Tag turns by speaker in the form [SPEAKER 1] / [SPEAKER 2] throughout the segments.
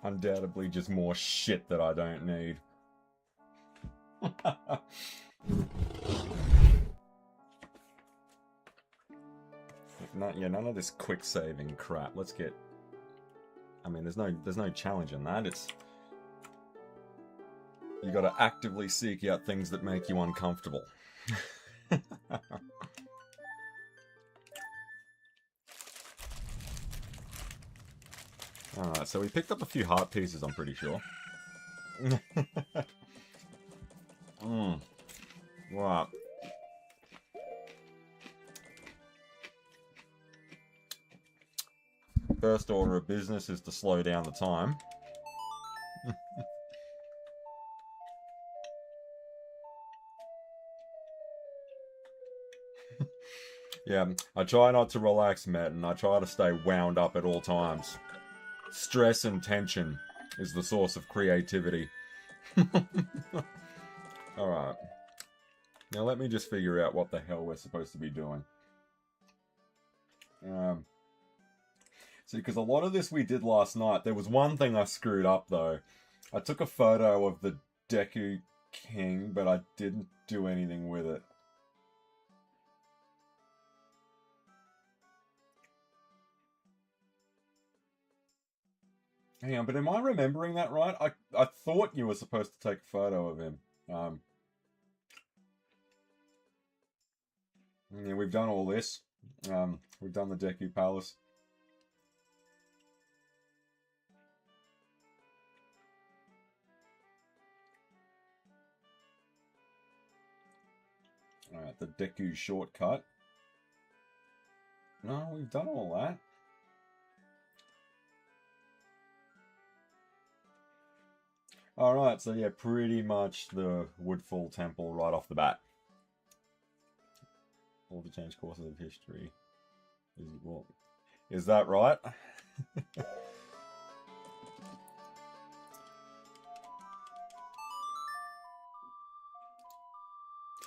[SPEAKER 1] Undoubtedly just more shit that I don't need. None of this quick saving crap. Let's get... I mean, there's no challenge in that. It's... You gotta actively seek out things that make you uncomfortable. Alright, so we picked up a few heart pieces, I'm pretty sure. Right. First order of business is to slow down the time. Yeah, I try not to relax, Matt, and I try to stay wound up at all times. Stress and tension is the source of creativity. Alright. Now let me just figure out what the hell we're supposed to be doing. See, because a lot of this we did last night. There was one thing I screwed up, though. I took a photo of the Deku King, but I didn't do anything with it. Hang on, but am I remembering that right? I thought you were supposed to take a photo of him. Yeah, we've done all this. We've done the Deku Palace. Alright, the Deku shortcut. No, we've done all that. Alright, so yeah, pretty much the Woodfall Temple right off the bat. All the change courses of history. Is that right?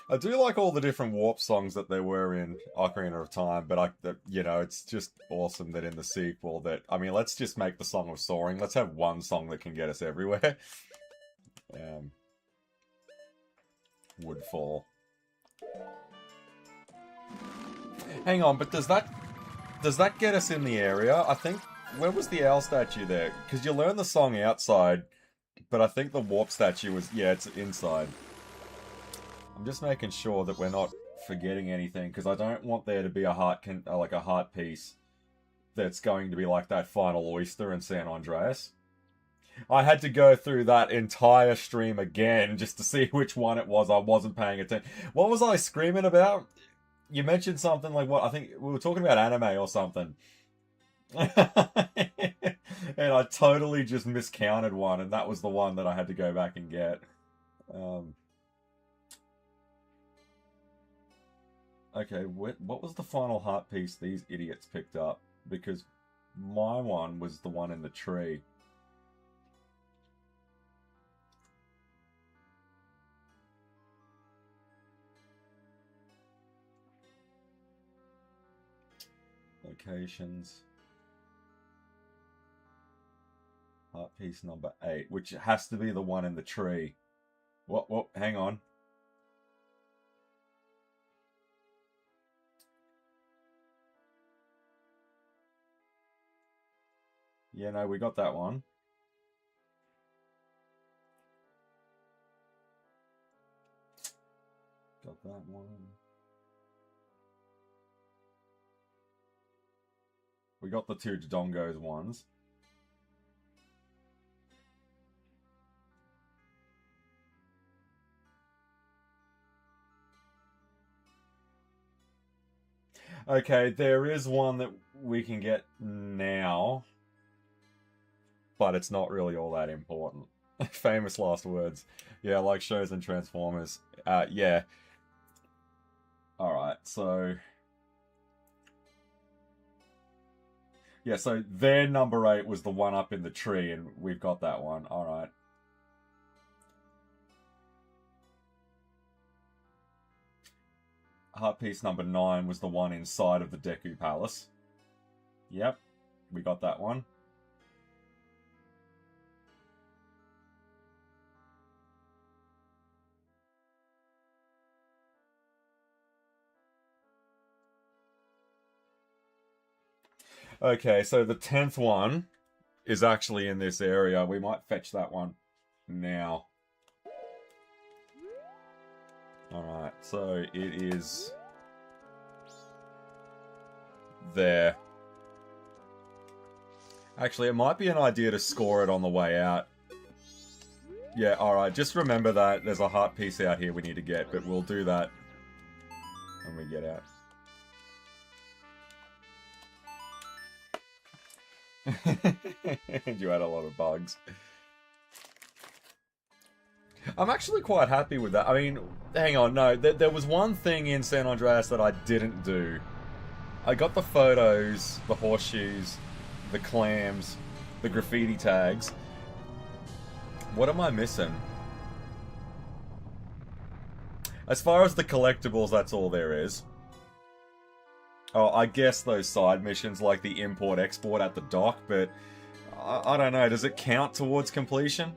[SPEAKER 1] I do like all the different warp songs that there were in Ocarina of Time, but you know, it's just awesome that in the sequel that, I mean, let's just make the Song of Soaring. Let's have one song that can get us everywhere. Woodfall. Hang on, but does that get us in the area? I think, where was the owl statue there? Because you learn the song outside, but I think the warp statue was, yeah, it's inside. I'm just making sure that we're not forgetting anything, because I don't want there to be a heart piece that's going to be like that final oyster in San Andreas. I had to go through that entire stream again just to see which one it was. I wasn't paying attention. What was I screaming about? You mentioned something like what? I think we were talking about anime or something. And I totally just miscounted one, and that was the one that I had to go back and get. Okay, what was the final heart piece these idiots picked up? Because my one was the one in the tree. Locations. Heart piece number 8, which has to be the one in the tree. What, hang on. Yeah, no, we got that one. Got that one. We got the 2 Dodongos ones. Okay, there is one that we can get now, but it's not really all that important. Famous last words. Yeah, like shows and Transformers. Yeah. Alright, so... Yeah, so their number 8 was the one up in the tree, and we've got that one. Alright. heart piece number 9 was the one inside of the Deku Palace. Yep, we got that one. Okay, so the 10th one is actually in this area. We might fetch that one now. Alright, so it is there. Actually, it might be an idea to score it on the way out. Yeah, alright, just remember that there's a heart piece out here we need to get, but we'll do that when we get out. You had a lot of bugs. I'm actually quite happy with that. I mean, hang on, no. There was one thing in San Andreas that I didn't do. I got the photos, the horseshoes, the clams, the graffiti tags. What am I missing? As far as the collectibles, that's all there is. Oh, I guess those side missions like the import-export at the dock, but I don't know, does it count towards completion?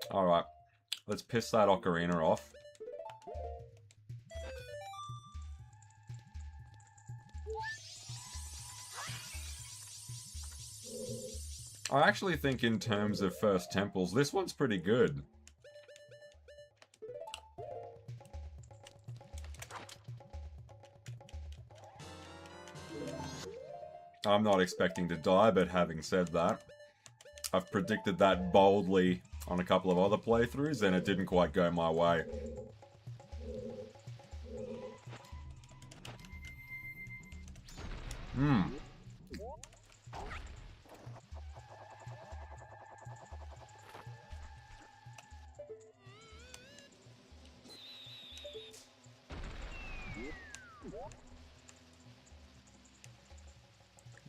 [SPEAKER 1] Alright, let's piss that ocarina off. I actually think in terms of first temples, this one's pretty good. I'm not expecting to die, but having said that, I've predicted that boldly on a couple of other playthroughs, and it didn't quite go my way.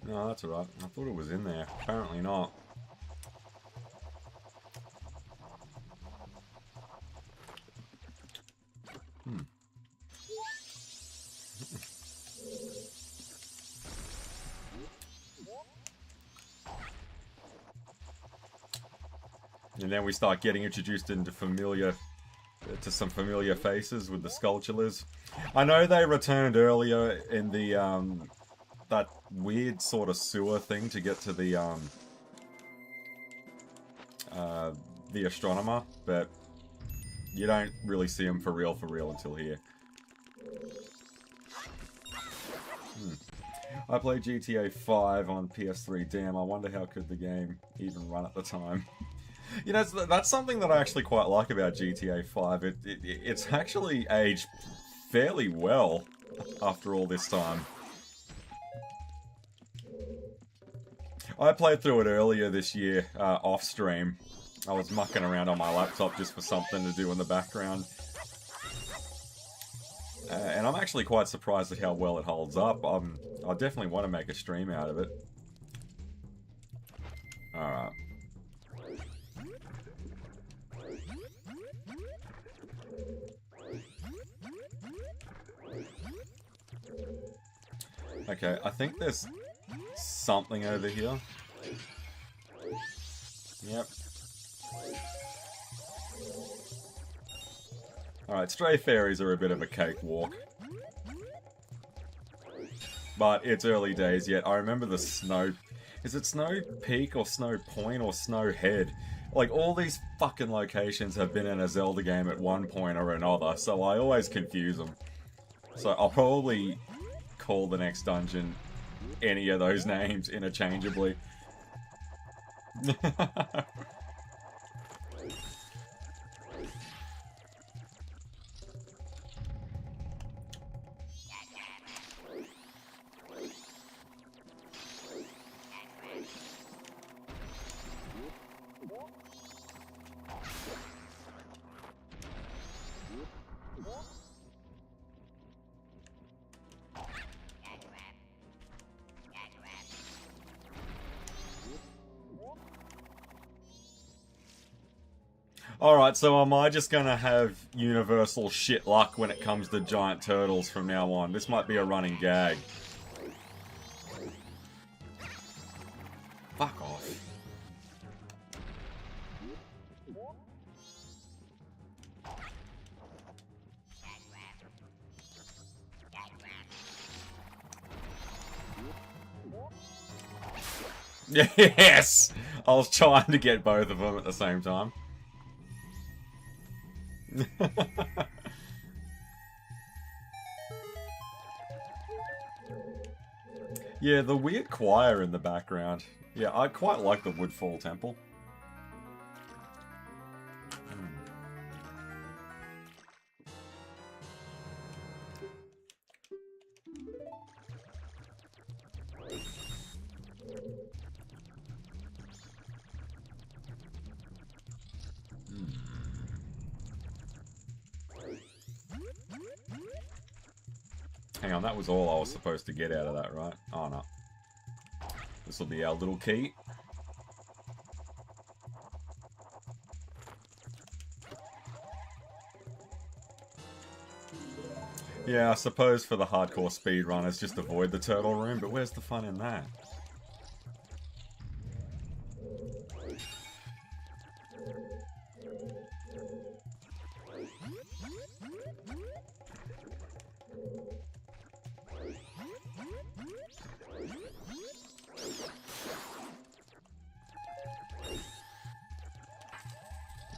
[SPEAKER 1] No, that's alright. I thought it was in there. Apparently not. And then we start getting introduced into some familiar faces with the Sculptures. I know they returned earlier in the, that weird sort of sewer thing to get to the astronomer, but you don't really see them for real until here. I played GTA 5 on PS3. Damn, I wonder how could the game even run at the time. You know, that's something that I actually quite like about GTA 5. It's actually aged fairly well after all this time. I played through it earlier this year, off stream. I was mucking around on my laptop just for something to do in the background. And I'm actually quite surprised at how well it holds up. I definitely want to make a stream out of it. Alright. Okay, I think there's something over here. Yep. Alright, stray fairies are a bit of a cakewalk. But it's early days yet. I remember the snow... Is it Snow Peak or Snow Point or Snowhead? Like, all these fucking locations have been in a Zelda game at one point or another, so I always confuse them. So I'll probably call the next dungeon any of those names interchangeably. Alright, so am I just gonna have universal shit luck when it comes to giant turtles from now on? This might be a running gag. Fuck off. Yes! I was trying to get both of them at the same time. Yeah, the weird choir in the background. Yeah, I quite like the Woodfall Temple. Hang on, that was all I was supposed to get out of that, right? Oh, no. This will be our little key. Yeah, I suppose for the hardcore speedrunners, just avoid the turtle room, but where's the fun in that?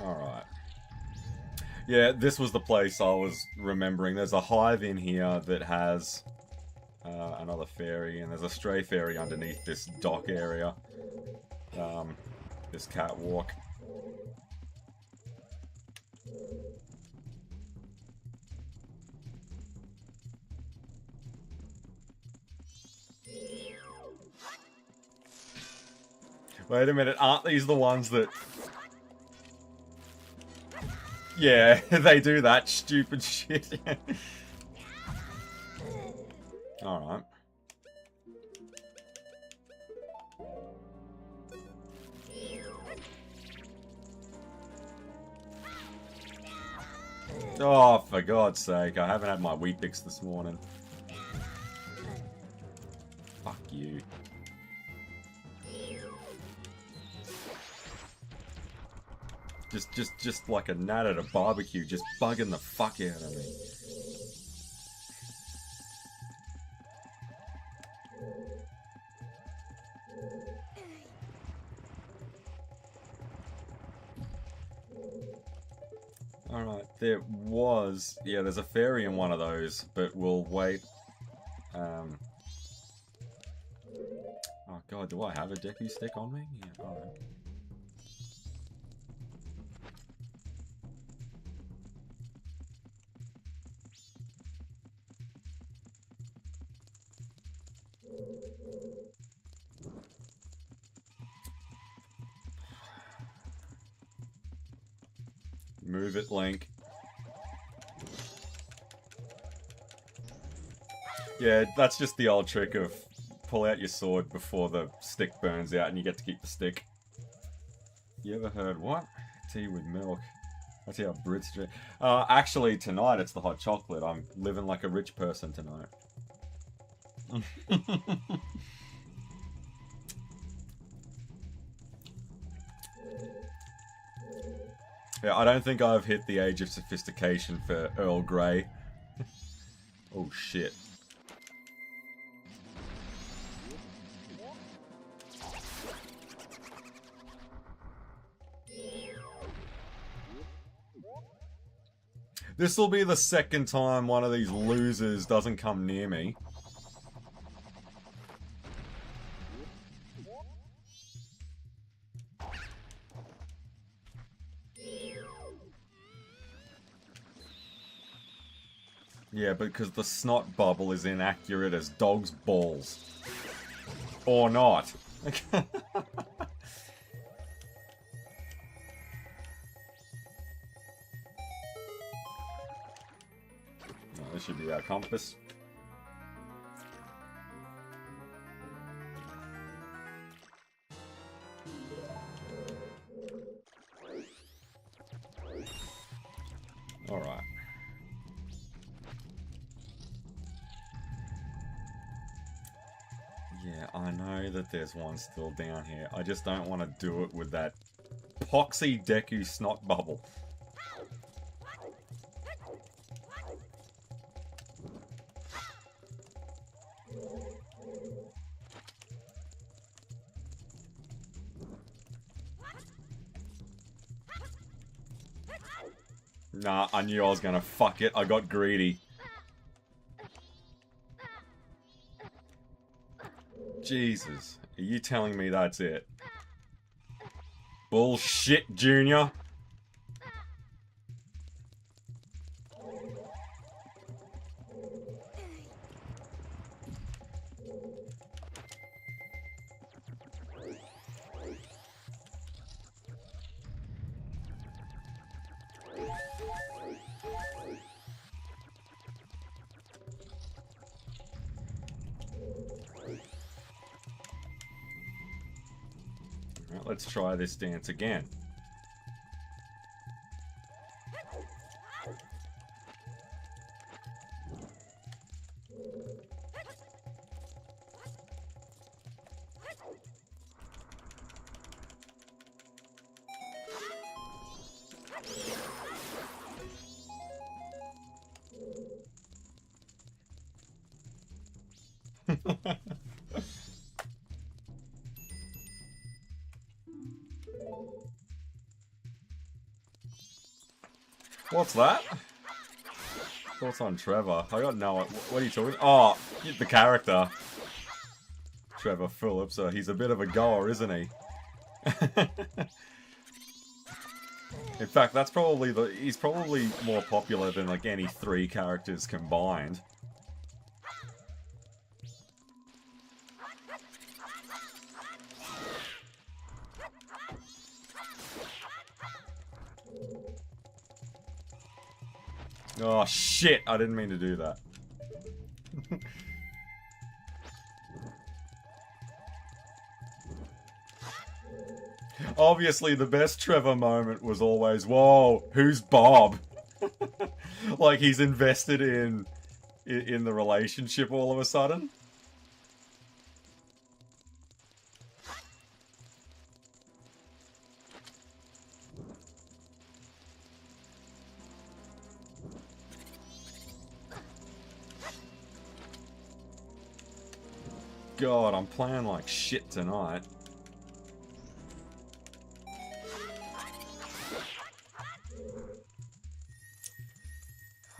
[SPEAKER 1] Alright. Yeah, this was the place I was remembering. There's a hive in here that has another fairy, and there's a stray fairy underneath this dock area. This catwalk. Wait a minute, aren't these the ones that... Yeah, they do that stupid shit. Alright. Oh, for God's sake, I haven't had my Weet-Bix this morning. Fuck you. Just like a gnat at a barbecue, just bugging the fuck out of me. Alright, there was... Yeah, there's a fairy in one of those, but we'll wait. Oh god, do I have a Deku stick on me? Yeah, alright. Move it, Link. Yeah, that's just the old trick of pull out your sword before the stick burns out and you get to keep the stick. You ever heard what? Tea with milk. That's how Brits drink. Actually, tonight it's the hot chocolate. I'm living like a rich person tonight. Yeah, I don't think I've hit the age of sophistication for Earl Grey. Oh shit. This will be the second time one of these losers doesn't come near me. Yeah, because the snot bubble is inaccurate as dog's balls. Or not. Oh, this should be our compass. Alright. Yeah, I know that there's one still down here. I just don't want to do it with that poxy Deku snot bubble. Nah, I knew I was gonna fuck it. I got greedy. Jesus. Are you telling me that's it? Bullshit, Junior. Let's try this dance again. What's that? Thoughts on Trevor? I got no. What are you talking? Oh, the character. Trevor Phillips. He's a bit of a goer, isn't he? In fact, that's probably he's probably more popular than like any 3 characters combined. Oh shit, I didn't mean to do that. Obviously, the best Trevor moment was always, whoa, who's Bob? Like he's invested in the relationship all of a sudden. God, I'm playing like shit tonight.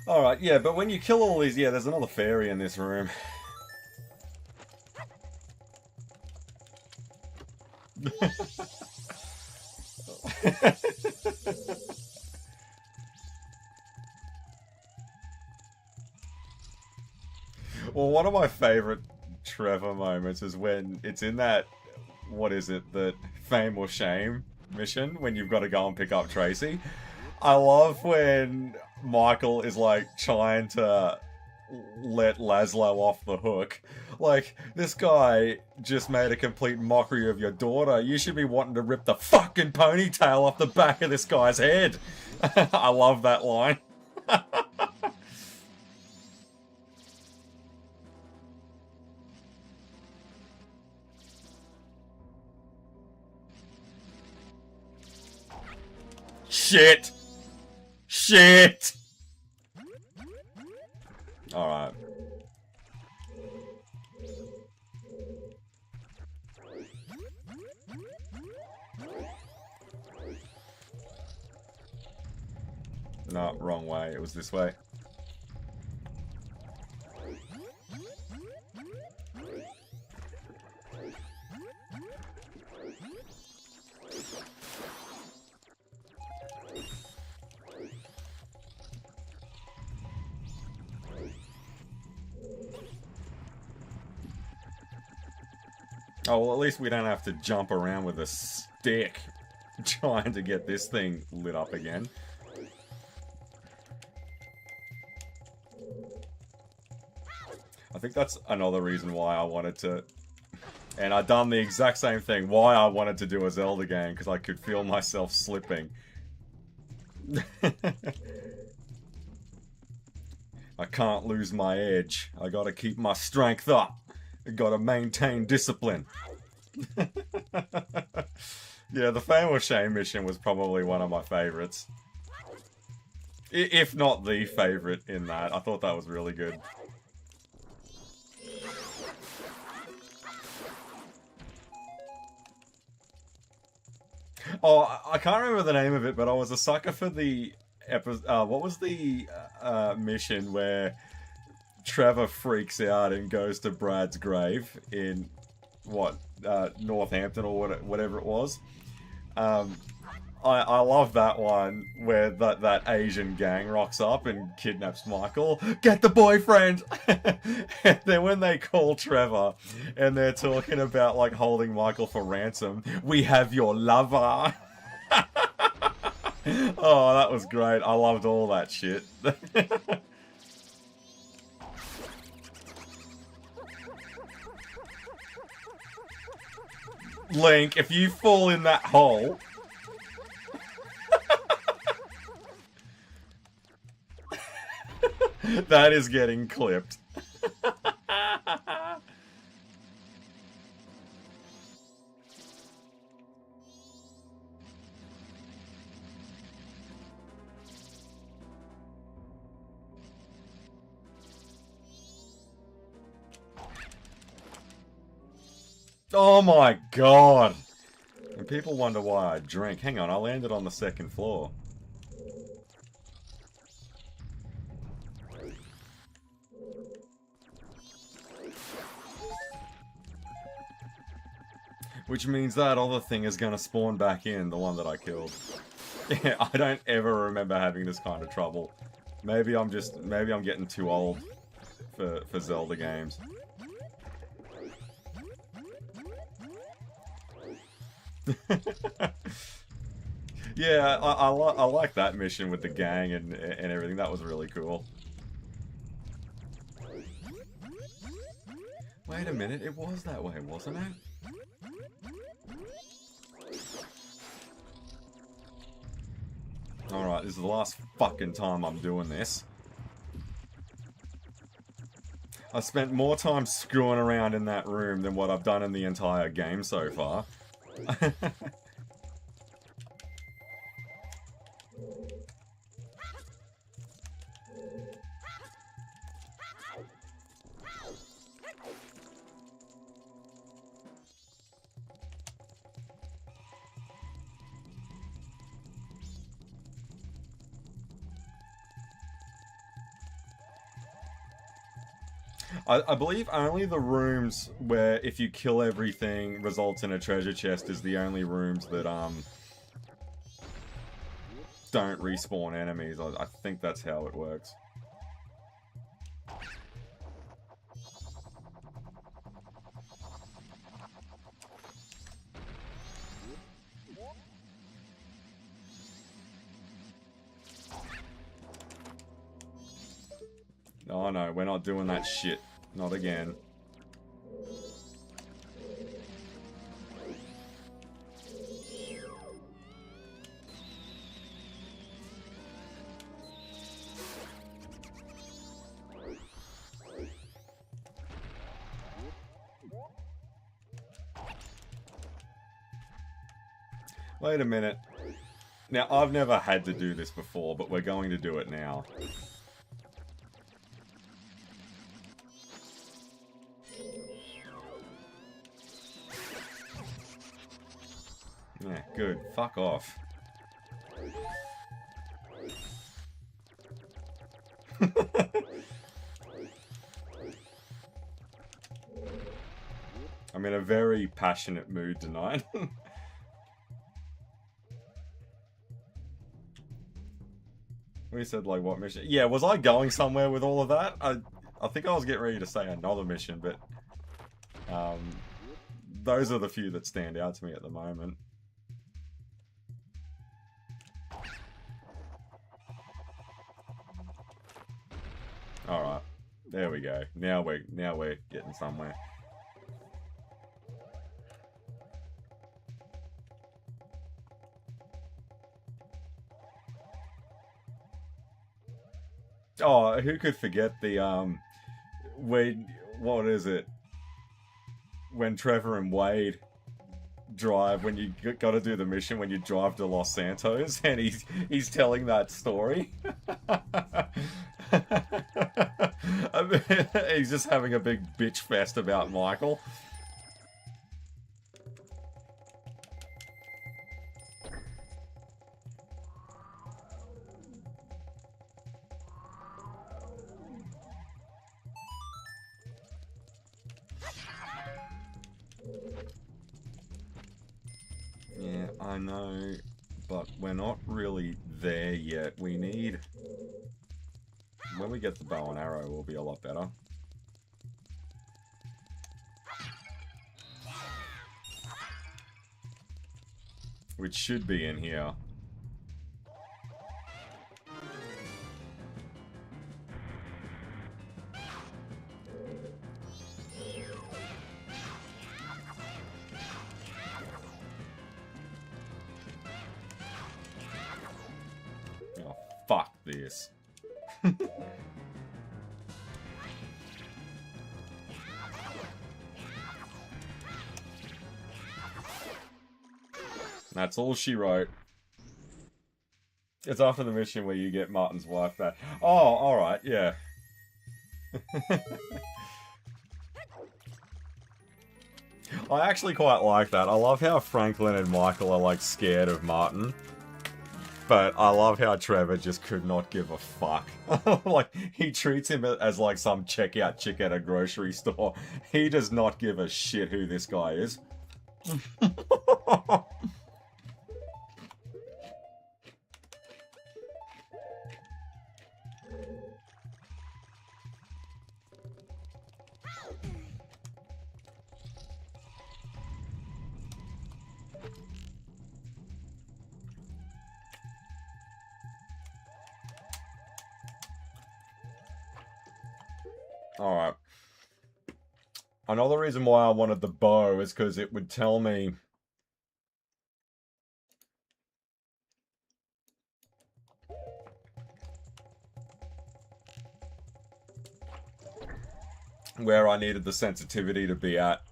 [SPEAKER 1] Alright, yeah, but when you kill all these... Yeah, there's another fairy in this room. Well, one of my favorite Trevor moments is when it's in that, what is it, the Fame or Shame mission, when you've got to go and pick up Tracy. I love when Michael is like trying to let Laszlo off the hook. Like, this guy just made a complete mockery of your daughter. You should be wanting to rip the fucking ponytail off the back of this guy's head. I love that line. Shit! Shit! Alright. No, wrong way. It was this way. Oh, well, at least we don't have to jump around with a stick trying to get this thing lit up again. I think that's another reason why I wanted to... And I've done the exact same thing, why I wanted to do a Zelda game, because I could feel myself slipping. can't lose my edge. I gotta keep my strength up. I gotta maintain discipline. Yeah, the Fame or Shame mission was probably one of my favorites. If not the favorite in that. I thought that was really good. Oh, I can't remember the name of it, but I was a sucker for the episode. What was the mission where Trevor freaks out and goes to Brad's grave in what Northampton or whatever it was? I love that one where that Asian gang rocks up and kidnaps Michael. Get the boyfriend! And then when they call Trevor and they're talking about like holding Michael for ransom, we have your lover. Oh, that was great. I loved all that shit. Link, if you fall in that hole... That is getting clipped. Oh my god! And people wonder why I drink. Hang on, I landed on the second floor. Which means that other thing is going to spawn back in, the one that I killed. Yeah, I don't ever remember having this kind of trouble. Maybe I'm getting too old for Zelda games. Yeah, I like that mission with the gang and everything. That was really cool. Wait a minute, it was that way, wasn't it? Alright, this is the last fucking time I'm doing this. I spent more time screwing around in that room than what I've done in the entire game so far. I believe only the rooms where if you kill everything results in a treasure chest is the only rooms that don't respawn enemies. I think that's how it works. Oh no, we're not doing that shit. Not again. Wait a minute. Now, I've never had to do this before, but we're going to do it now. Yeah, good. Fuck off. I'm in a very passionate mood tonight. We said, like, what mission? Yeah, was I going somewhere with all of that? I think I was getting ready to say another mission, but... those are the few that stand out to me at the moment. Alright. There we go. Now we're getting somewhere. Oh, who could forget the when what is it? When Trevor and Wade drive when you got to do the mission when you drive to Los Santos and he's telling that story. I mean, he's just having a big bitch fest about Michael. Yeah, I know, but we're not really there yet. We need... When we get the bow and arrow, we'll be a lot better. Which should be in here. Oh, fuck this. That's all she wrote. It's after the mission where you get Martin's wife back. Oh, alright, yeah. I actually quite like that. I love how Franklin and Michael are like scared of Martin. But I love how Trevor just could not give a fuck. Like, he treats him as like some checkout chick at a grocery store. He does not give a shit who this guy is. Alright. Another reason why I wanted the bow is because it would tell me where I needed the sensitivity to be at.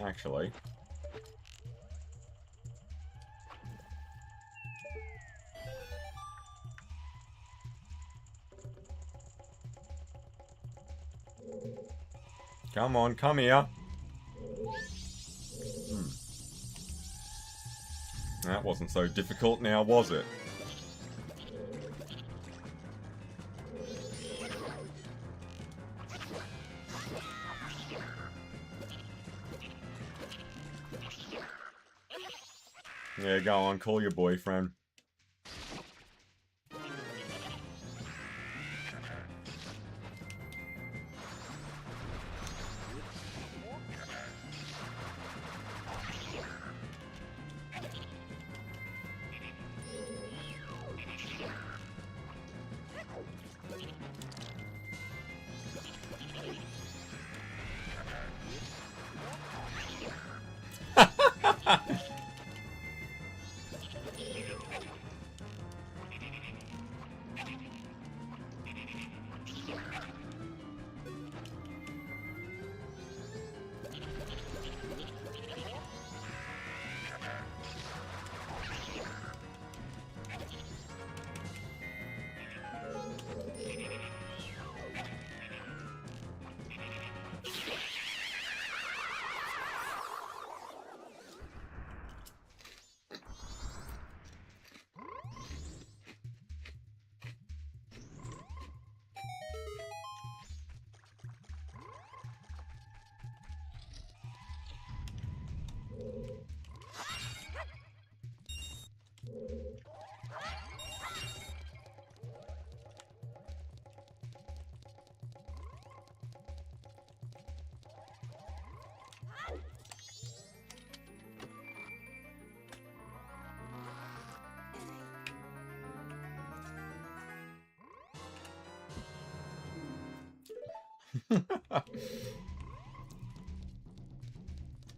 [SPEAKER 1] Actually. Come on, come here. That wasn't so difficult now, was it? Yeah, go on, call your boyfriend.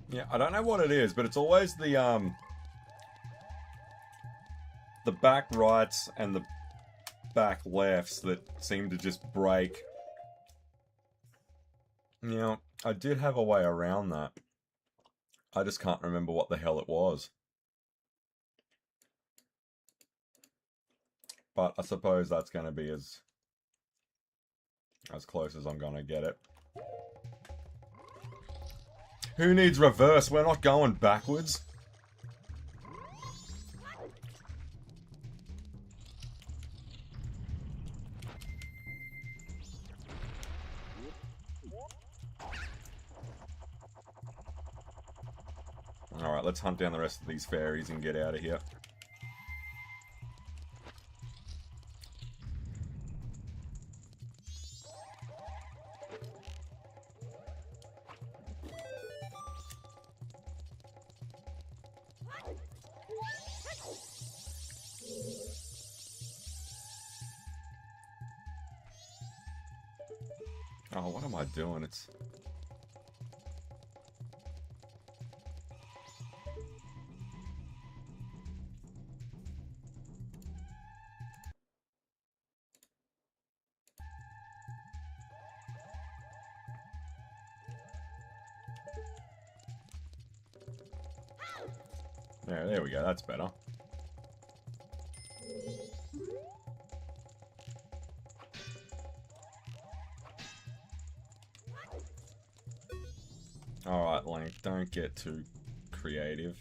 [SPEAKER 1] Yeah, I don't know what it is, but it's always the back rights and the back lefts that seem to just break. You know, I did have a way around that. I just can't remember what the hell it was. But I suppose that's going to be as close as I'm going to get it. Who needs reverse? We're not going backwards. Alright, let's hunt down the rest of these fairies and get out of here. Oh, what am I doing? It's... There we go, that's better. Alright, Link, don't get too creative.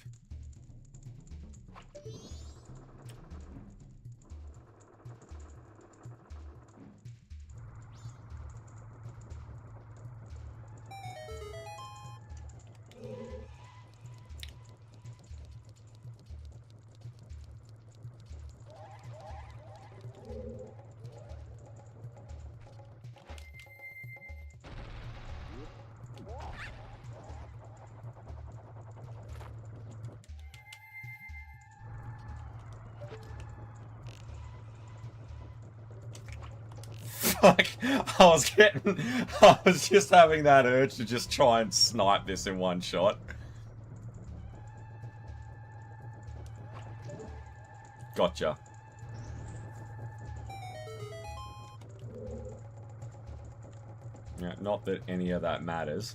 [SPEAKER 1] Fuck, I was just having that urge to just try and snipe this in one shot. Gotcha. Yeah, not that any of that matters.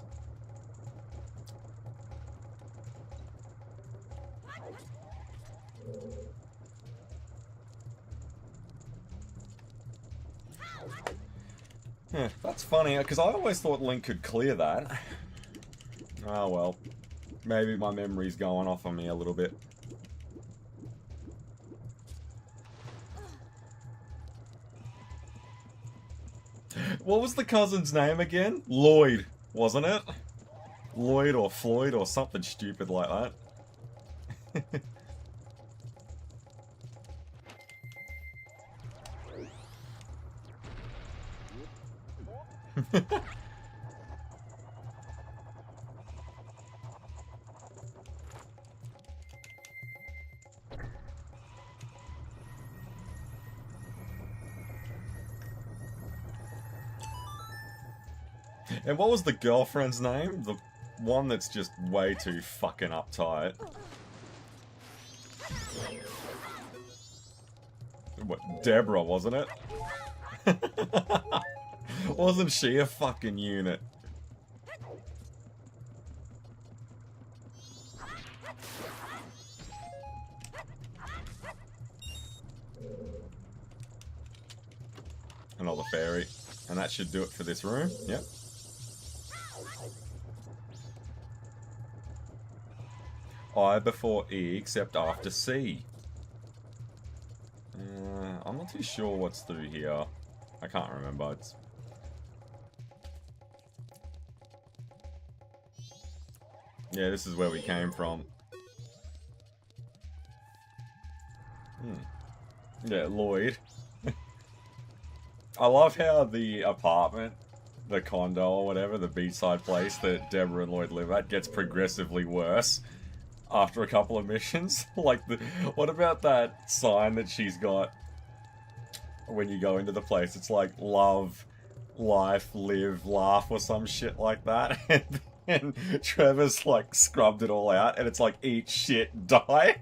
[SPEAKER 1] Yeah, that's funny, because I always thought Link could clear that. Oh well. Maybe my memory's going off on me a little bit. What was the cousin's name again? Lloyd, wasn't it? Lloyd or Floyd or something stupid like that. And what was the girlfriend's name? The one that's just way too fucking uptight. What, Deborah, wasn't it? Wasn't she a fucking unit? Another fairy. And that should do it for this room. Yep. I before E except after C. I'm not too sure what's through here. I can't remember. It's... Yeah, this is where we came from. Yeah, Lloyd. I love how the apartment, the condo or whatever, the beachside place that Deborah and Lloyd live at gets progressively worse after a couple of missions. Like, what about that sign that she's got when you go into the place? It's like, love life, live, laugh, or some shit like that. And Trevor's like scrubbed it all out, and it's like eat shit, die.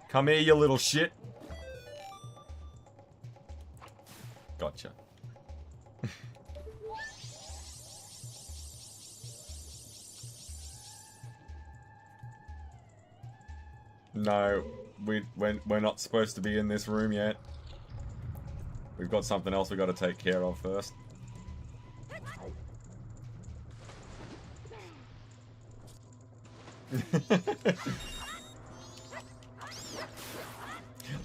[SPEAKER 1] Come here, you little shit. Gotcha. No, we're not supposed to be in this room yet. We've got something else we've got to take care of first.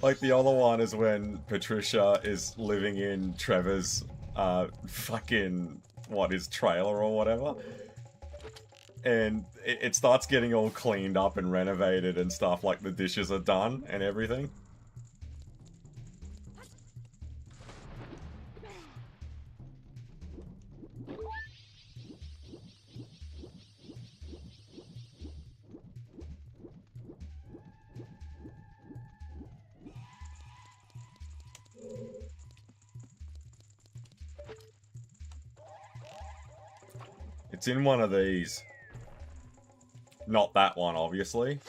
[SPEAKER 1] Like the other one is when Patricia is living in Trevor's fucking his trailer or whatever. And it starts getting all cleaned up and renovated and stuff, like the dishes are done and everything. It's in one of these. Not that one, obviously.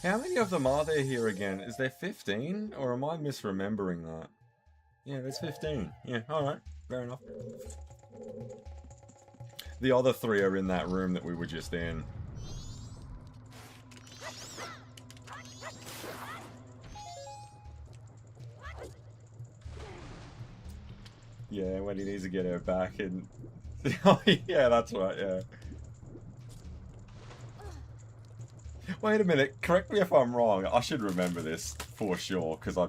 [SPEAKER 1] How many of them are there here again? Is there 15? Or am I misremembering that? Yeah, there's 15. Yeah, alright. Fair enough. The other 3 are in that room that we were just in. Yeah, when he needs to get her back and... Oh, yeah, that's right, yeah. Wait a minute, correct me if I'm wrong. I should remember this for sure, because I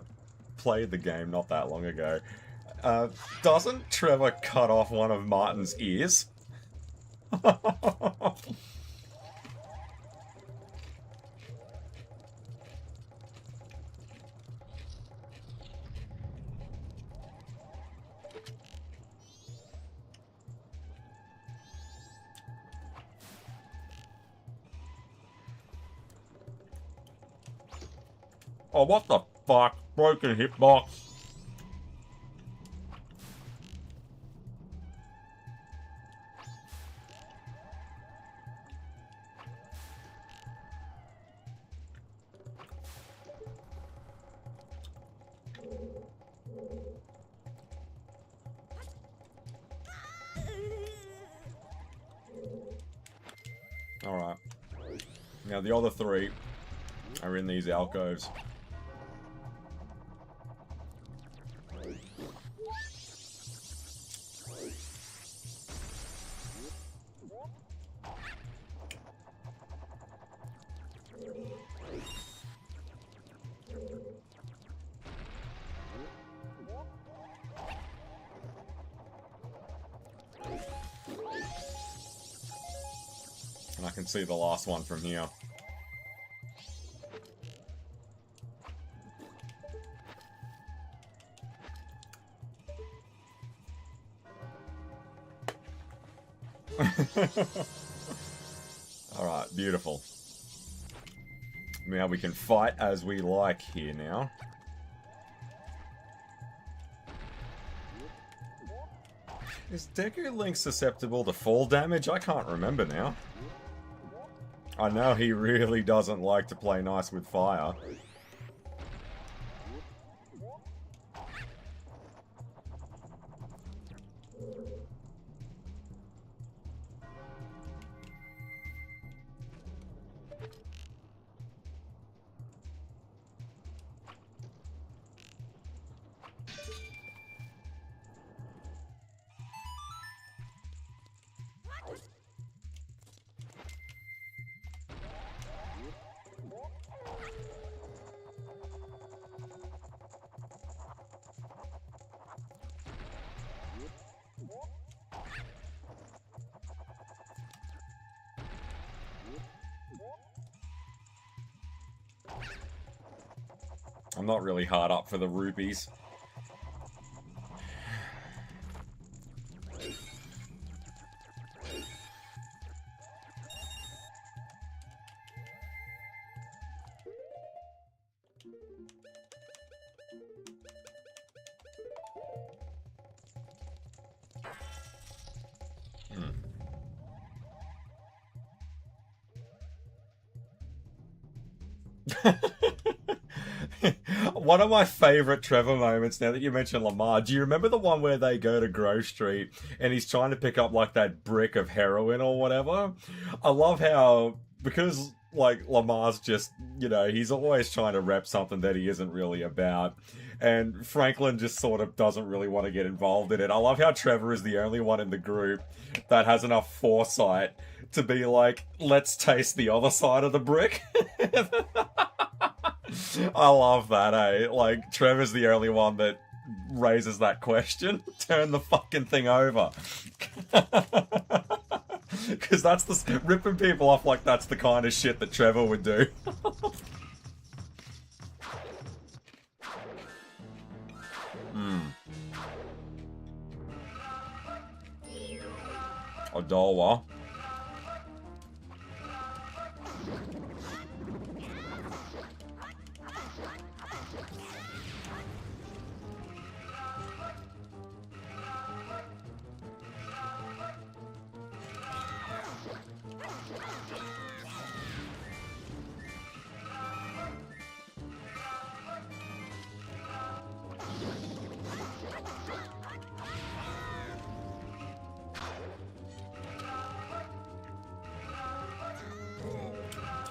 [SPEAKER 1] played the game not that long ago. Doesn't Trevor cut off one of Martin's ears? Oh, what the fuck? Broken hitbox. Alright. Now the other 3 are in these alcoves. And I can see the last one from here. Alright, beautiful. Now we can fight as we like here now. Is Deku Link susceptible to fall damage? I can't remember now. I know he really doesn't like to play nice with fire. I'm not really hard up for the rupees. One of my favorite Trevor moments, now that you mentioned Lamar, do you remember the one where they go to Grove Street and he's trying to pick up like that brick of heroin or whatever? I love how, because like Lamar's just, he's always trying to rep something that he isn't really about. And Franklin just sort of doesn't really want to get involved in it. I love how Trevor is the only one in the group that has enough foresight to be like, let's taste the other side of the brick. I love that, eh? Like, Trevor's the only one that raises that question. Turn the fucking thing over. Because that's the... ripping people off like that's the kind of shit that Trevor would do. Odolwa.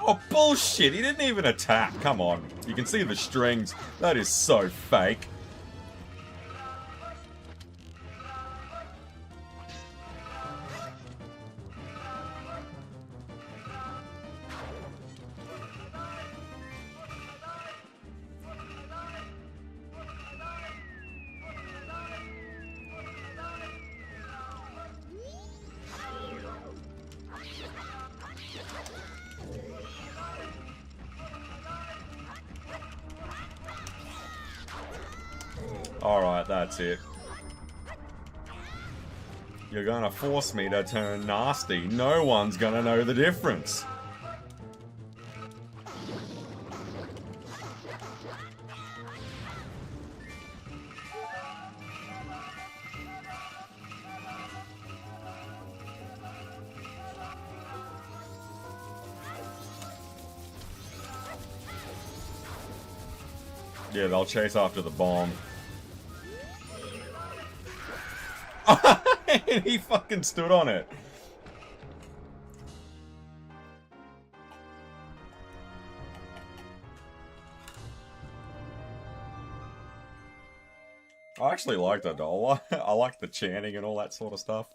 [SPEAKER 1] Oh, bullshit! He didn't even attack. Come on. You can see the strings. That is so fake. Alright, that's it. You're gonna force me to turn nasty. No one's gonna know the difference. Yeah, they'll chase after the bomb. And he fucking stood on it. I actually liked Odolwa. I liked the chanting and all that sort of stuff.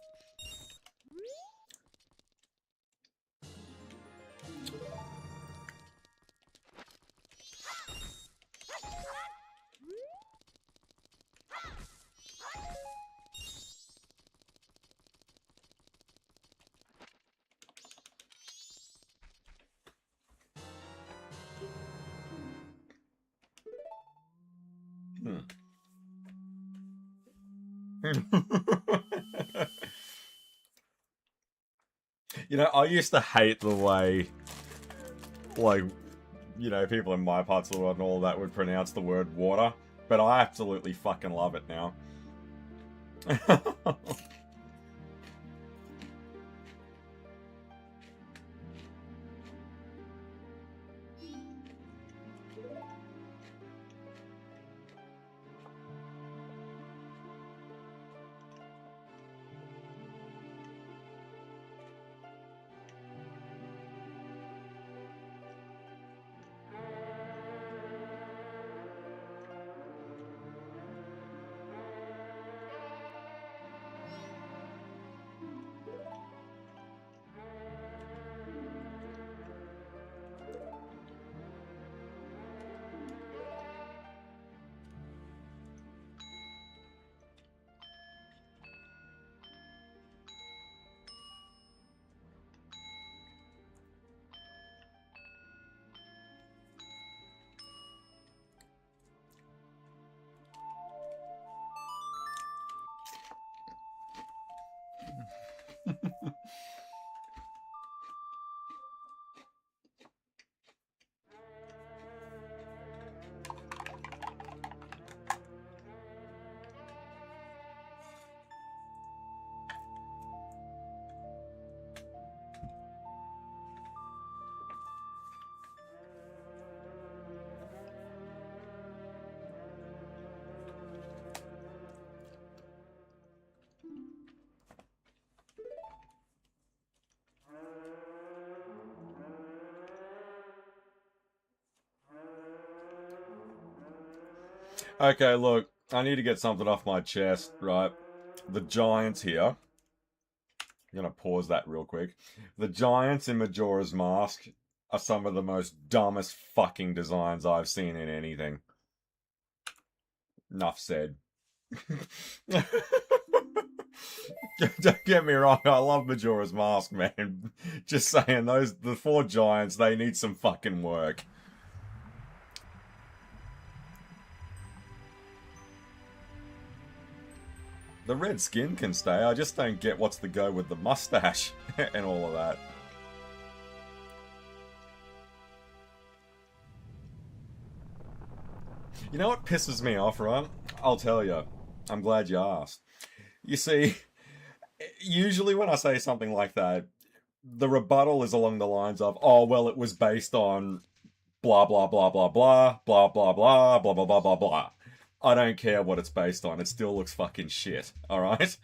[SPEAKER 1] I used to hate the way, like, people in my parts of the world and all that would pronounce the word water, but I absolutely fucking love it now. Okay, look, I need to get something off my chest, right? The giants here. I'm gonna pause that real quick. The giants in Majora's Mask are some of the most dumbest fucking designs I've seen in anything. Enough said. Don't get me wrong, I love Majora's Mask, man. Just saying, the four giants, they need some fucking work. The red skin can stay, I just don't get what's the go with the mustache and all of that. You know what pisses me off, right? I'll tell you. I'm glad you asked. You see, usually when I say something like that, the rebuttal is along the lines of, oh, well, it was based on blah, blah, blah, blah, blah, blah, blah, blah, blah, blah, blah, blah, blah. I don't care what it's based on. It still looks fucking shit, alright?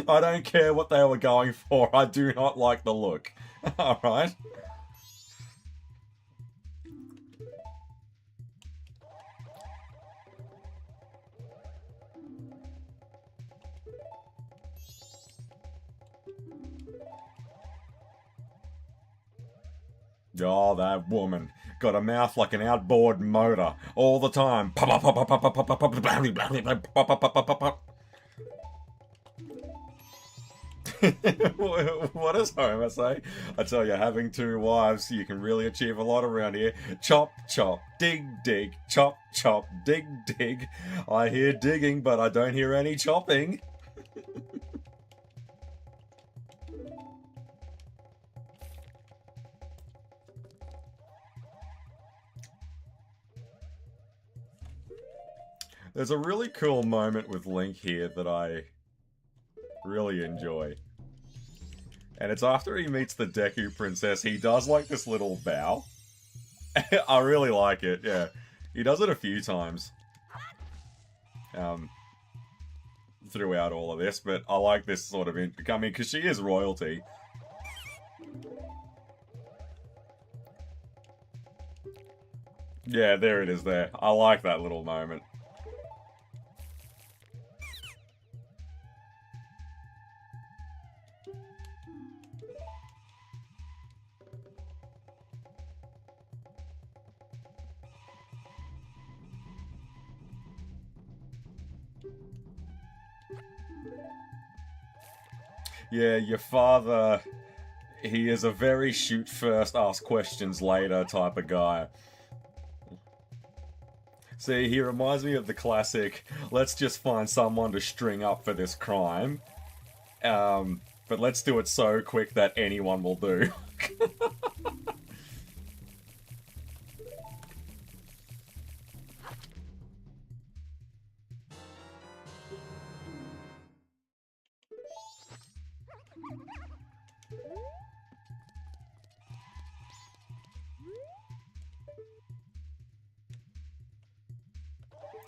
[SPEAKER 1] I don't care what they were going for. I do not like the look, alright? Oh, that woman. Got a mouth like an outboard motor. All the time. What does Homer say? I tell you, having two wives, you can really achieve a lot around here. Chop, chop, dig, dig, chop, chop, dig, dig. I hear digging, but I don't hear any chopping. There's a really cool moment with Link here that I really enjoy. And it's after he meets the Deku Princess, he does like this little bow. I really like it, yeah. He does it a few times. Throughout all of this, but I like this sort of, I mean, because she is royalty. Yeah, there it is there. I like that little moment. Yeah, your father, he is a very shoot first, ask questions later type of guy. See, he reminds me of the classic, let's just find someone to string up for this crime. But let's do it so quick that anyone will do.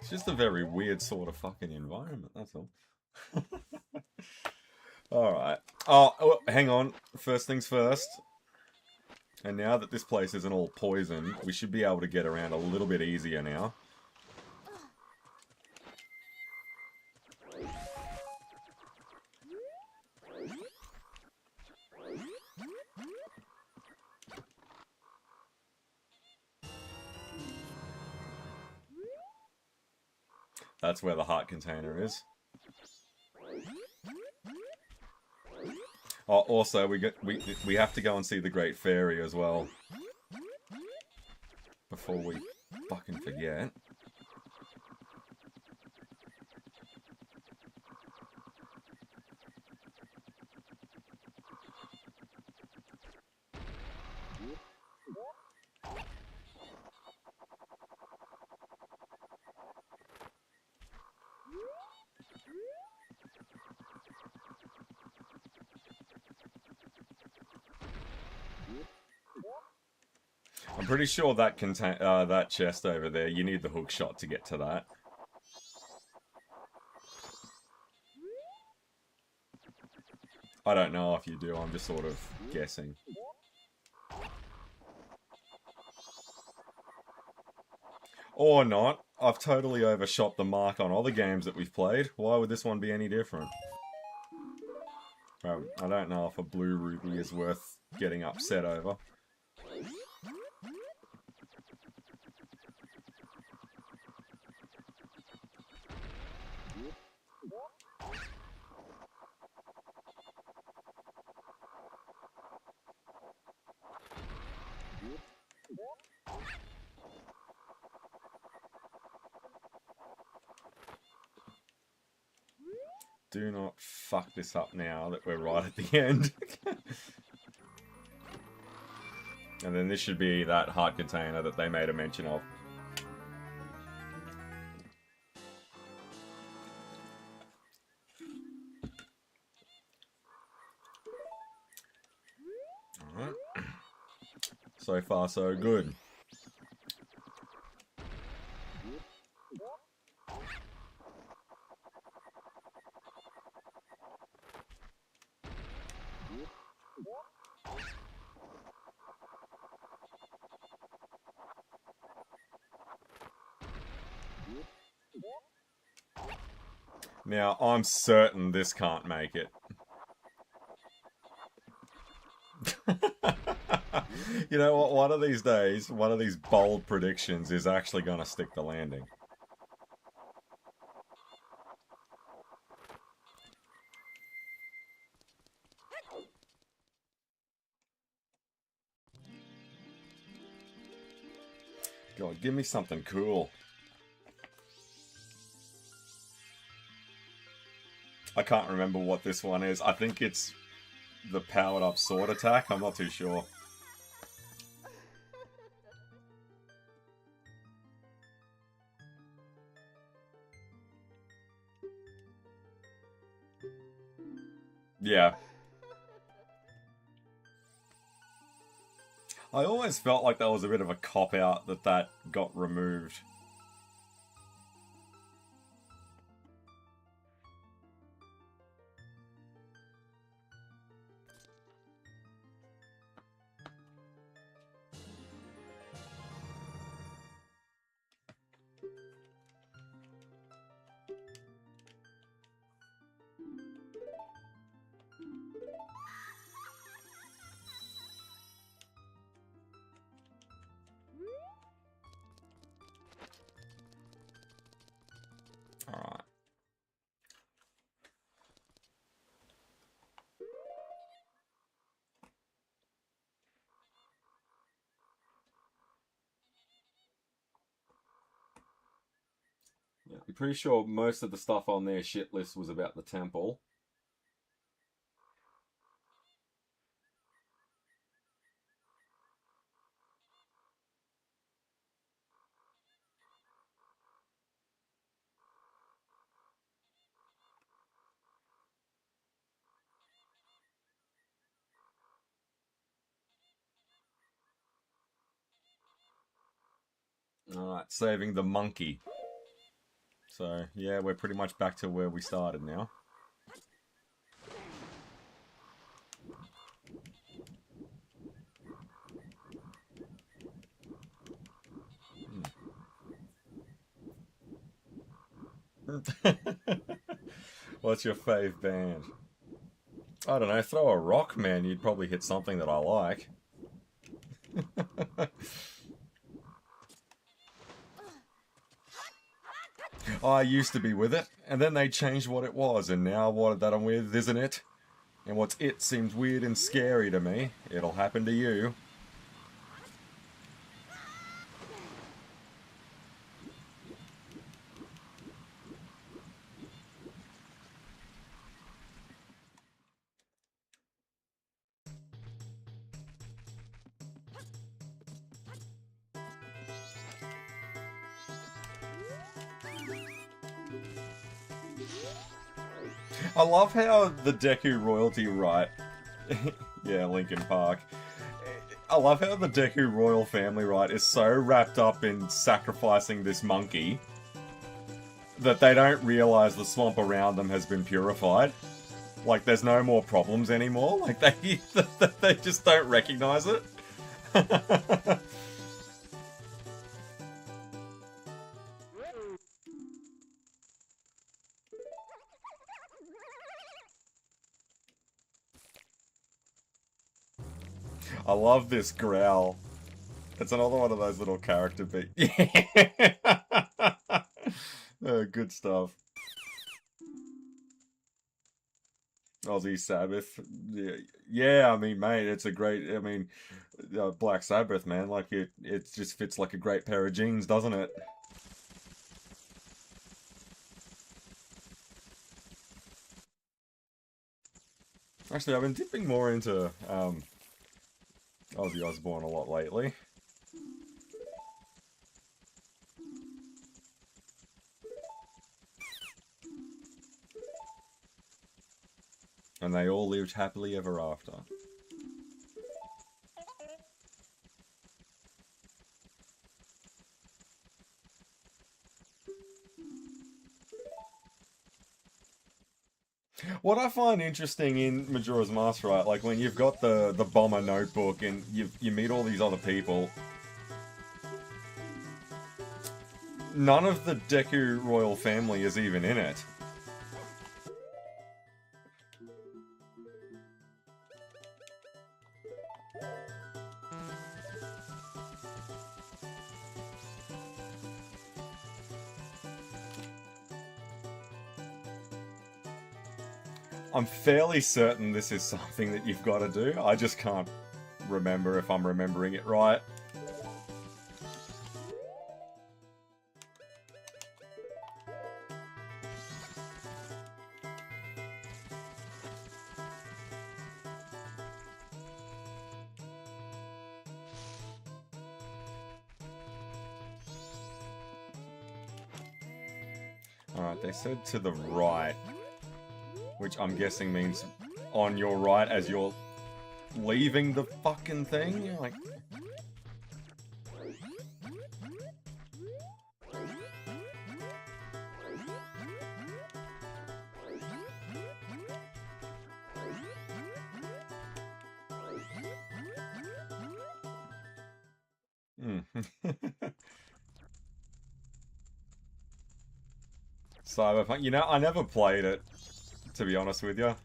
[SPEAKER 1] It's just a very weird sort of fucking environment, that's all. Alright. Oh, hang on. First things first. And now that this place isn't all poison, we should be able to get around a little bit easier now. That's where the heart container is. Oh, also, we have to go and see the Great Fairy as well. Before we fucking forget. I'm pretty sure that that chest over there, you need the hook shot to get to that. I don't know if you do, I'm just sort of guessing. Or not. I've totally overshot the mark on other games that we've played. Why would this one be any different? I don't know if a blue ruby is worth getting upset over. Do not fuck this up now that we're right at the end. And then this should be that heart container that they made a mention of. Alright. So far, so good. Now, I'm certain this can't make it. You know what? One of these days, one of these bold predictions is actually going to stick the landing. God, give me something cool. I can't remember what this one is. I think it's the powered up sword attack. I'm not too sure. Yeah. I always felt like that was a bit of a cop-out that got removed. Alright. Yeah, I'm pretty sure most of the stuff on their shit list was about the temple. Alright, saving the monkey. So, yeah, we're pretty much back to where we started now. What's your fave band? I don't know, throw a rock, man. You'd probably hit something that I like. I used to be with it, and then they changed what it was, and now what that I'm with isn't it? And what's it seems weird and scary to me. It'll happen to you. I love how the Deku royalty right... yeah, Linkin Park. I love how the Deku royal family right is so wrapped up in sacrificing this monkey that they don't realize the swamp around them has been purified. Like, there's no more problems anymore. Like, they just don't recognize it. I love this growl. It's another one of those little character beats. Yeah. Good stuff. Aussie Sabbath. Yeah, yeah, I mean, mate, it's a great. I mean, Black Sabbath, man. Like it just fits like a great pair of jeans, doesn't it? Actually, I've been dipping more into Ozzy Osbourne a lot lately. And they all lived happily ever after. What I find interesting in Majora's Mask, right, like when you've got the bomber notebook and you meet all these other people, none of the Deku royal family is even in it. I'm fairly certain this is something that you've got to do. I just can't remember if I'm remembering it right. Alright, they said to the right, which I'm guessing means on your right as you're leaving the fucking thing. You're like... Cyberpunk, you know, I never played it, to be honest with you.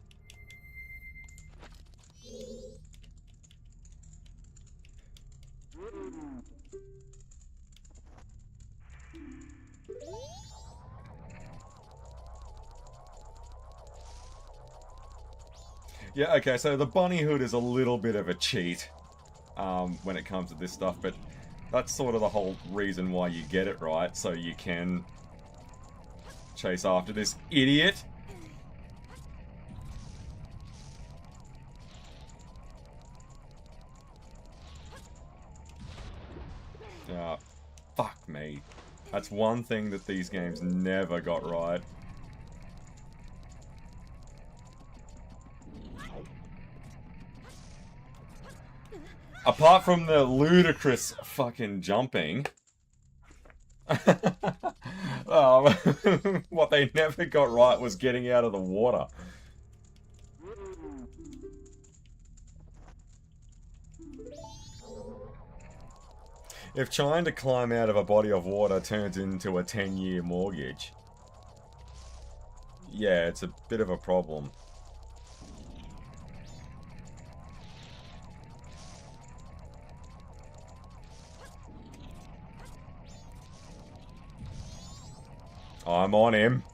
[SPEAKER 1] Yeah, okay, so the bunny hood is a little bit of a cheat when it comes to this stuff, but that's sort of the whole reason why you get it, right? So you can chase after this idiot. Fuck me. That's one thing that these games never got right. Apart from the ludicrous fucking jumping. What they never got right was getting out of the water. If trying to climb out of a body of water turns into a 10-year mortgage, yeah, it's a bit of a problem. I'm on him.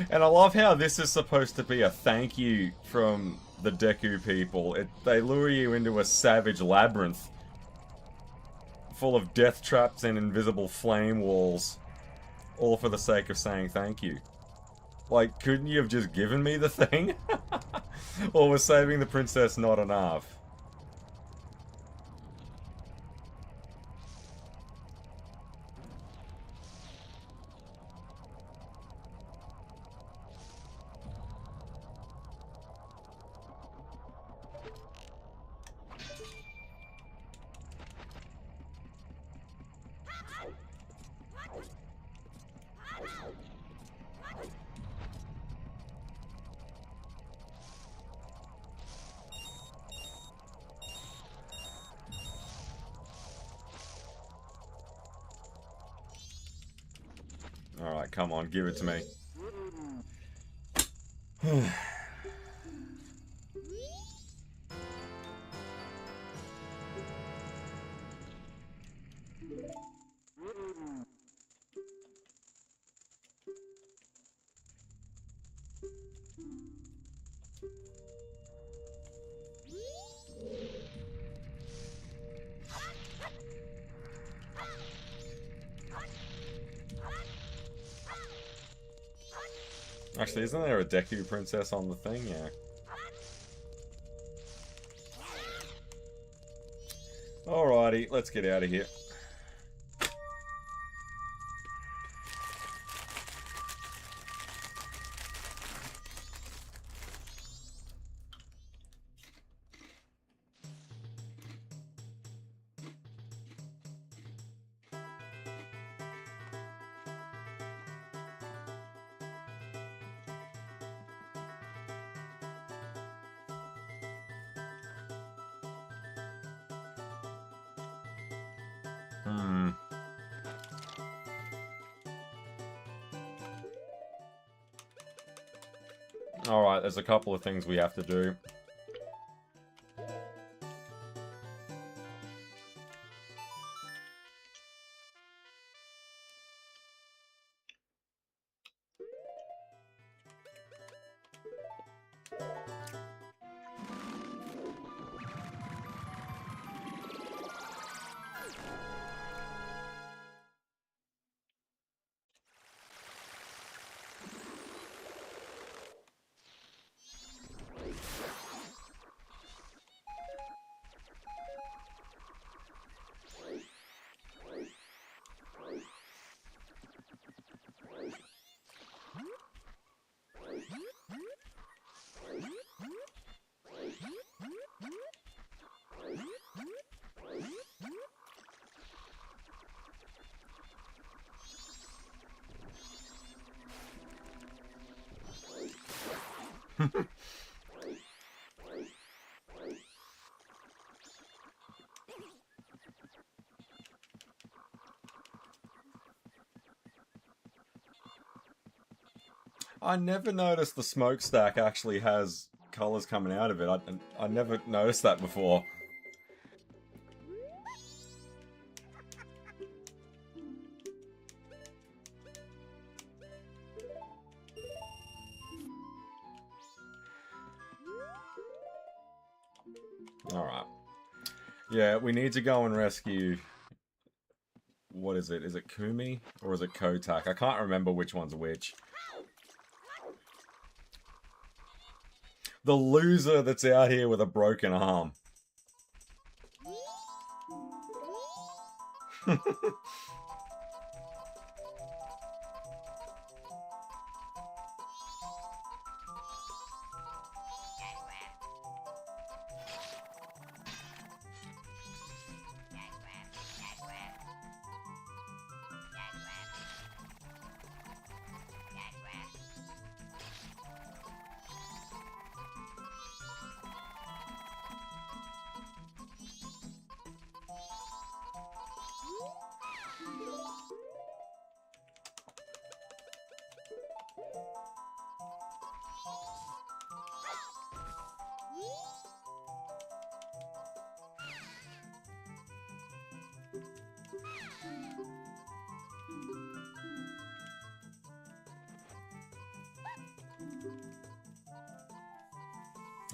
[SPEAKER 1] And I love how this is supposed to be a thank you from the Deku people. They lure you into a savage labyrinth full of death traps and invisible flame walls, all for the sake of saying thank you. Like, couldn't you have just given me the thing? Or was saving the princess not enough? Alright, come on, give it to me. Actually, isn't there a Deku Princess on the thing? Yeah. Alrighty, let's get out of here. Alright, there's a couple of things we have to do. I never noticed the smokestack actually has colors coming out of it. I never noticed that before. Alright. Yeah, we need to go and rescue... What is it? Is it Kumi? Or is it Kotak? I can't remember which one's which. The loser that's out here with a broken arm.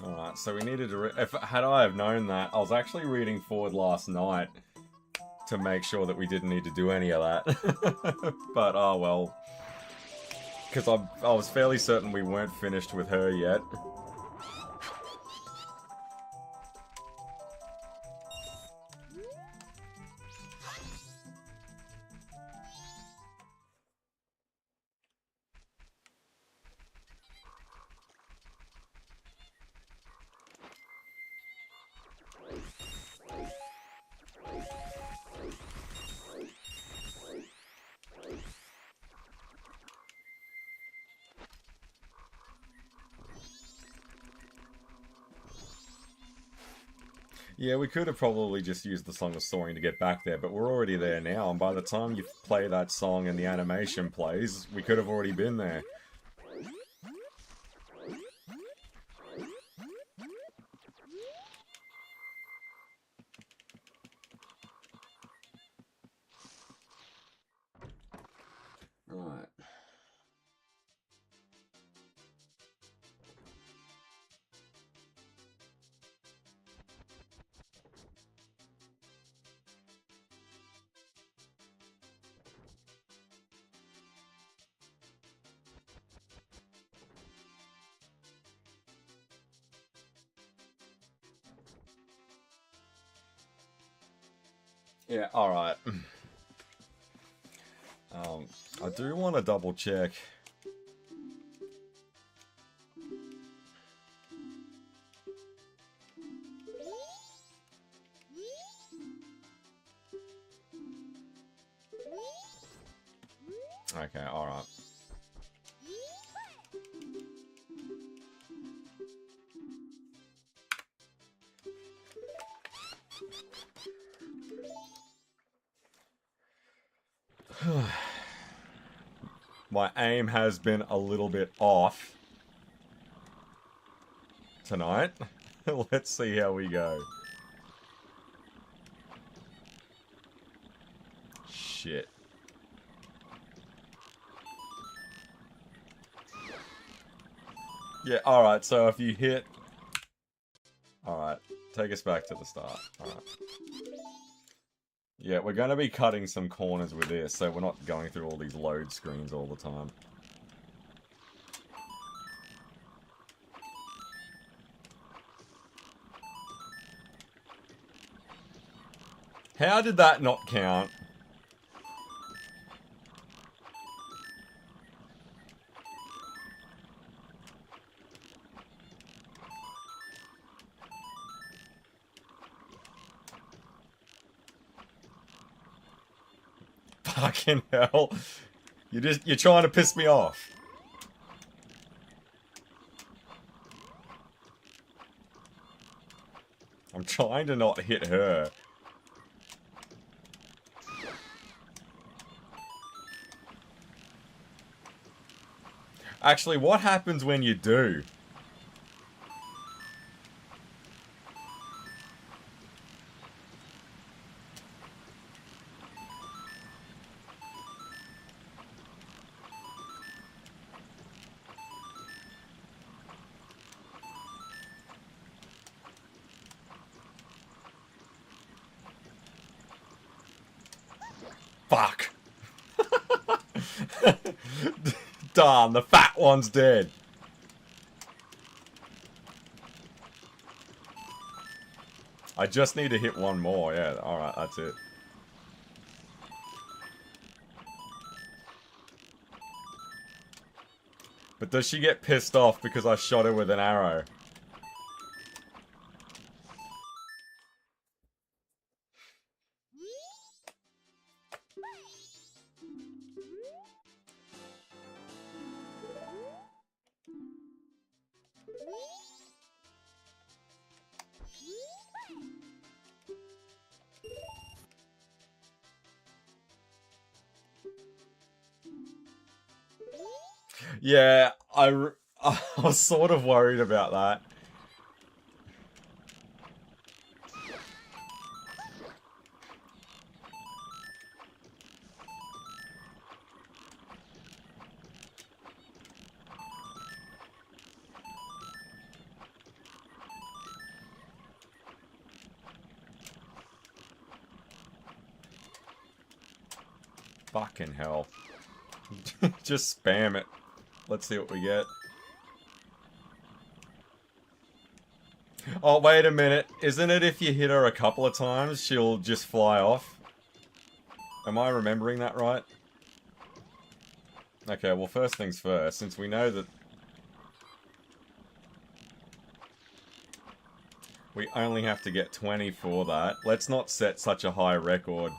[SPEAKER 1] Alright, so we needed to... had I have known that, I was actually reading forward last night to make sure that we didn't need to do any of that. But, oh well. Because I was fairly certain we weren't finished with her yet. Yeah, we could have probably just used the Song of Soaring to get back there, but we're already there now, and by the time you play that song and the animation plays, we could have already been there. Right. Yeah, alright. I do want to double check. Okay, alright. My aim has been a little bit off tonight. Let's see how we go. Shit. Yeah, alright, so if you hit... Alright, take us back to the start. Alright. Yeah, we're going to be cutting some corners with this, so we're not going through all these load screens all the time. How did that not count? Fucking hell. You're trying to piss me off. I'm trying to not hit her. Actually, what happens when you do? Fuck. Darn, the fat one's dead. I just need to hit one more. Yeah, alright, that's it. But does she get pissed off because I shot her with an arrow? Yeah, I was sort of worried about that. Fucking hell. Just spam it. Let's see what we get. Oh, wait a minute. Isn't it if you hit her a couple of times, she'll just fly off? Am I remembering that right? Okay, well, first things first, since we know that we only have to get 20 for that, let's not set such a high record.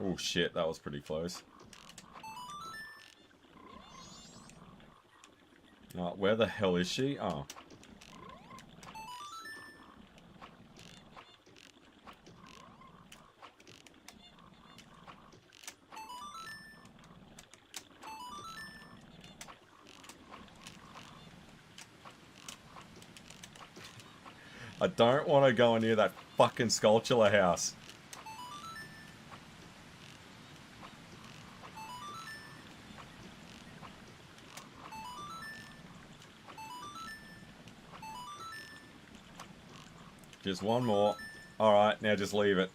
[SPEAKER 1] Oh shit, that was pretty close. Where the hell is she? Oh. I don't want to go near that fucking Skulltula house. Just one more. Alright, now just leave it.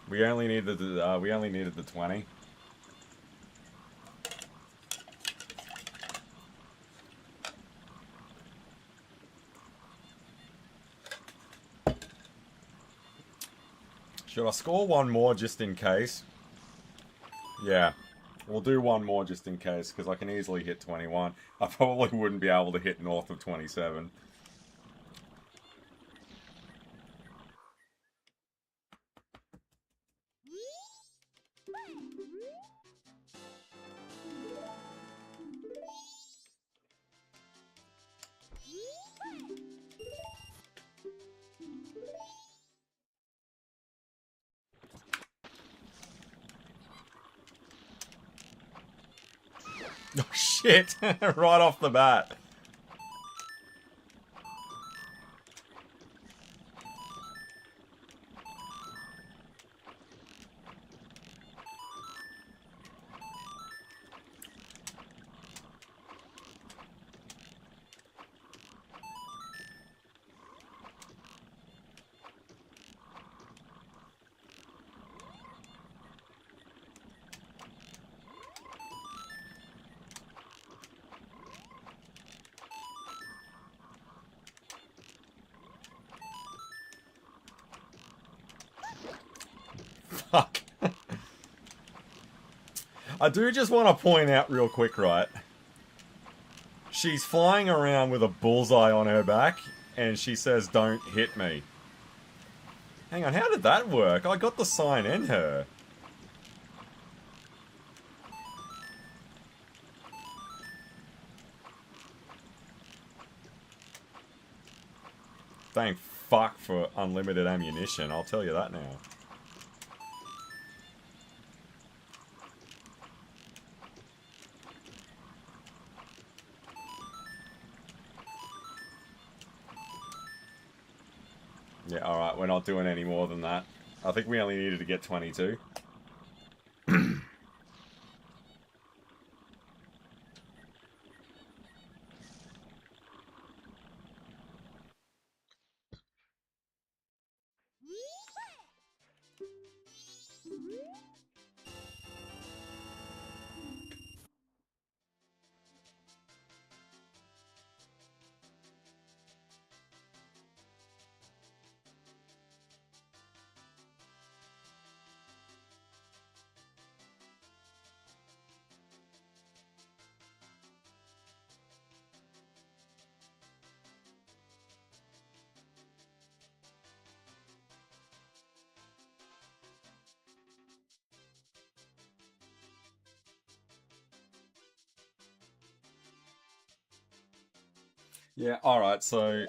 [SPEAKER 1] We only needed the 20. Should I score one more just in case? Yeah. We'll do one more just in case, because I can easily hit 21. I probably wouldn't be able to hit north of 27. Oh shit! Right off the bat. Fuck. I do just want to point out real quick, right? She's flying around with a bullseye on her back, and she says, "Don't hit me." Hang on, how did that work? I got the sign in her. Thank fuck for unlimited ammunition, I'll tell you that now. Yeah, alright, we're not doing any more than that. I think we only needed to get 22. Yeah, alright, so...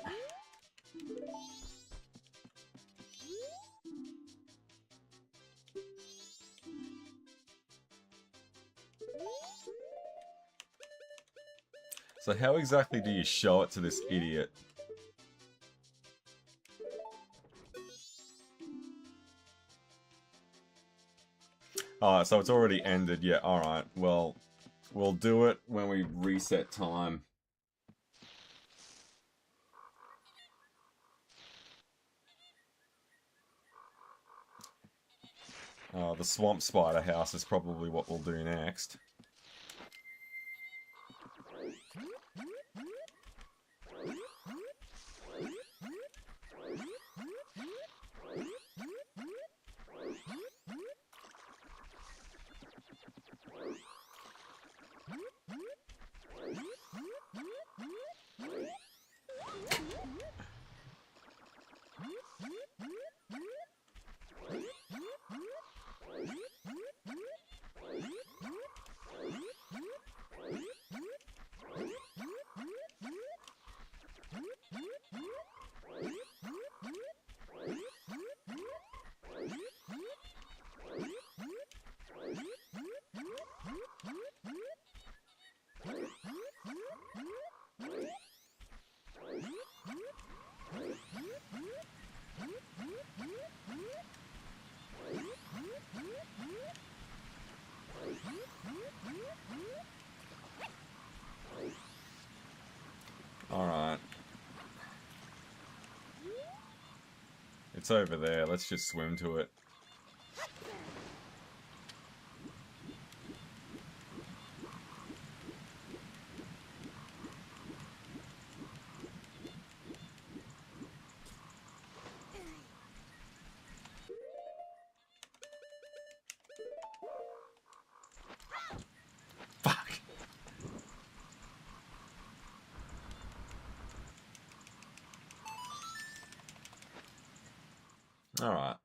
[SPEAKER 1] So how exactly do you show it to this idiot? So it's already ended. Yeah, alright. Well, we'll do it when we reset time. The swamp spider house is probably what we'll do next. Alright. It's over there. Let's just swim to it. Fuck. Alright.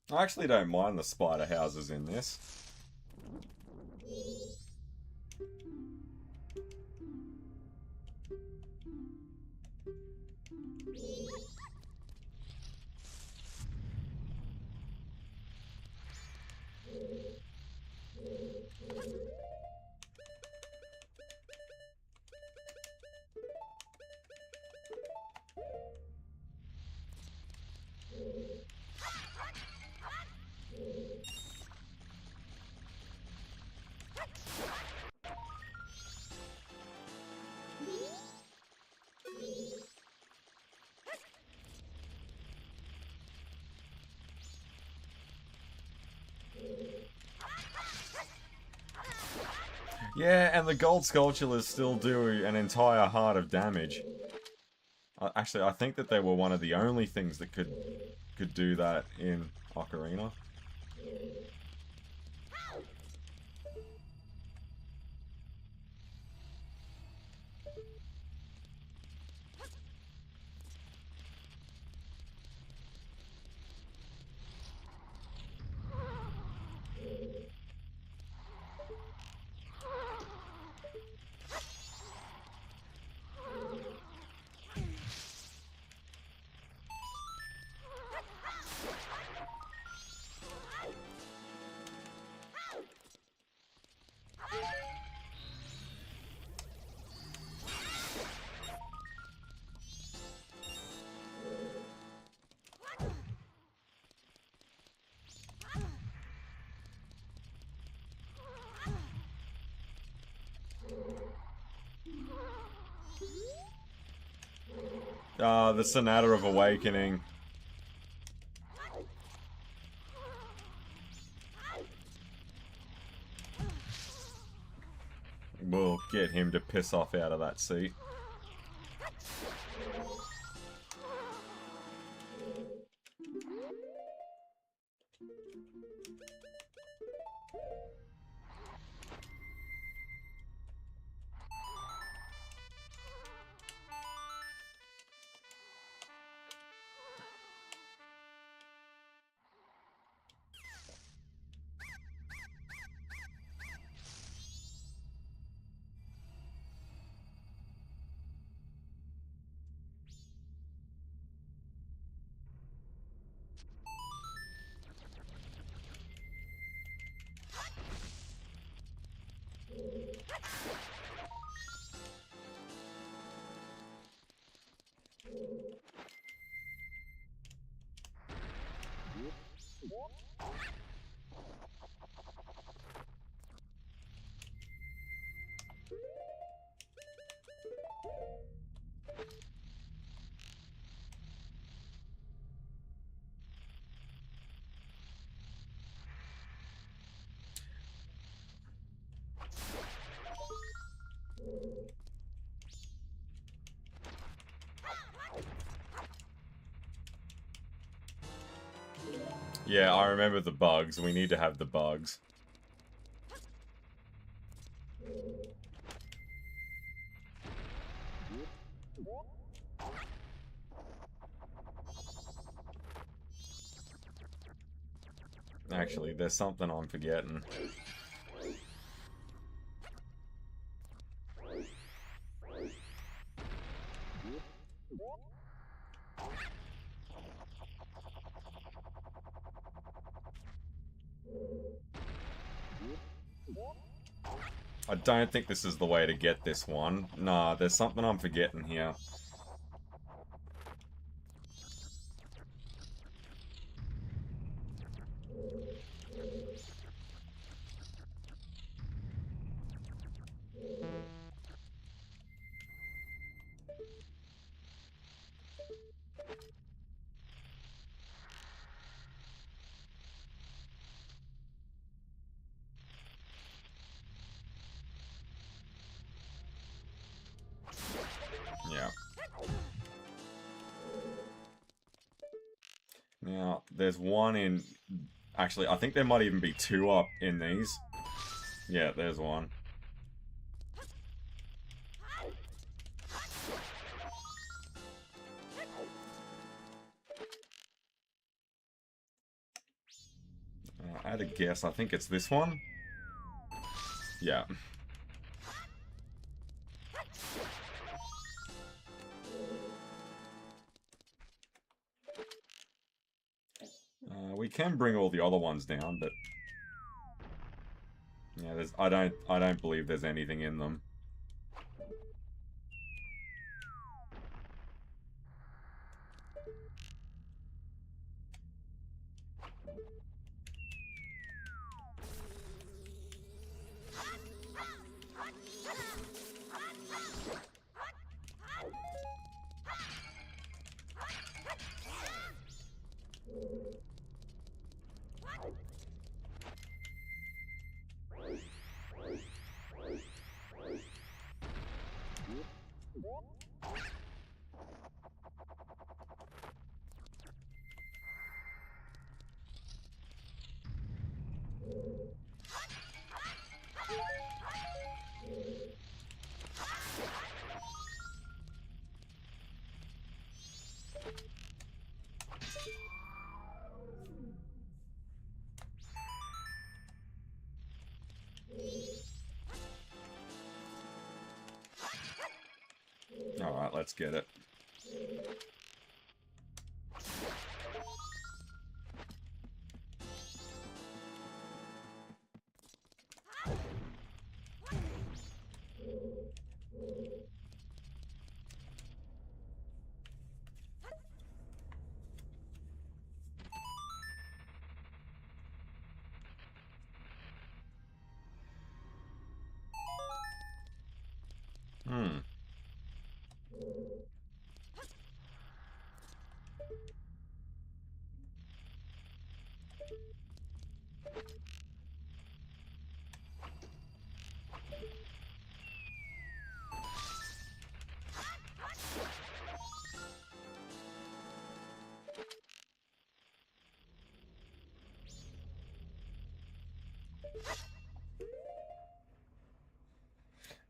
[SPEAKER 1] I actually don't mind the spider houses in this. Yeah, and the gold sculptures still do an entire heart of damage. Actually, I think that they were one of the only things that could do that in Ocarina. The Sonata of Awakening. We'll get him to piss off out of that seat. Yeah, I remember the bugs. We need to have the bugs. Actually, there's something I'm forgetting. I don't think this is the way to get this one. Nah, there's something I'm forgetting here. Yeah. Now, there's one in... Actually, I think there might even be two up in these. Yeah, there's one. I had a guess. I think it's this one. Yeah. We can bring all the other ones down, but yeah, there's I don't believe there's anything in them. Alright, let's get it. Hmm.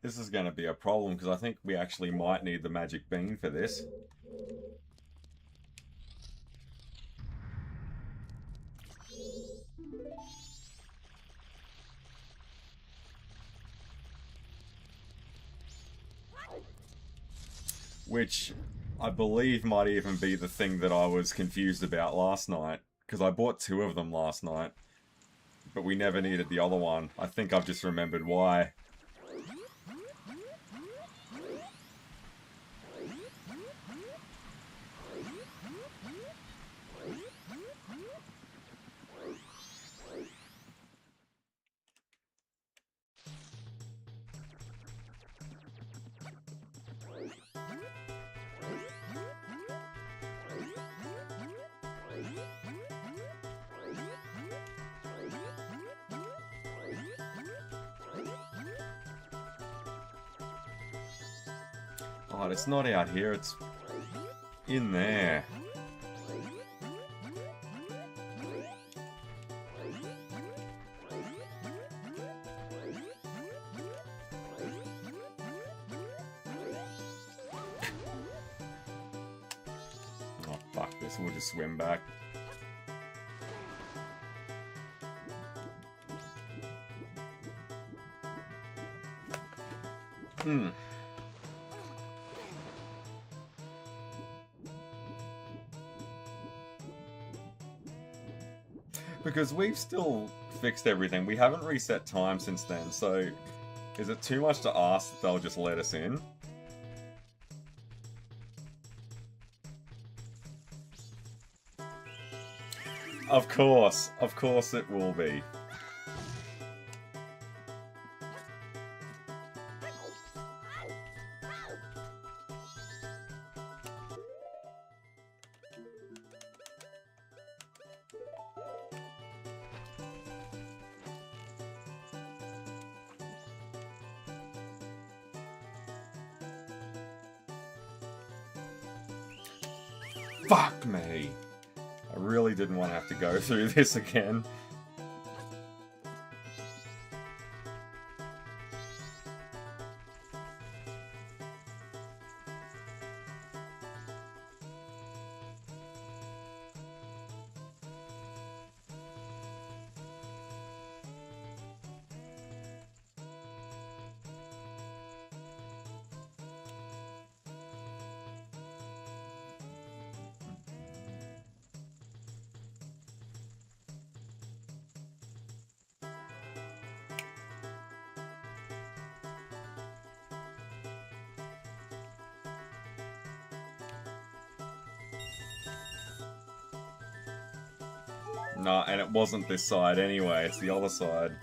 [SPEAKER 1] This is going to be a problem because I think we actually might need the magic bean for this. Which I believe might even be the thing that I was confused about last night. Because I bought two of them last night. But we never needed the other one. I think I've just remembered why. Oh, it's not out here, it's in there. Guess we'll just swim back. Because we've still fixed everything. We haven't reset time since then, so is it too much to ask that they'll just let us in? Of course it will be. Fuck me! I really didn't want to have to go through this again. Nah, and it wasn't this side anyway, it's the other side.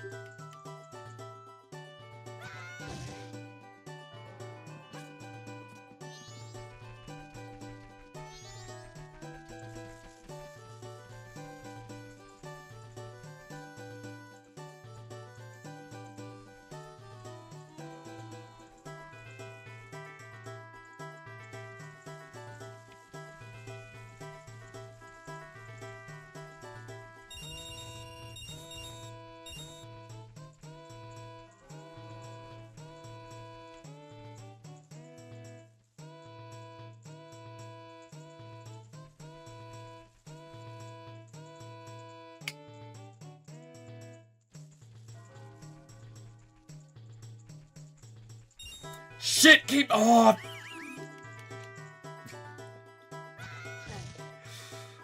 [SPEAKER 1] Shit, keep... Oh!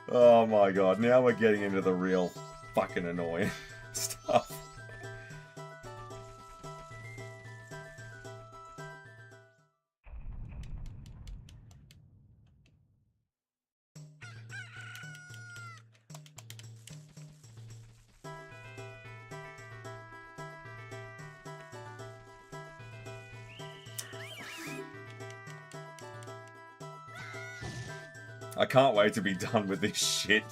[SPEAKER 1] Oh my god, now we're getting into the real fucking annoying stuff. I can't wait to be done with this shit.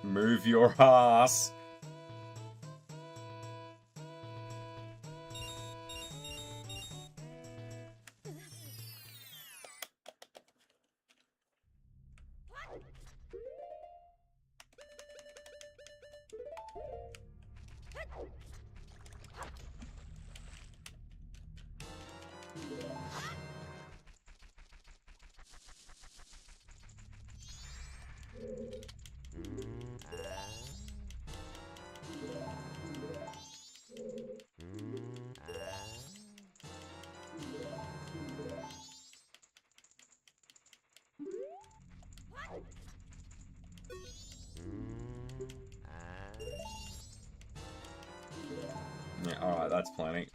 [SPEAKER 1] Move your ass. Yeah, alright, that's plenty.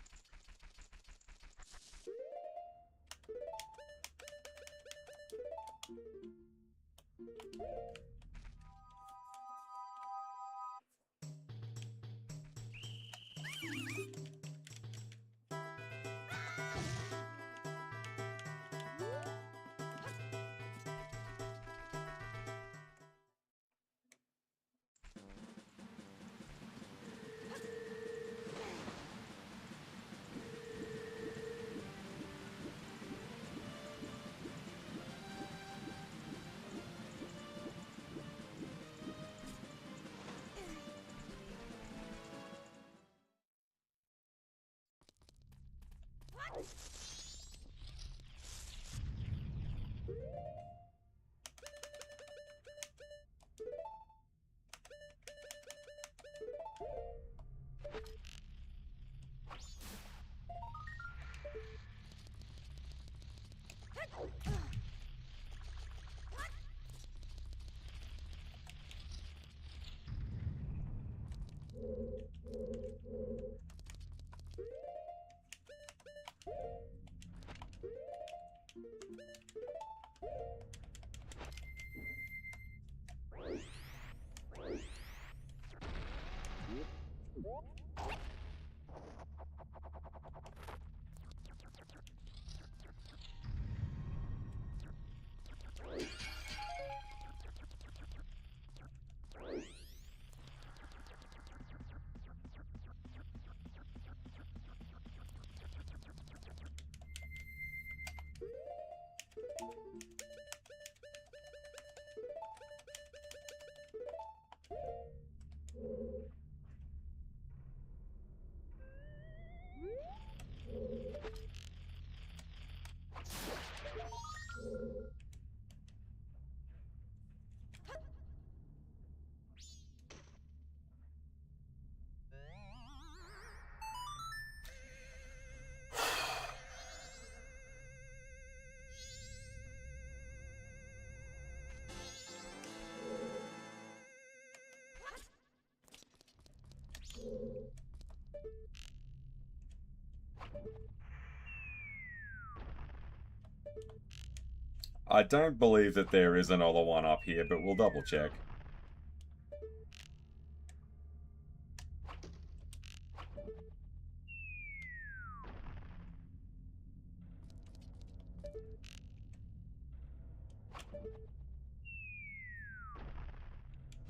[SPEAKER 1] I don't believe that there is another one up here, but we'll double check.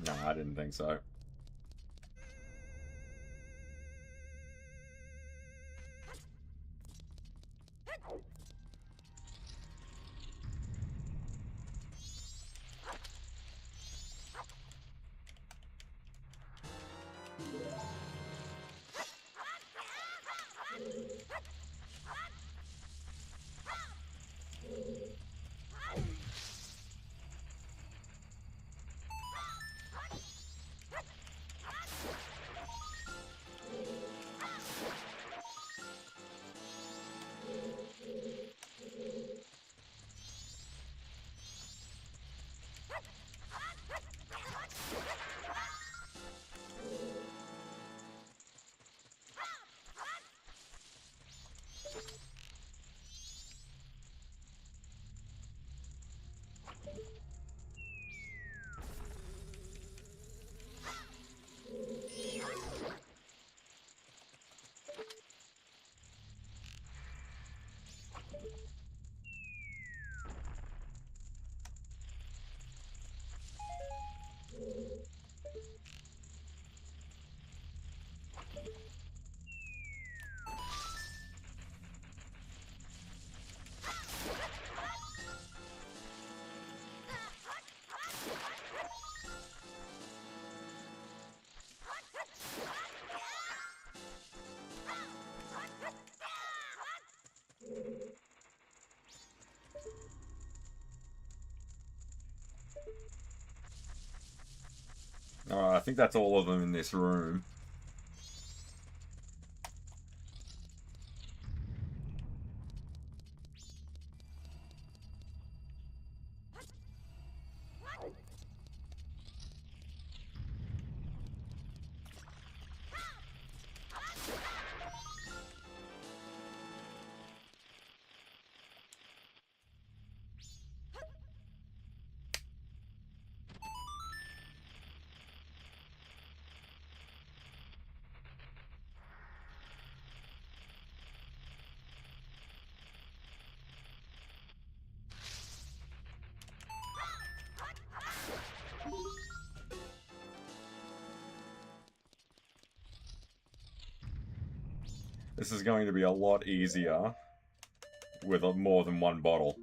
[SPEAKER 1] No, I didn't think so. Alright, I think that's all of them in this room. This is going to be a lot easier with more than one bottle.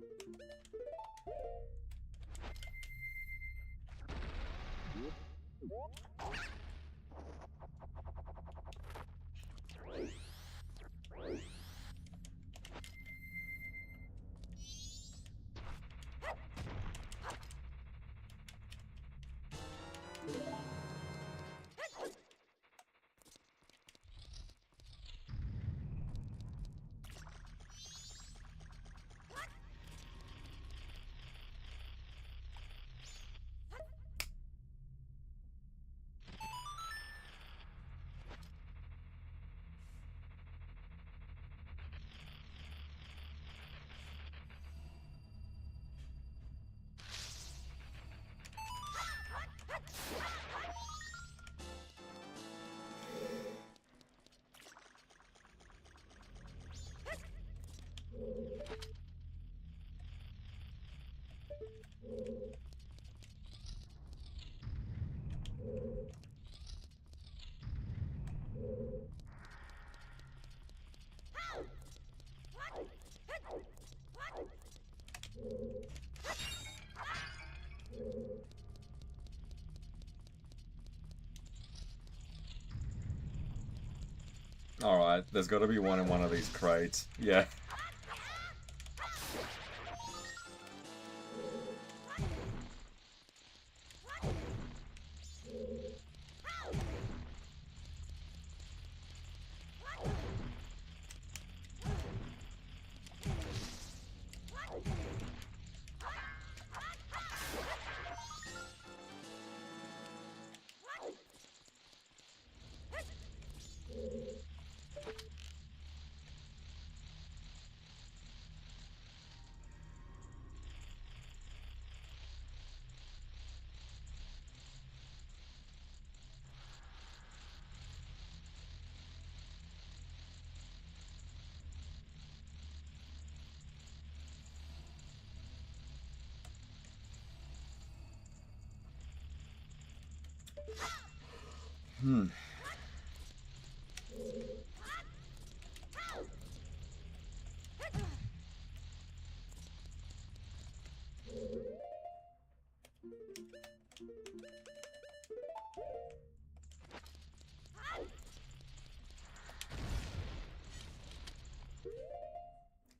[SPEAKER 1] Alright, there's got to be one in one of these crates. Yeah.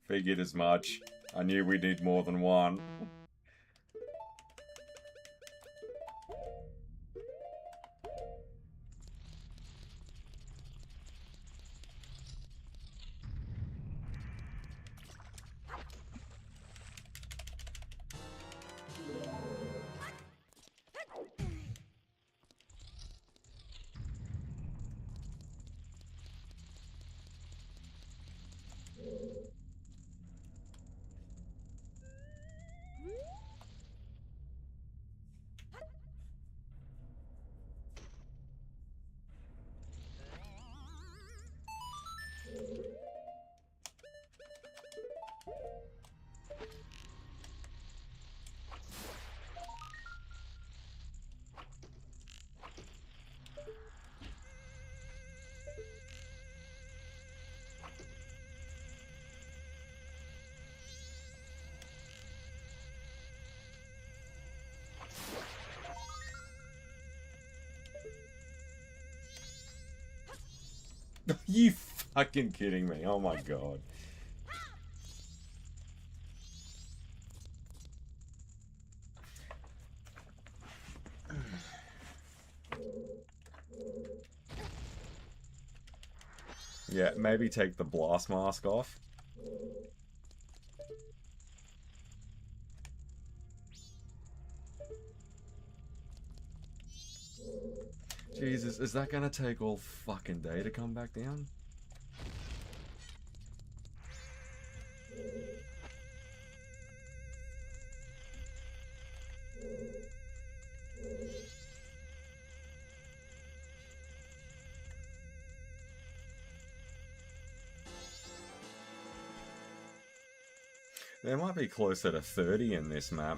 [SPEAKER 1] Figured as much. I knew we'd need more than one. Are you fucking kidding me? Oh my god. Yeah, maybe take the blast mask off. Jesus, is that gonna take all fucking day to come back down? There might be closer to 30 in this map.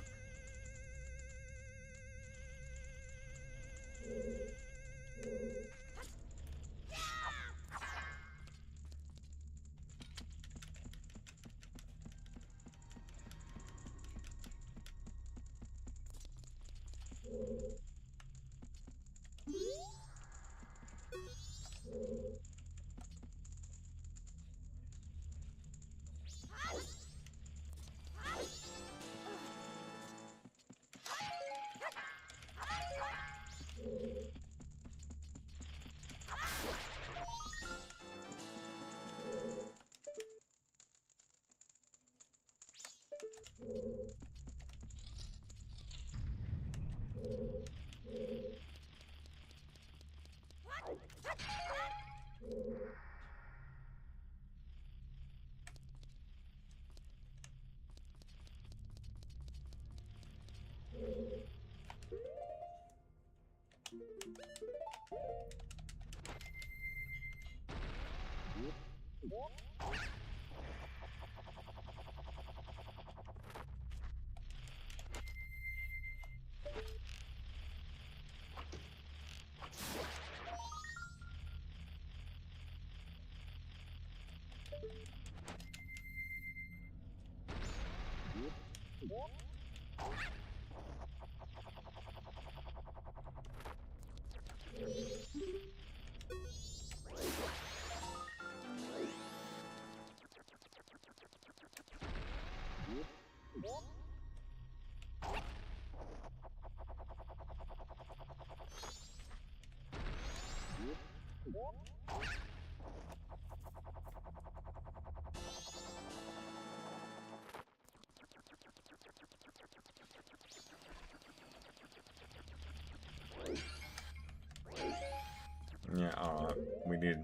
[SPEAKER 1] Yeah, alright. We need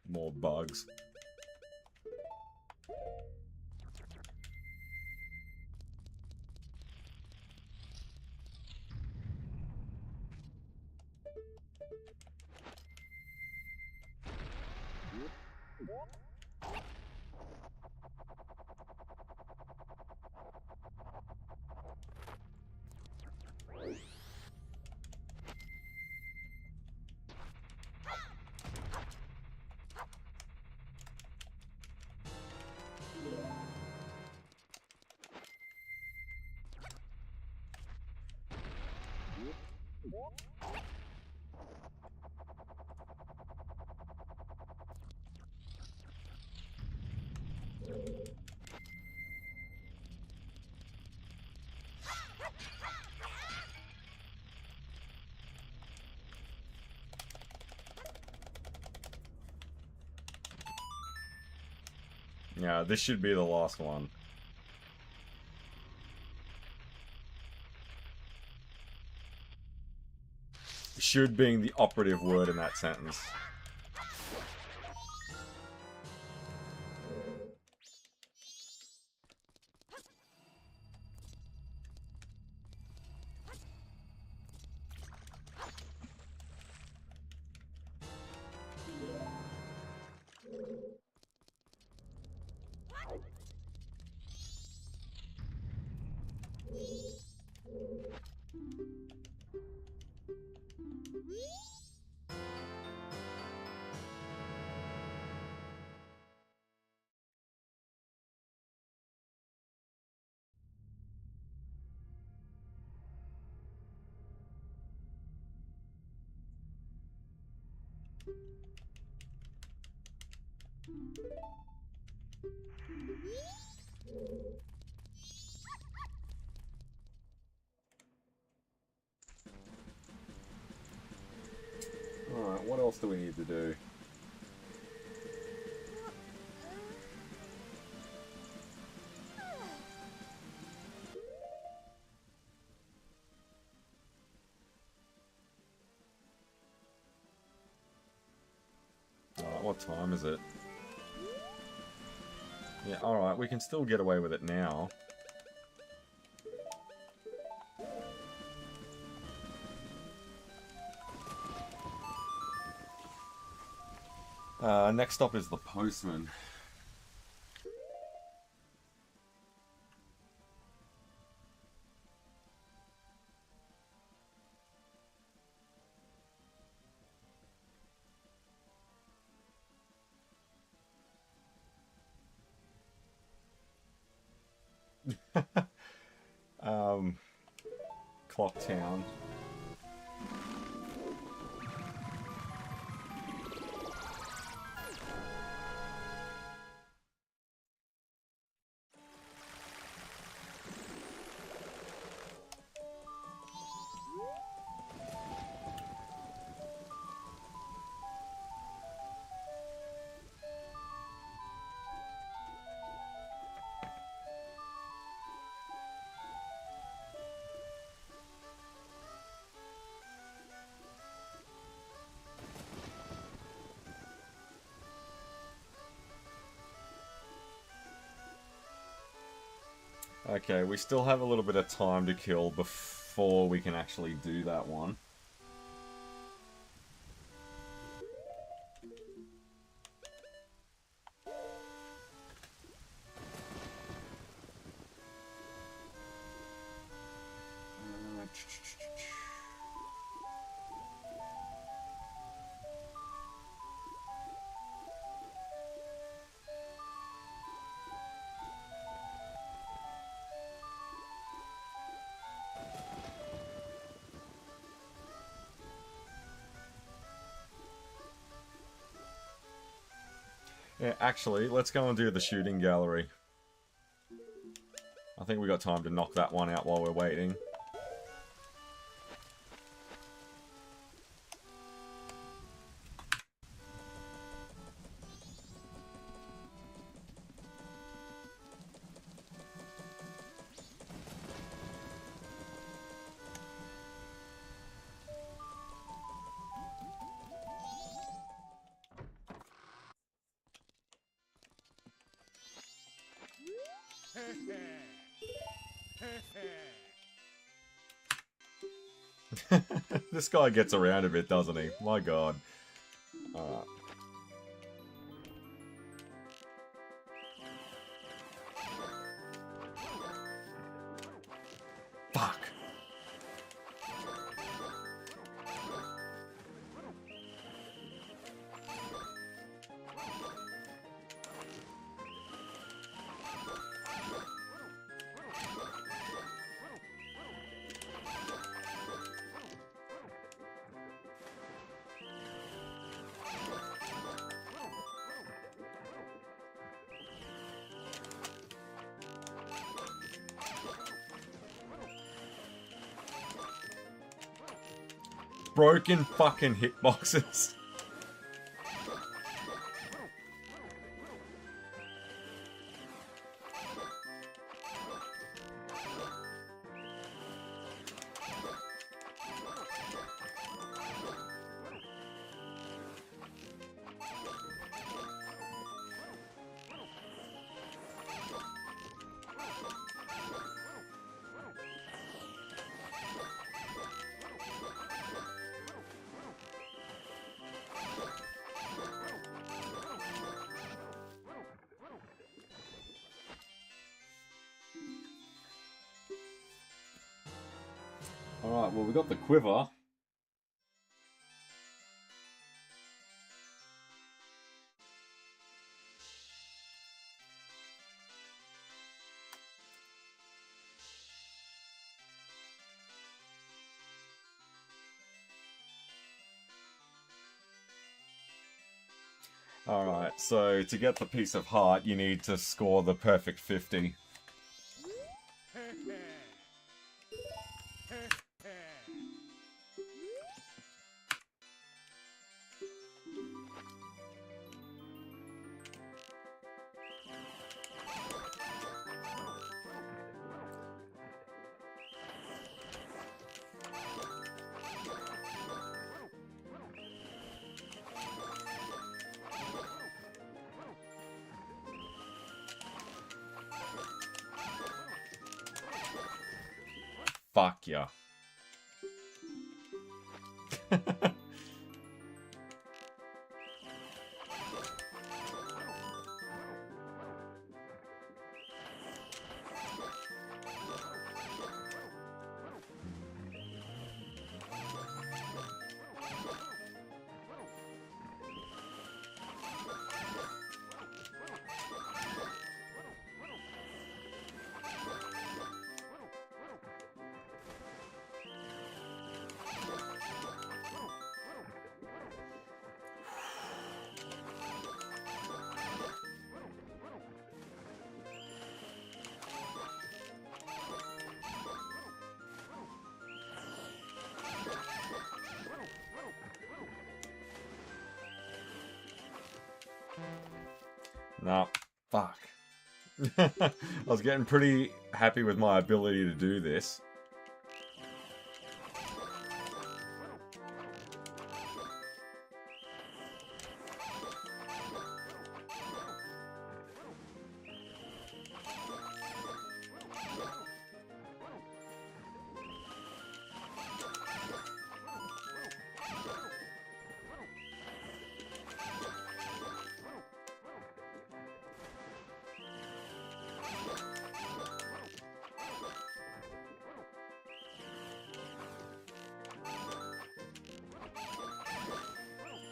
[SPEAKER 1] more bugs. Yeah, this should be the last one. Should being the operative word in that sentence. Alright, what else do we need to do? What time is it? Yeah, alright, we can still get away with it now. Next up is the Postman. Clock Town. Okay, we still have a little bit of time to kill before we can actually do that one. Yeah, actually, let's go and do the shooting gallery. I think we got time to knock that one out while we're waiting. This guy gets around a bit, doesn't he? My god. Alright. Fuck. Broken fucking hitboxes. Alright, well we got the quiver. Alright, so to get the piece of heart, you need to score the perfect 50. Fuck yeah. No, fuck. I was getting pretty happy with my ability to do this.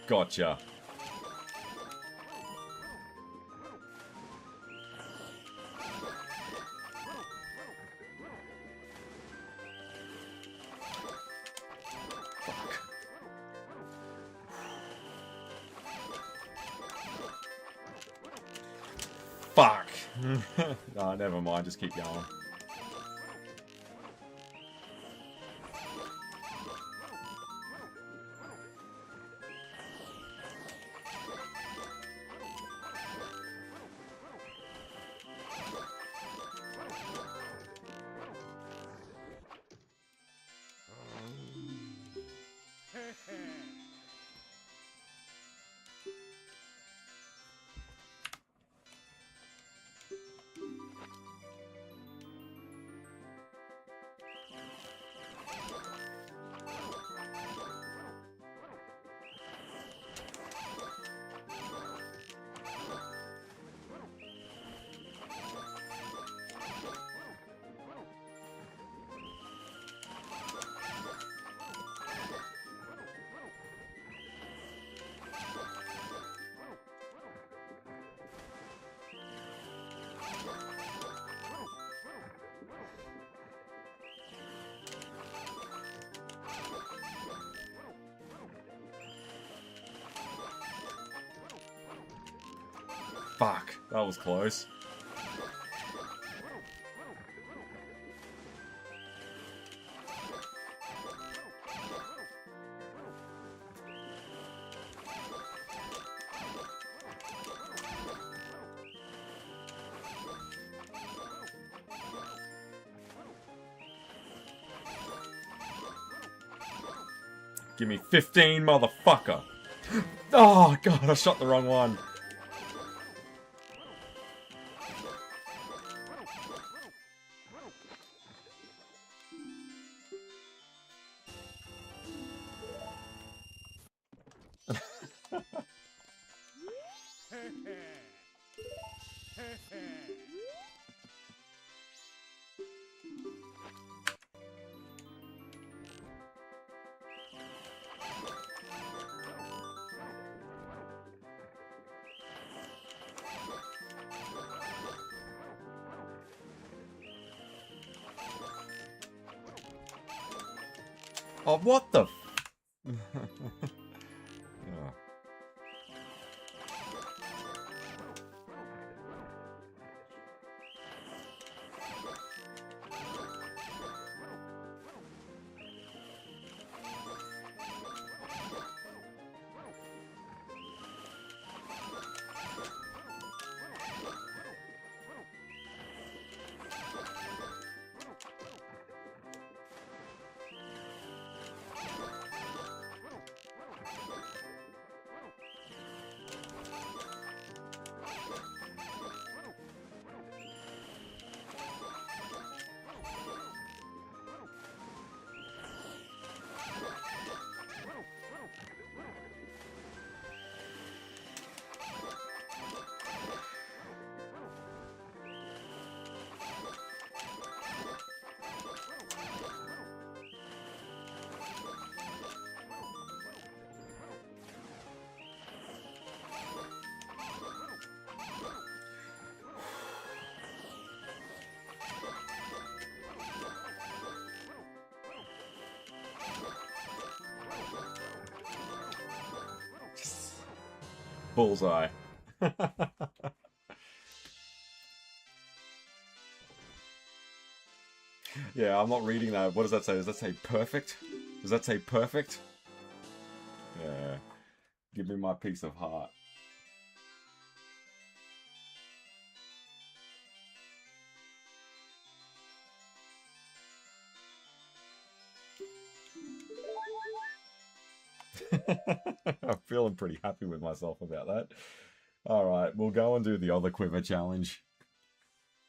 [SPEAKER 1] Gotcha. Fuck. Oh, never mind, just keep going. Fuck, that was close. Give me 15, motherfucker! Oh, God, I shot the wrong one. Oh, what the f- oh. Bullseye. Yeah, I'm not reading that. What does that say? Does that say perfect? Does that say perfect? Yeah. Give me my piece of heart. I'm feeling pretty happy with myself about that. Alright, we'll go and do the other quiver challenge.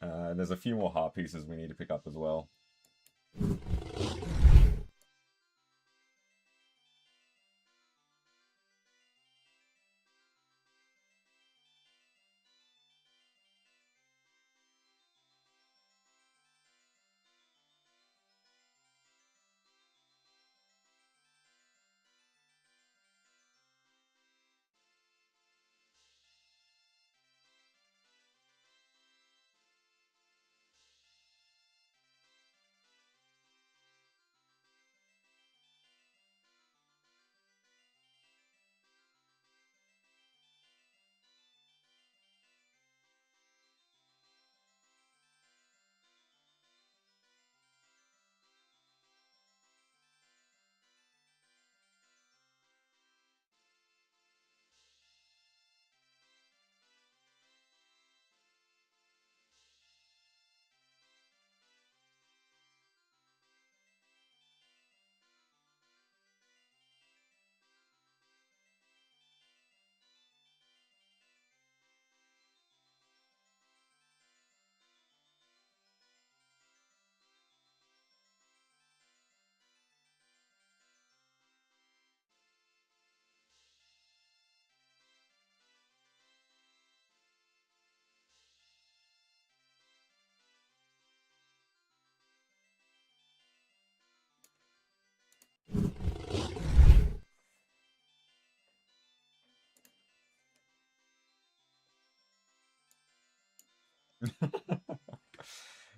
[SPEAKER 1] And there's a few more heart pieces we need to pick up as well.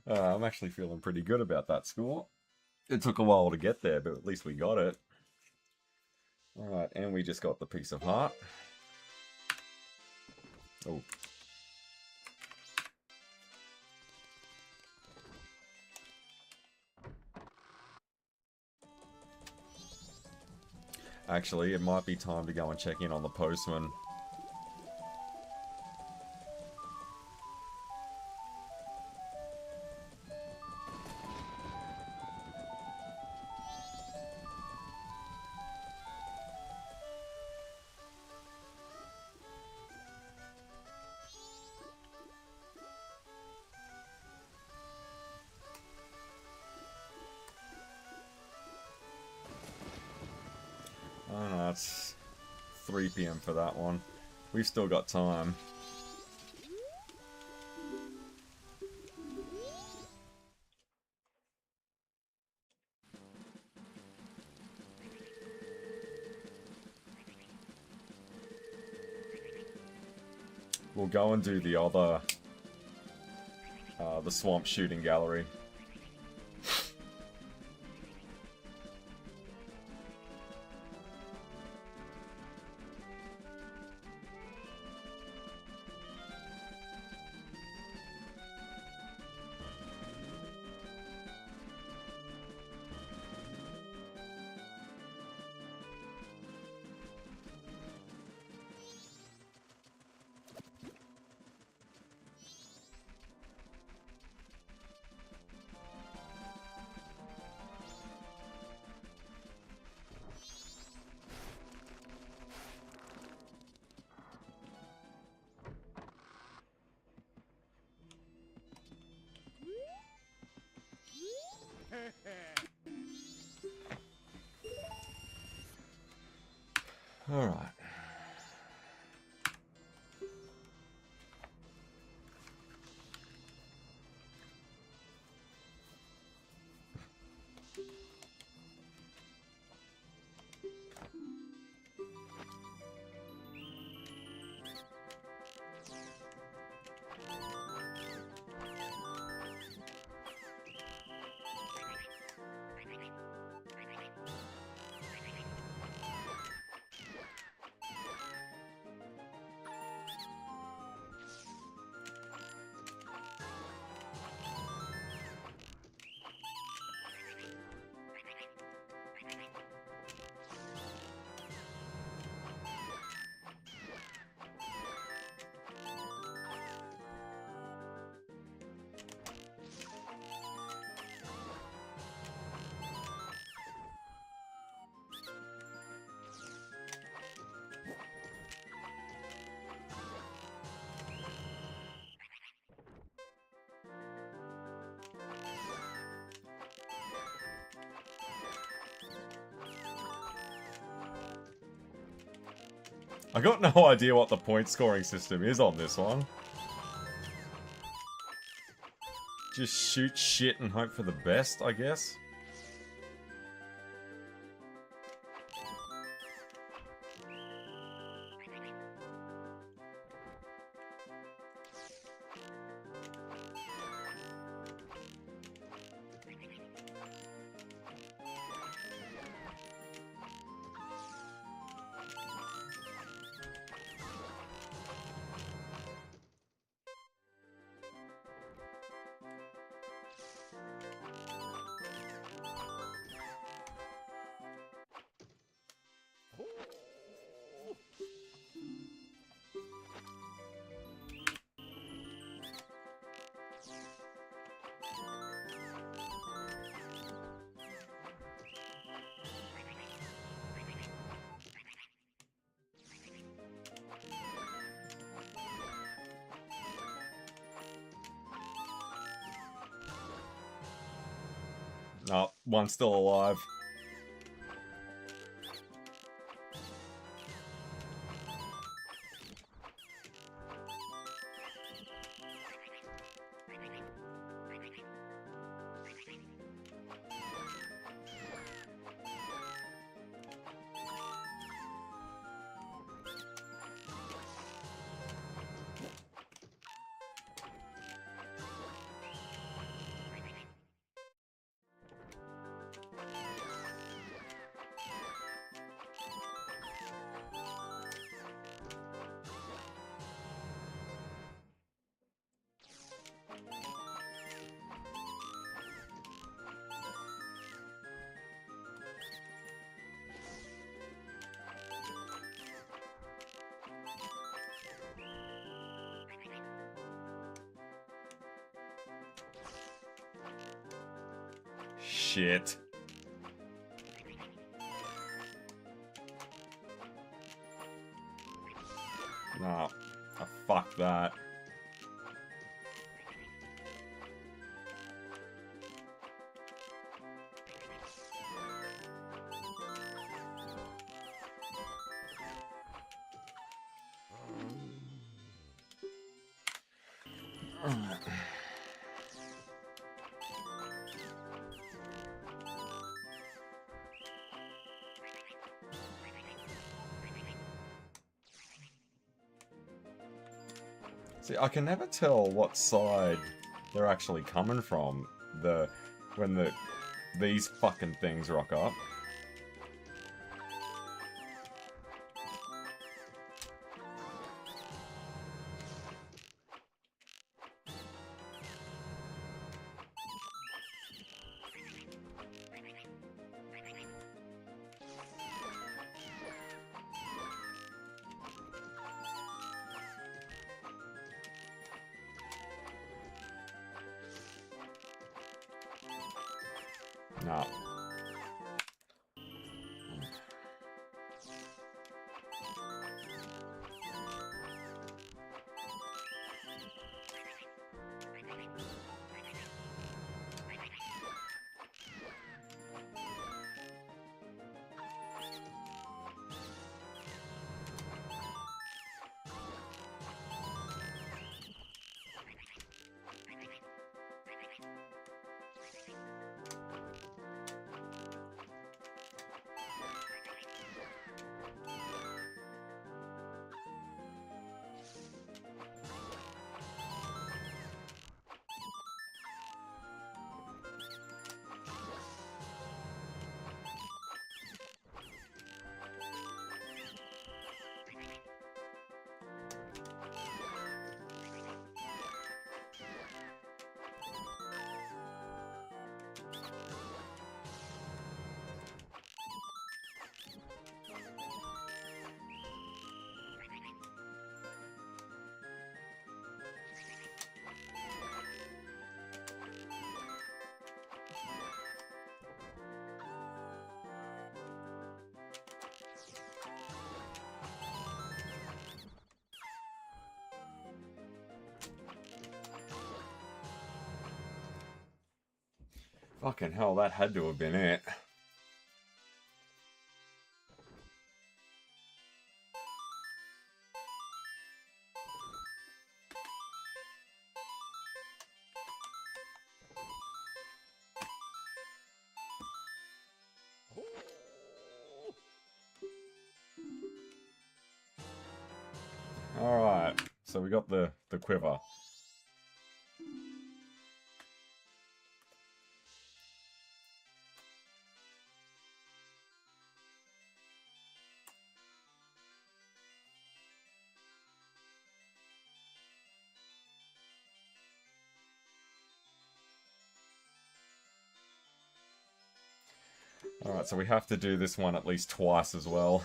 [SPEAKER 1] I'm actually feeling pretty good about that score. It took a while to get there, but at least we got it. Alright, and we just got the piece of heart. Oh. Actually, it might be time to go and check in on the postman. Oh no, it's 3 PM for that one. We've still got time. We'll go and do the other, the swamp shooting gallery. Alright. I got no idea what the point scoring system is on this one. Just shoot shit and hope for the best, I guess. Oh, one's still alive. shit. No. Oh, fuck that. See, I can never tell what side they're actually coming from when these fucking things rock up. No. Fucking hell, that had to have been it. Alright, so we got the quiver. Alright, so we have to do this one at least twice as well.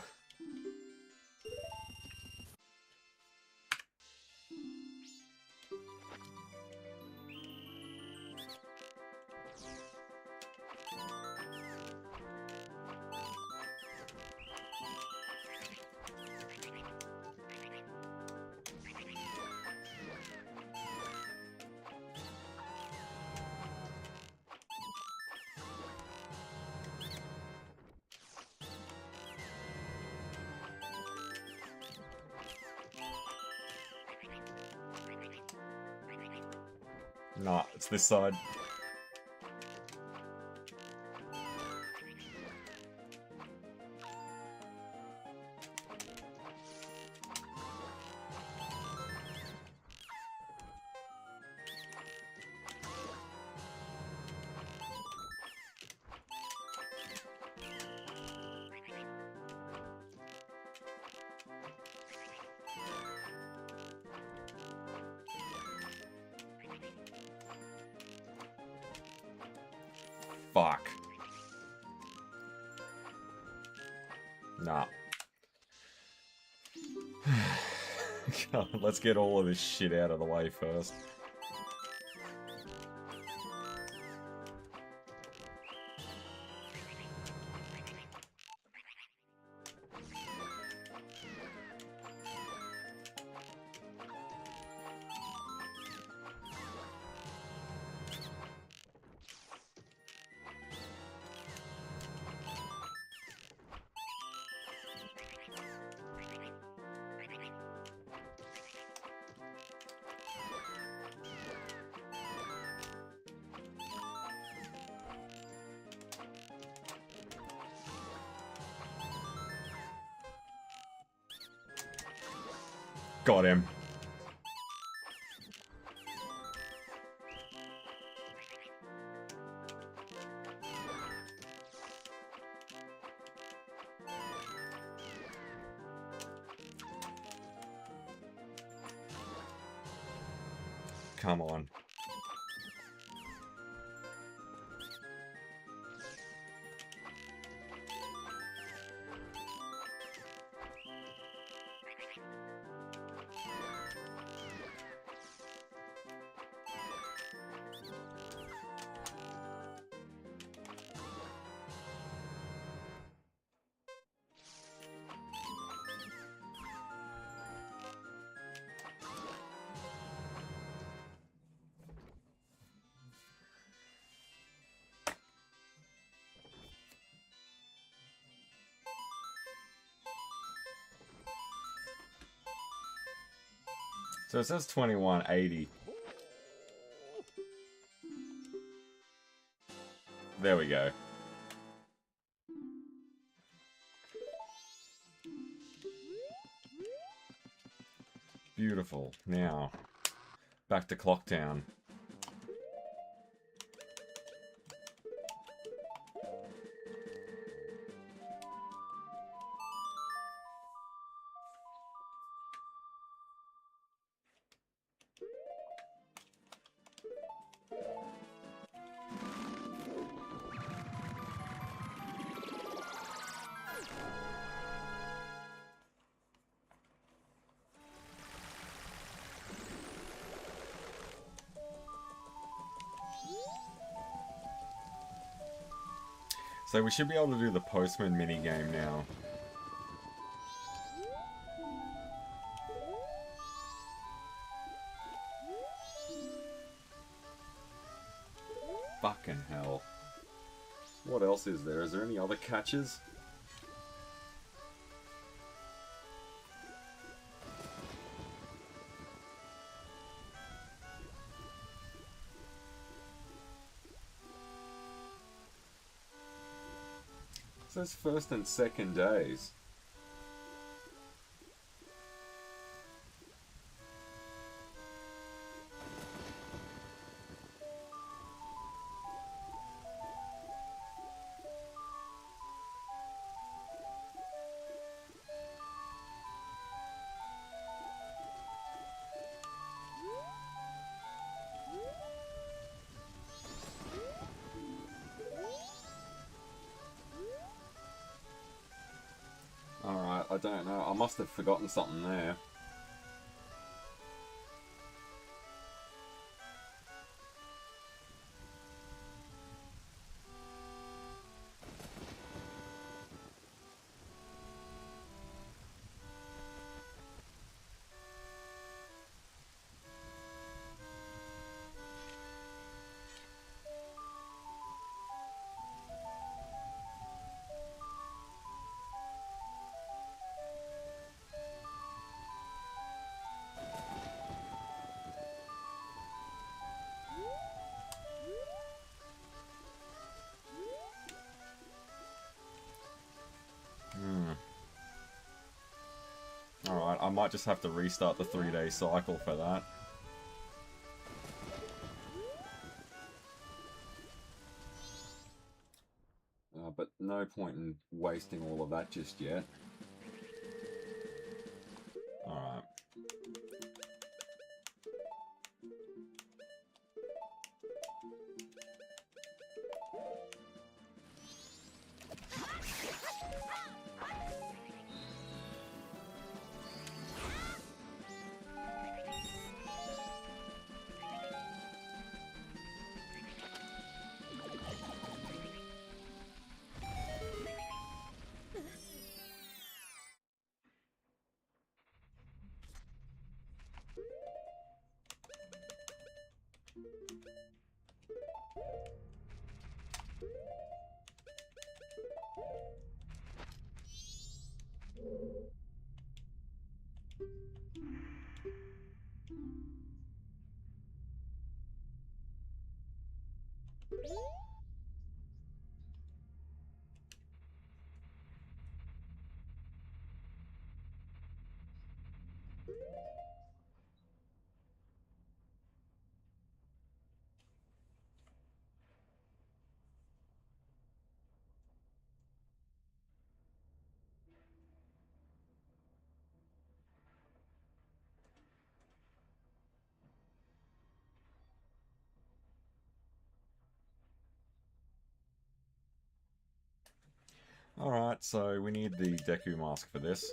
[SPEAKER 1] Nah, it's this side. Fuck. Nah. God, let's get all of this shit out of the way first. Got him. Come on. So it says 2180. There we go. Beautiful. Now, back to Clocktown. So we should be able to do the Postman minigame now. Fucking hell. What else is there? Is there any other catches? It says first and second days. Alright, I don't know. I must have forgotten something there. Alright, I might just have to restart the 3-day cycle for that. But no point in wasting all of that just yet. Alright. Alright, so we need the Deku mask for this.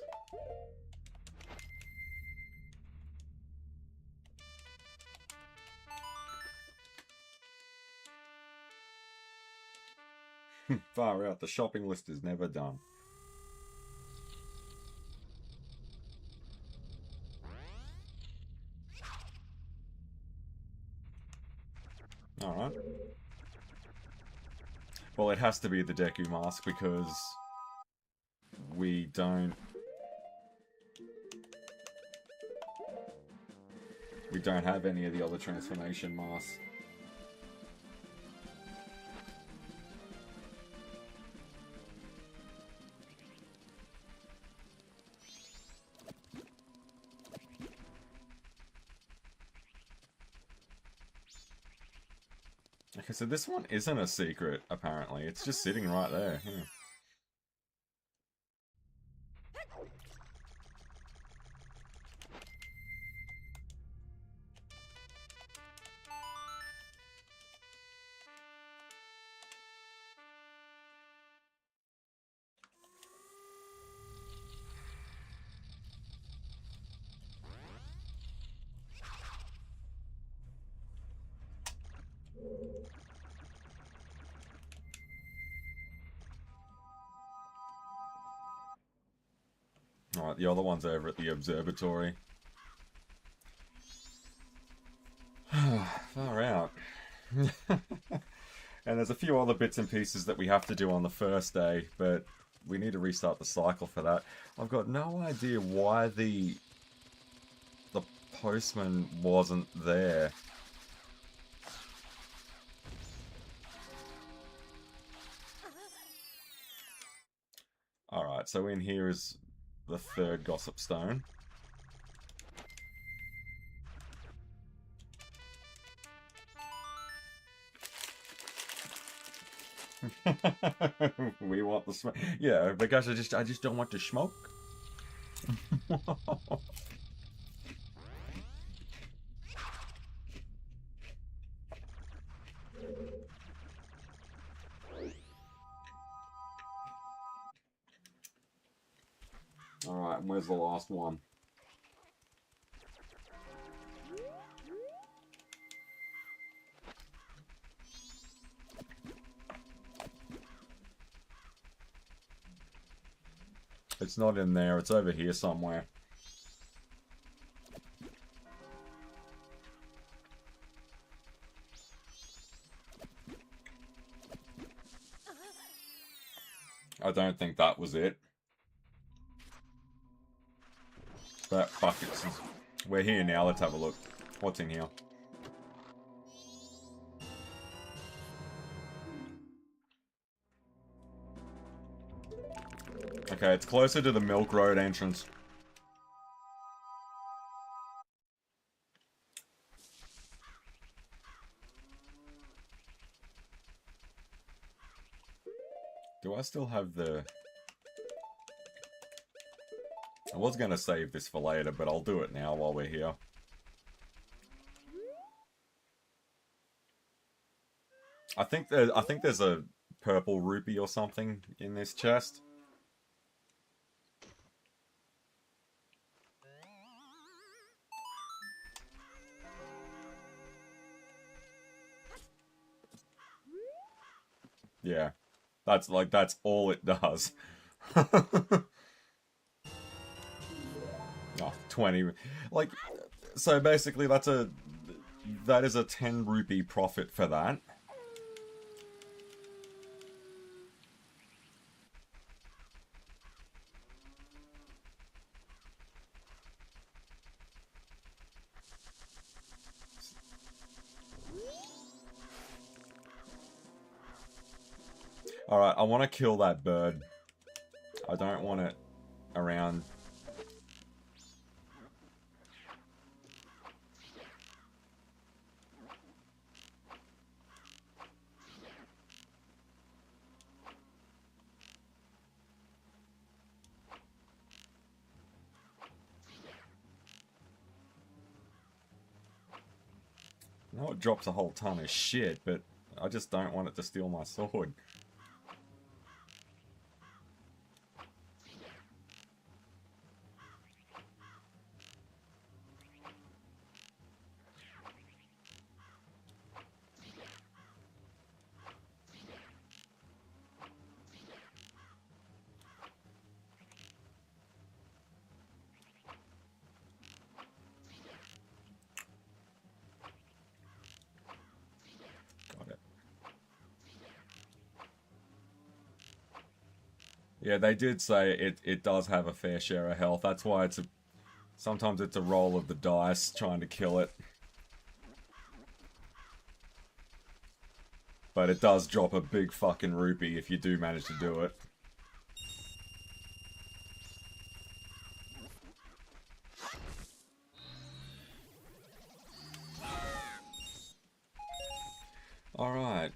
[SPEAKER 1] Far out, the shopping list is never done. Alright. Well, it has to be the Deku mask because we don't have any of the other transformation masks. Okay, so this one isn't a secret, apparently. It's just sitting right there. Yeah. Alright, the other one's over at the observatory. Far out. And there's a few other bits and pieces that we have to do on the first day, but we need to restart the cycle for that. I've got no idea why the postman wasn't there. Alright, so in here is the third gossip stone. We want the smoke. Yeah, because I just don't want to smoke. Alright, where's the last one? It's not in there, it's over here somewhere. I don't think that was it. But buckets. We're here now, let's have a look. What's in here? Okay, it's closer to the Milk Road entrance. Do I still have the... I was going to save this for later, but I'll do it now while we're here. I think there's a purple rupee or something in this chest. Yeah. That's all it does. Oh, 20. Like, so basically that is a 10 rupee profit for that. Alright, I want to kill that bird. I don't want it around. I know it drops a whole ton of shit, but I just don't want it to steal my sword. Yeah, they did say it does have a fair share of health. That's why sometimes it's a roll of the dice trying to kill it. But it does drop a big fucking rupee if you do manage to do it. Alright.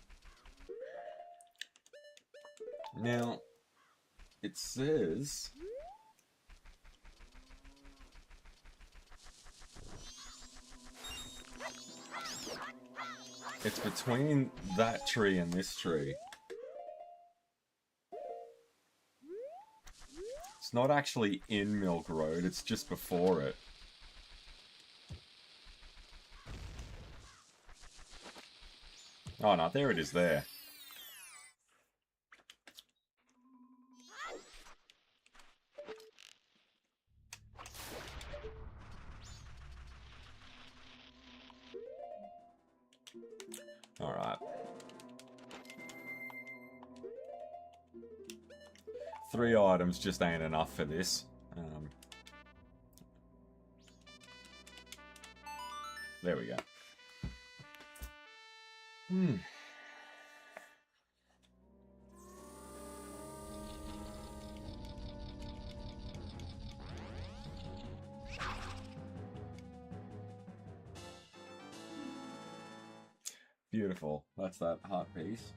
[SPEAKER 1] Now, it says... it's between that tree and this tree. It's not actually in Milk Road, it's just before it. Oh no, there it is there. Alright. 3 items just ain't enough for this. There we go. Beautiful. That's that heart piece.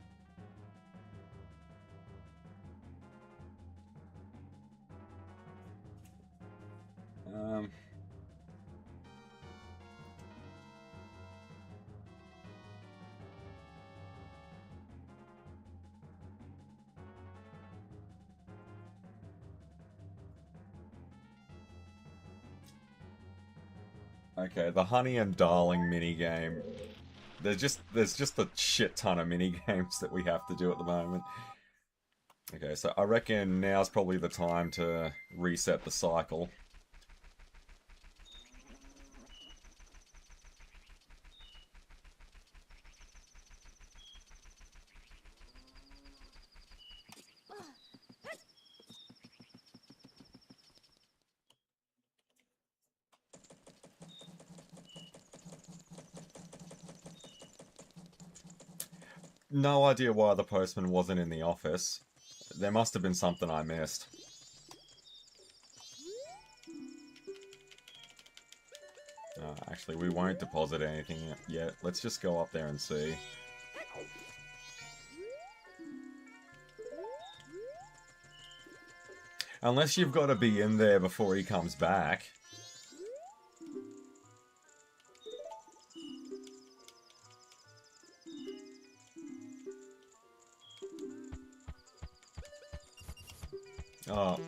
[SPEAKER 1] Okay, the Honey and Darling minigame. There's just a shit ton of minigames that we have to do at the moment. Okay, so I reckon now's probably the time to reset the cycle. No idea why the postman wasn't in the office. There must have been something I missed. Actually, we won't deposit anything yet. Let's just go up there and see. Unless you've got to be in there before he comes back. Oh.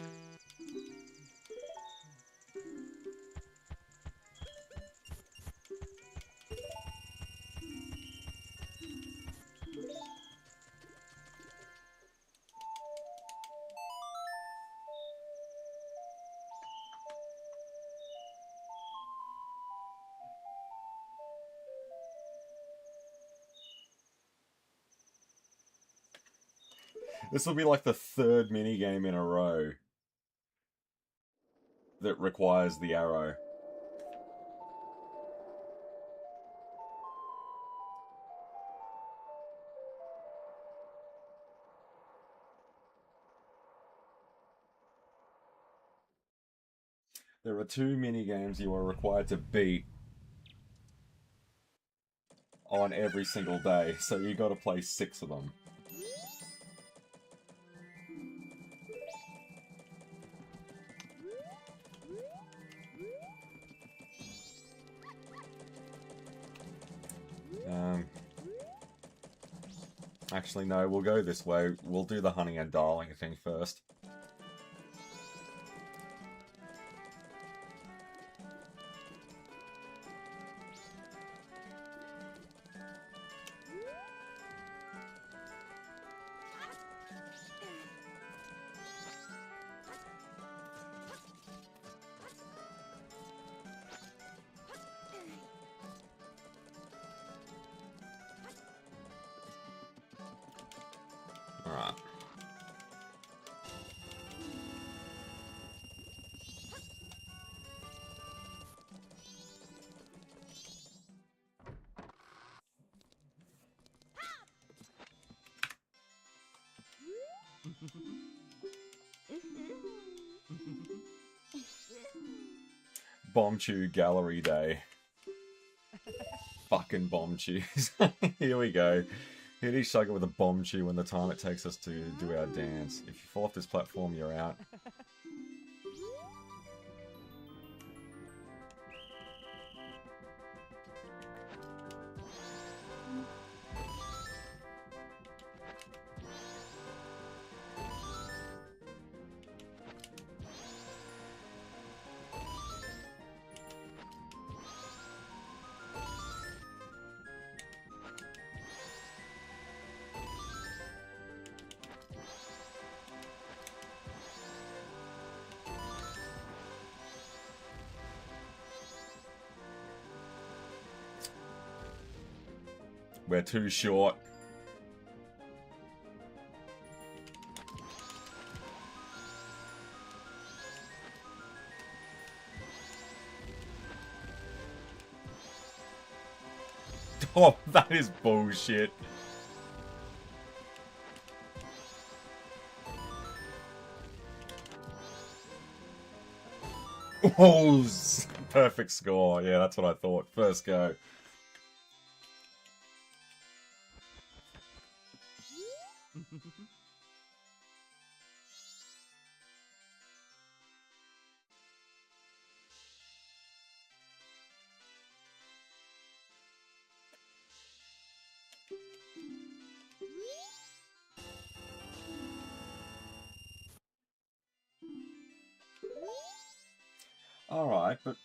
[SPEAKER 1] This will be like the 3rd minigame in a row that requires the arrow. There are 2 minigames you are required to beat on every single day, so you got to play 6 of them. Actually, no, we'll go this way. We'll do the Honey and Darling thing first. Alright. Bomb Chew Gallery Day. Fucking Bomb Chews. Here we go. Hit each cycle with a Bomb Chew when the time it takes us to do our dance. If you fall off this platform, you're out. We're too short. Oh, that is bullshit. Oh, perfect score. Yeah, that's what I thought. First go. Alright, but...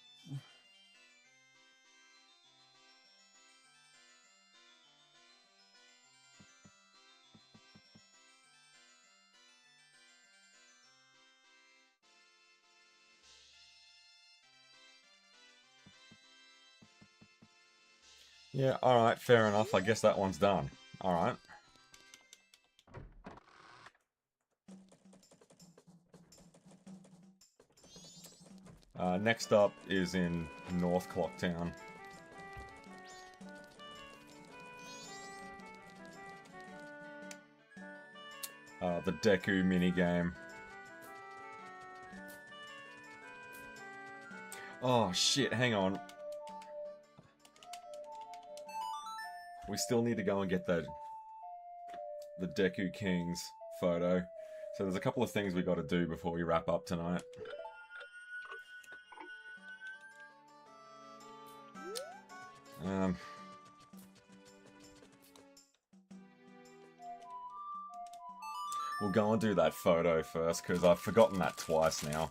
[SPEAKER 1] yeah, alright, fair enough. I guess that one's done. Alright. Next up is in North Clocktown. The Deku minigame. Oh shit, hang on. We still need to go and get the Deku Kings photo. So there's a couple of things we got to do before we wrap up tonight. We'll go and do that photo first, because I've forgotten that twice now.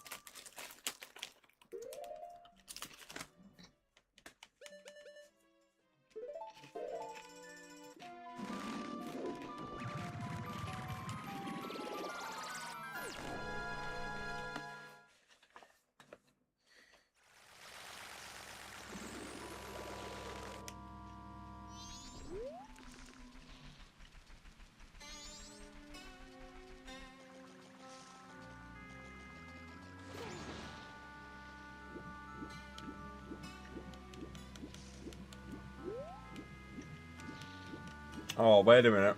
[SPEAKER 1] Oh, wait a minute.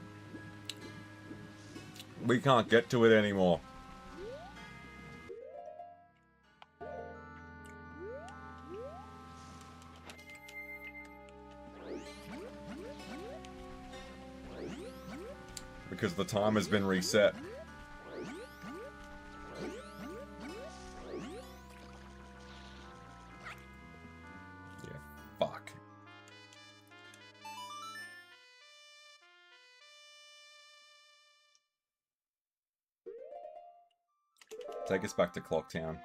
[SPEAKER 1] We can't get to it anymore. Because the time has been reset. Yeah, fuck. Take us back to Clocktown.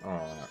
[SPEAKER 1] Alright.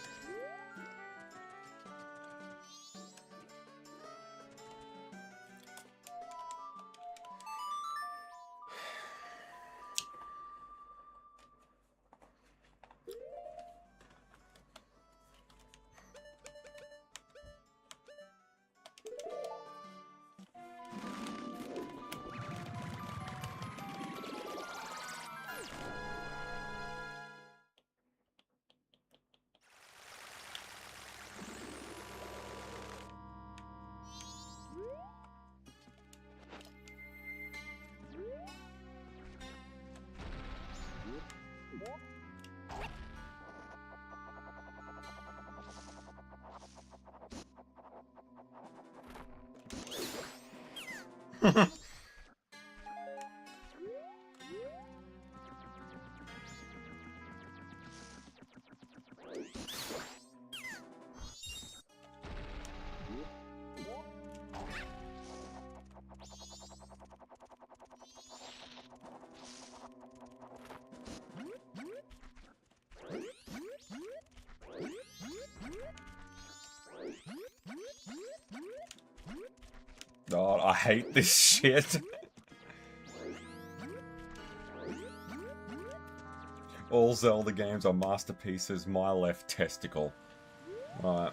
[SPEAKER 1] God, I hate this shit. All Zelda games are masterpieces, my left testicle. Right.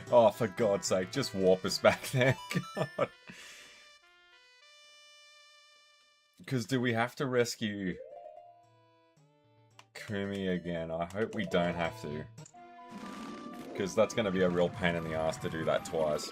[SPEAKER 1] Oh, for God's sake, just warp us back there. God. Because do we have to rescue Kumi again? I hope we don't have to. Because that's going to be a real pain in the ass to do that twice.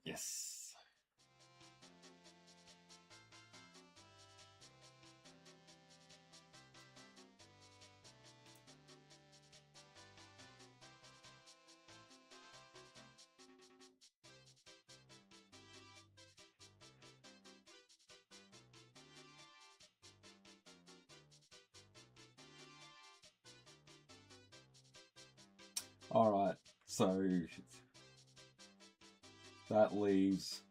[SPEAKER 1] Yes. Alright, so that leaves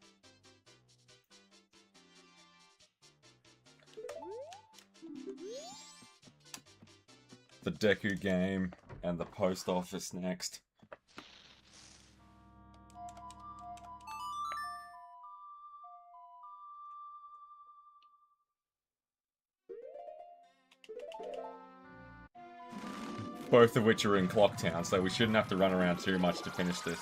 [SPEAKER 1] the Deku game and the post office next. Both of which are in Clocktown, so we shouldn't have to run around too much to finish this.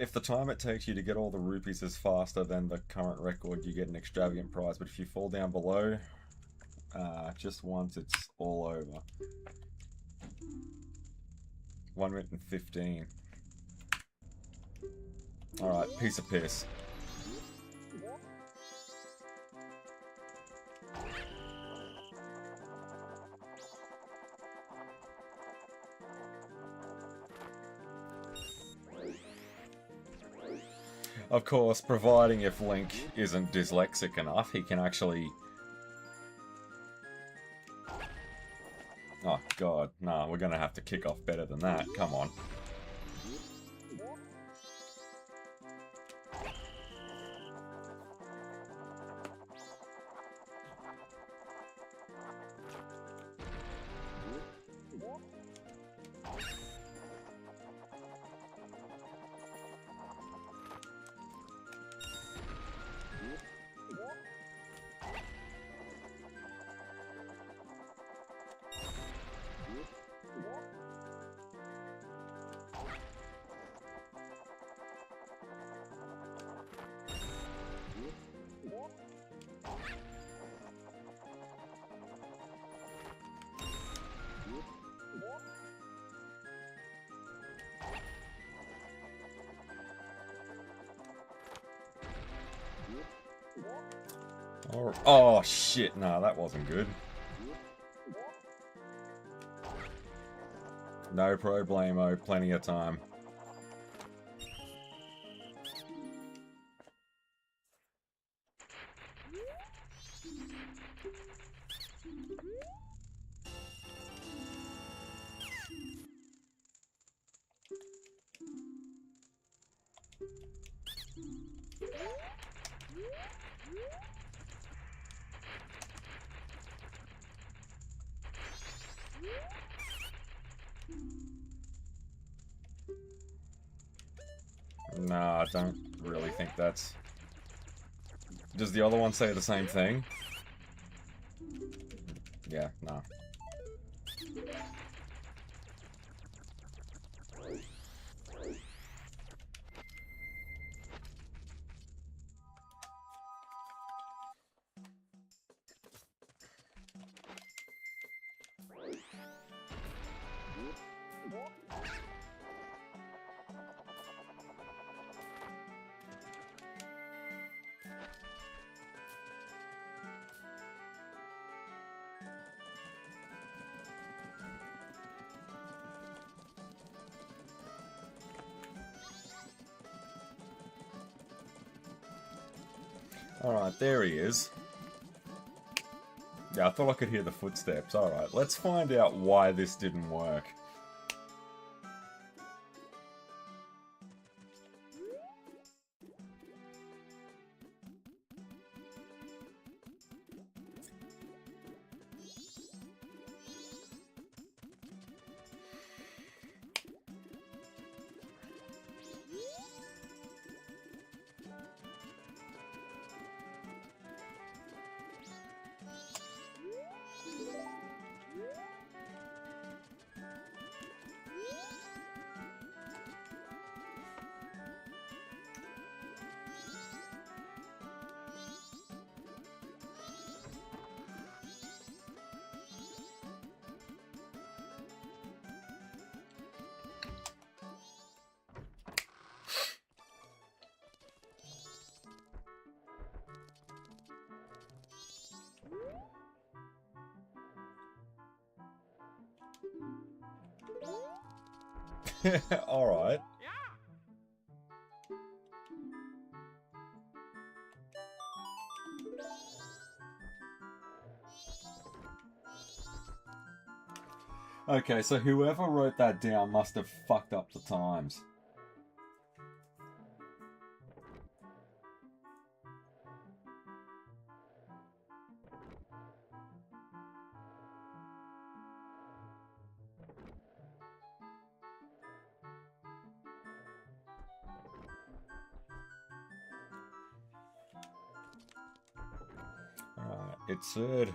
[SPEAKER 1] If the time it takes you to get all the rupees is faster than the current record, you get an extravagant prize. But if you fall down below, just once, it's all over. 1 minute and 15. Alright, piece of piss. Of course, providing if Link isn't dyslexic enough, he can actually... Oh god, nah, we're gonna have to kick off better than that, come on. Oh shit, nah, that wasn't good. No problemo, plenty of time. Nah, I don't really think that's... Does the other one say the same thing? Yeah, nah. Alright, there he is. Yeah, I thought I could hear the footsteps. Alright, let's find out why this didn't work. Alright. Okay, so whoever wrote that down must have fucked up the times. Alright, it said...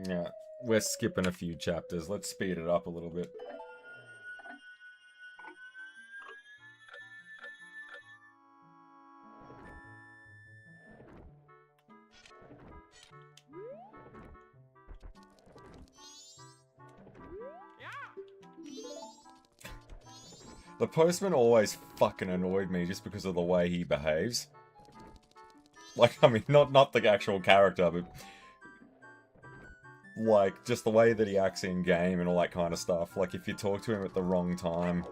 [SPEAKER 1] Yeah, we're skipping a few chapters. Let's speed it up a little bit. The postman always fucking annoyed me just because of the way he behaves. Like, I mean, not the actual character, but like just the way that he acts in game and all that kind of stuff. Like, if you talk to him at the wrong time,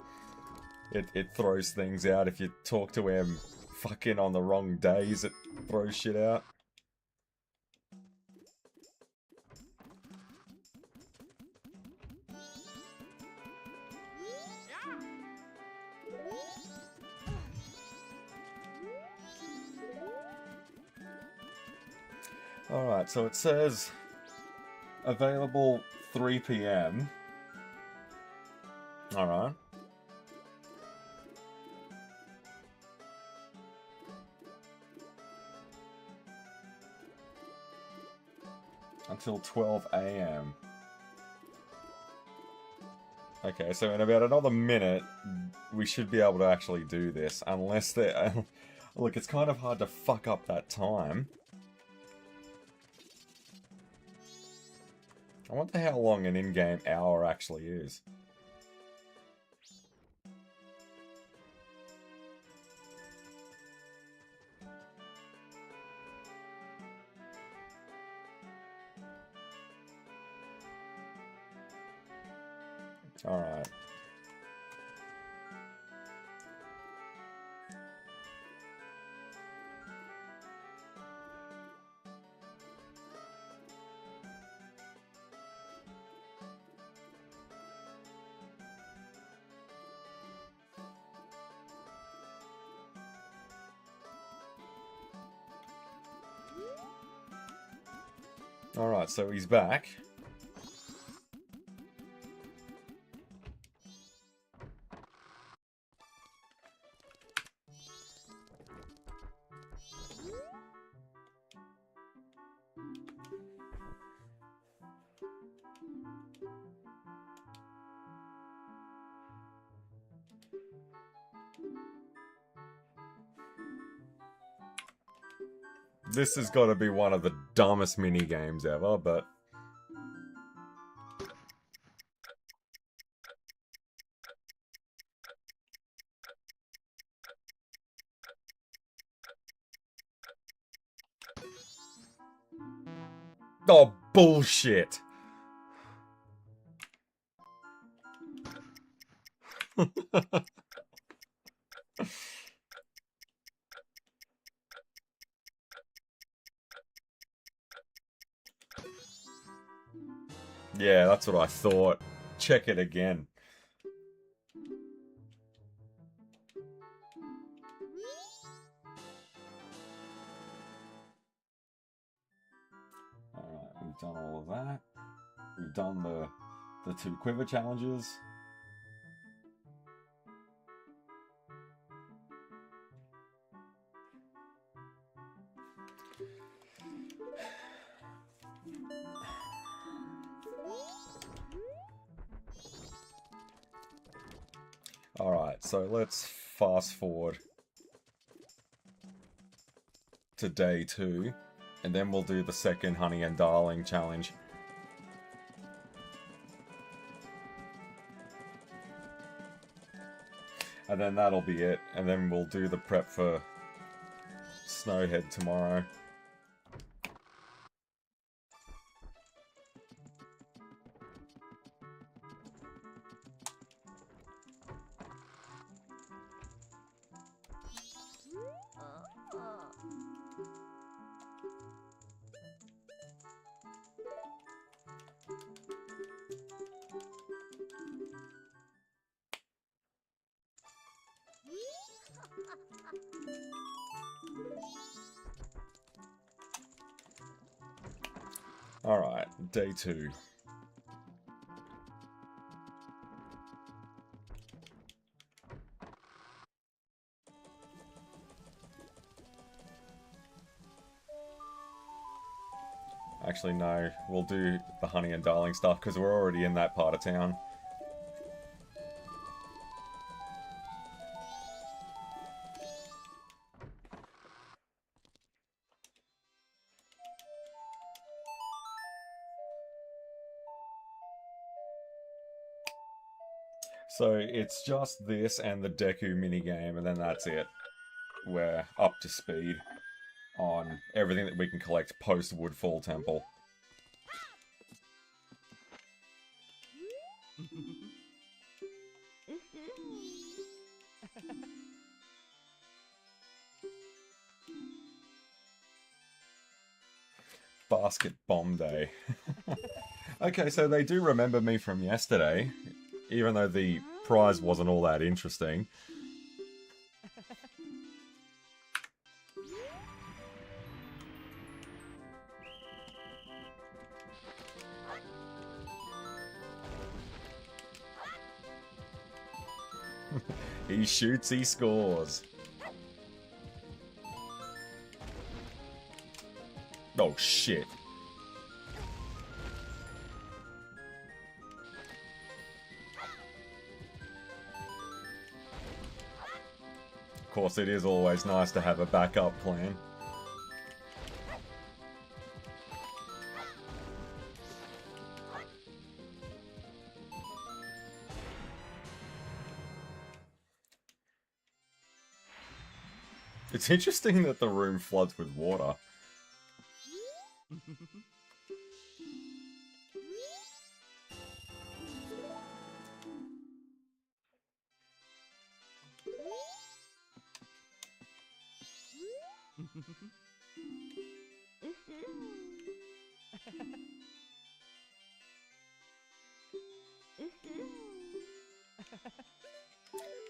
[SPEAKER 1] it throws things out. If you talk to him fucking on the wrong days, it throws shit out. Alright, so it says available 3 PM. Alright. Until 12 AM. Okay, so in about another minute, we should be able to actually do this. Unless they... Look, it's kind of hard to fuck up that time. I wonder how long an in-game hour actually is. Alright. Alright, so he's back. This has got to be one of the dumbest mini-games ever, but... Oh, bullshit! Yeah, that's what I thought. Check it again. Alright, we've done all of that. We've done the 2 quiver challenges. Alright, so let's fast forward to day 2, and then we'll do the second Honey and Darling challenge. And then that'll be it, and then we'll do the prep for Snowhead tomorrow. Alright, day 2. Actually, no. We'll do the Honey and Darling stuff because we're already in that part of town. So it's just this and the Deku minigame, and then that's it. We're up to speed on everything that we can collect post Woodfall Temple. Basket Bomb Day. Okay, so they do remember me from yesterday, even though the prize wasn't all that interesting. He shoots, he scores. Oh shit. Of course, it is always nice to have a backup plan. It's interesting that the room floods with water.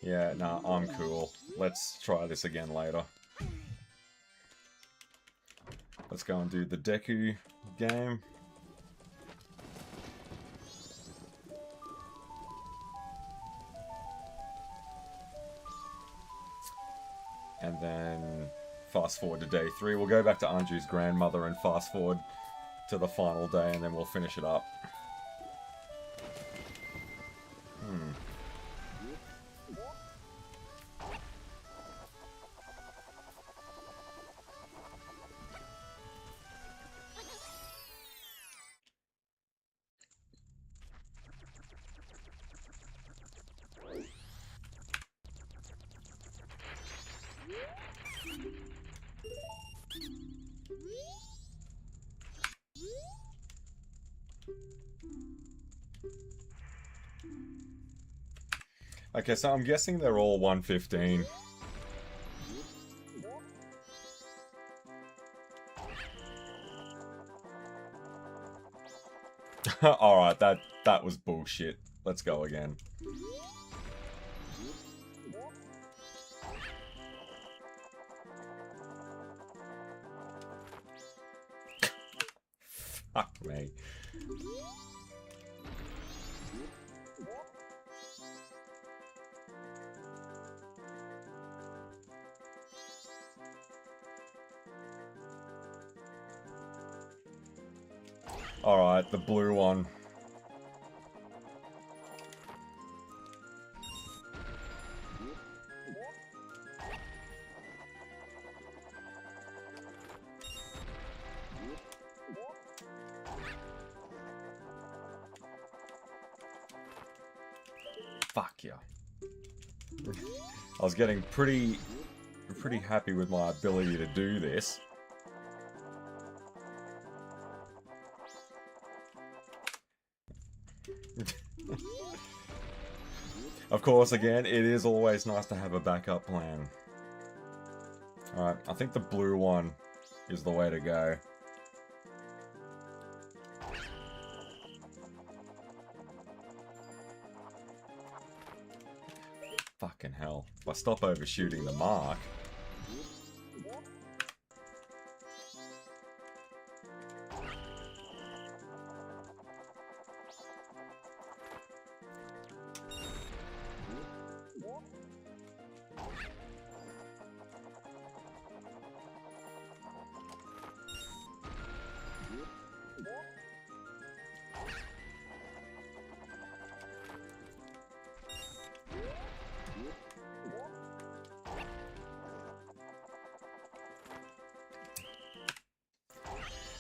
[SPEAKER 1] Yeah, nah, I'm cool. Let's try this again later. Let's go and do the Deku game. And then fast forward to day 3. We'll go back to Anju's grandmother and fast forward to the final day, and then we'll finish it up. Okay, so I'm guessing they're all 115. Alright, that was bullshit. Let's go again. Fuck me. Alright, the blue one. Fuck yeah. I was getting pretty happy with my ability to do this. Of course, again, it is always nice to have a backup plan. Alright, I think the blue one is the way to go. Fucking hell. If I stop overshooting the mark...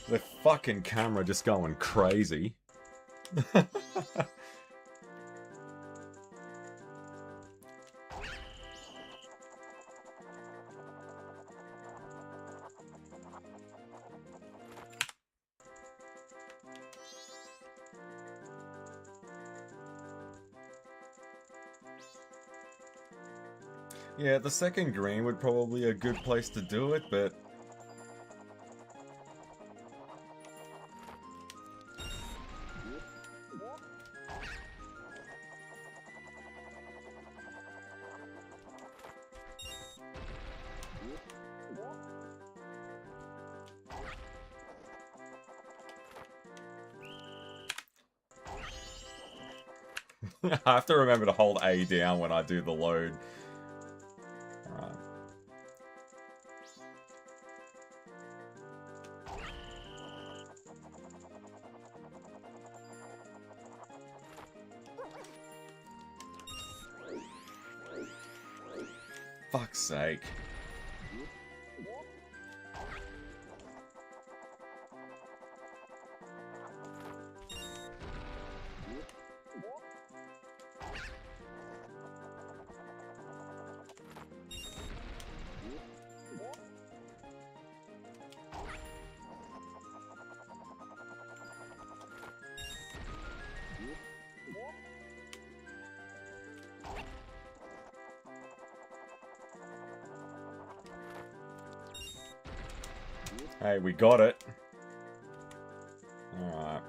[SPEAKER 1] The fucking camera just going crazy. Yeah, the second green would probably be a good place to do it, but... I have to remember to hold A down when I do the load. Alright. Fuck's sake. Hey, we got it. Alright.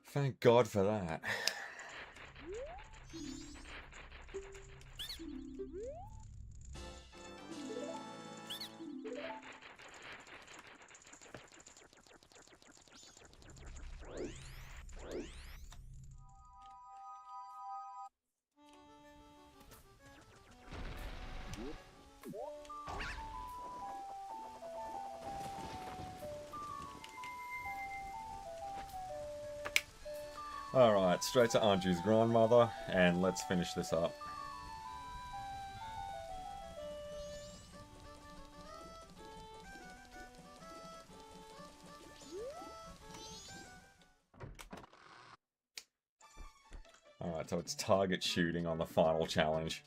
[SPEAKER 1] Thank God for that. Alright, straight to Anju's grandmother, and let's finish this up. Alright, so it's target shooting on the final challenge.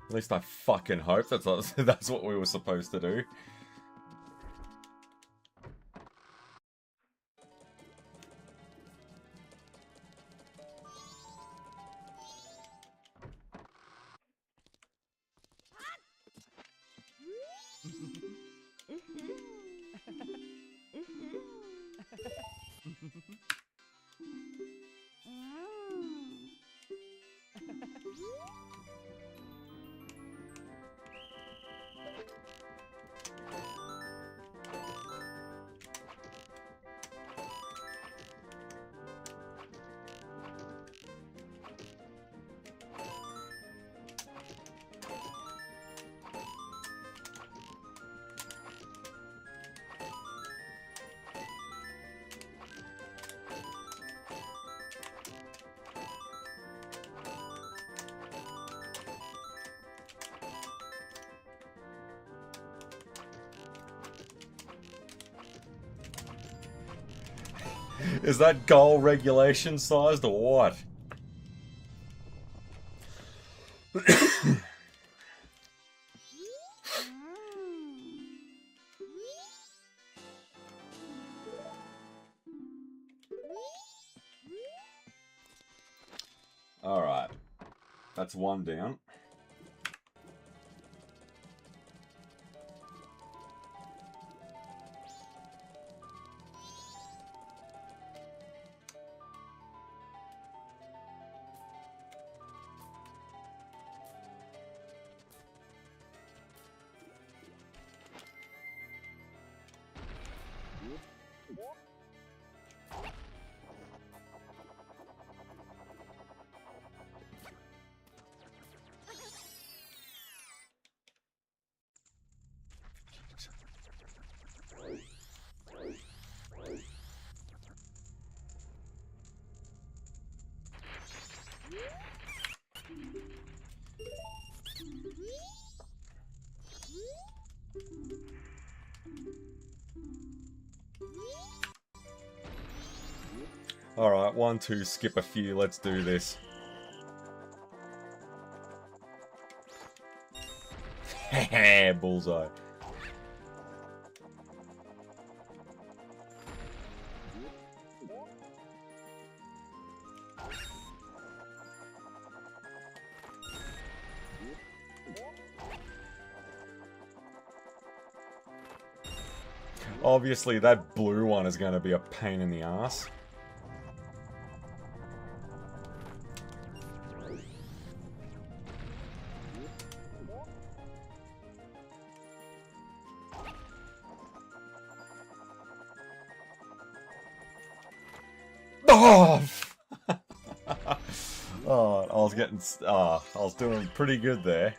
[SPEAKER 1] At least I fucking hope that's what we were supposed to do. Is that goal regulation sized or what? Alright. That's one down. Alright, 1, 2, skip a few, let's do this. Heh, bullseye. Obviously, that blue one is going to be a pain in the ass. Oh! Oh, I was getting... I was doing pretty good there.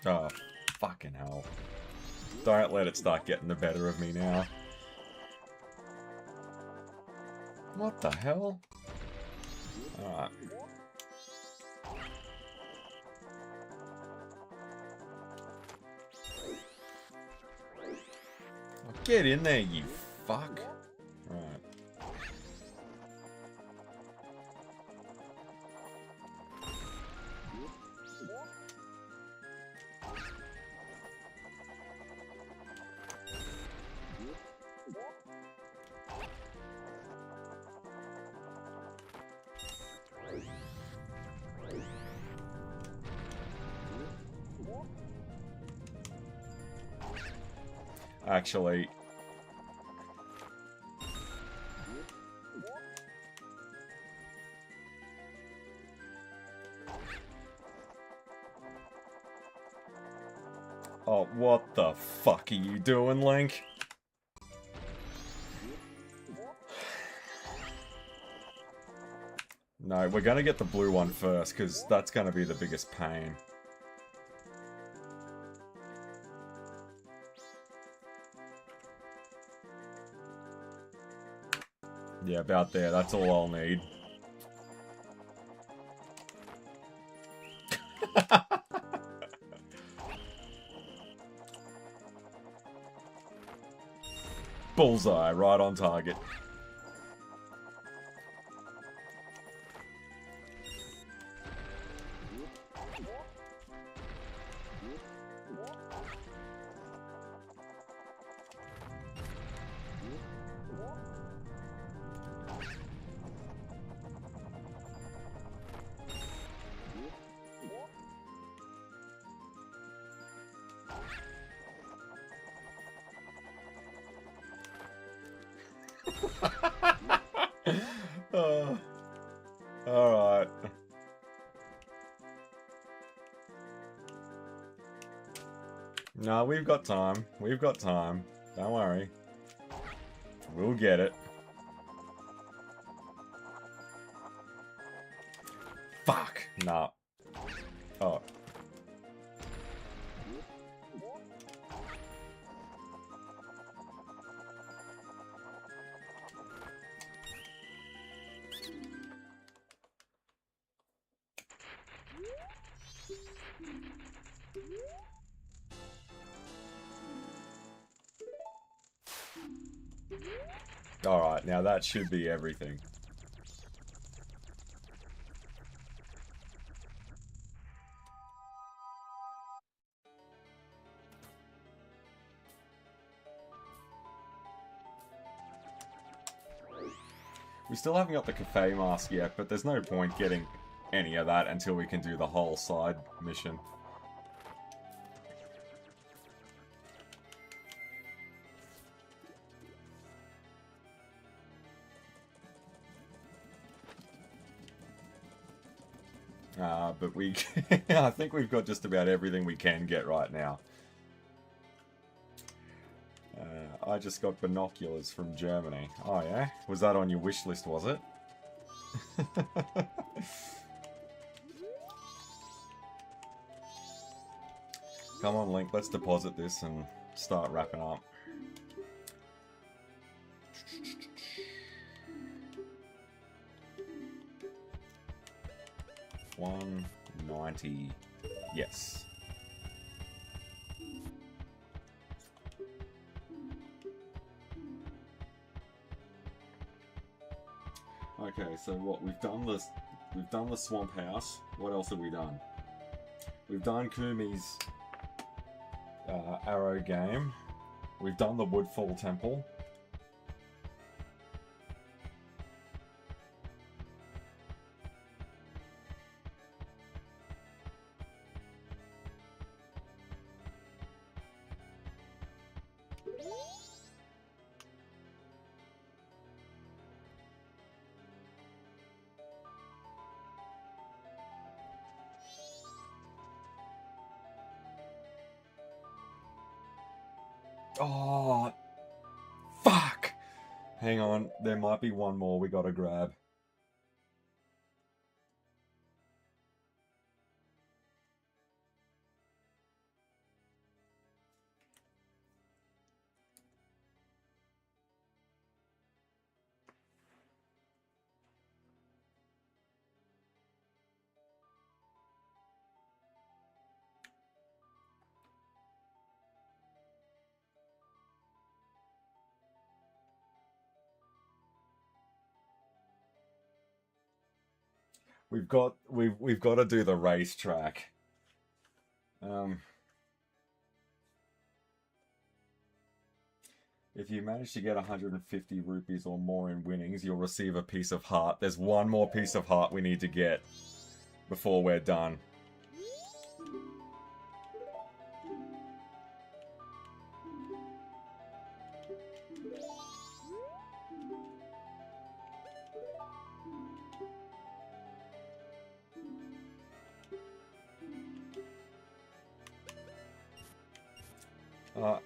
[SPEAKER 1] Oh, fucking hell. Don't let it start getting the better of me now. What the hell? Alright. Oh, get in there, you fuck. Right. Actually... Oh, what the fuck are you doing, Link? No, we're gonna get the blue one first, because that's gonna be the biggest pain. Yeah, about there. That's all I'll need. Bullseye, right on target. Alright. No, we've got time. We've got time. Don't worry. We'll get it. Fuck! Nah. Oh. Alright, now that should be everything. We still haven't got the cafe mask yet, but there's no point getting any of that until we can do the whole side mission. But we, I think we've got just about everything we can get right now. I just got binoculars from Germany. Oh yeah? Was that on your wish list, was it? Come on, Link, let's deposit this and start wrapping up. $190. Yes. Okay, so what we've done the swamp house. What else have we done? We've done Kumi's arrow game. We've done the Woodfall Temple. Oh, fuck! Hang on, there might be one more we gotta grab. We've got to do the racetrack. If you manage to get 150 rupees or more in winnings, you'll receive a piece of heart. There's one more piece of heart we need to get before we're done.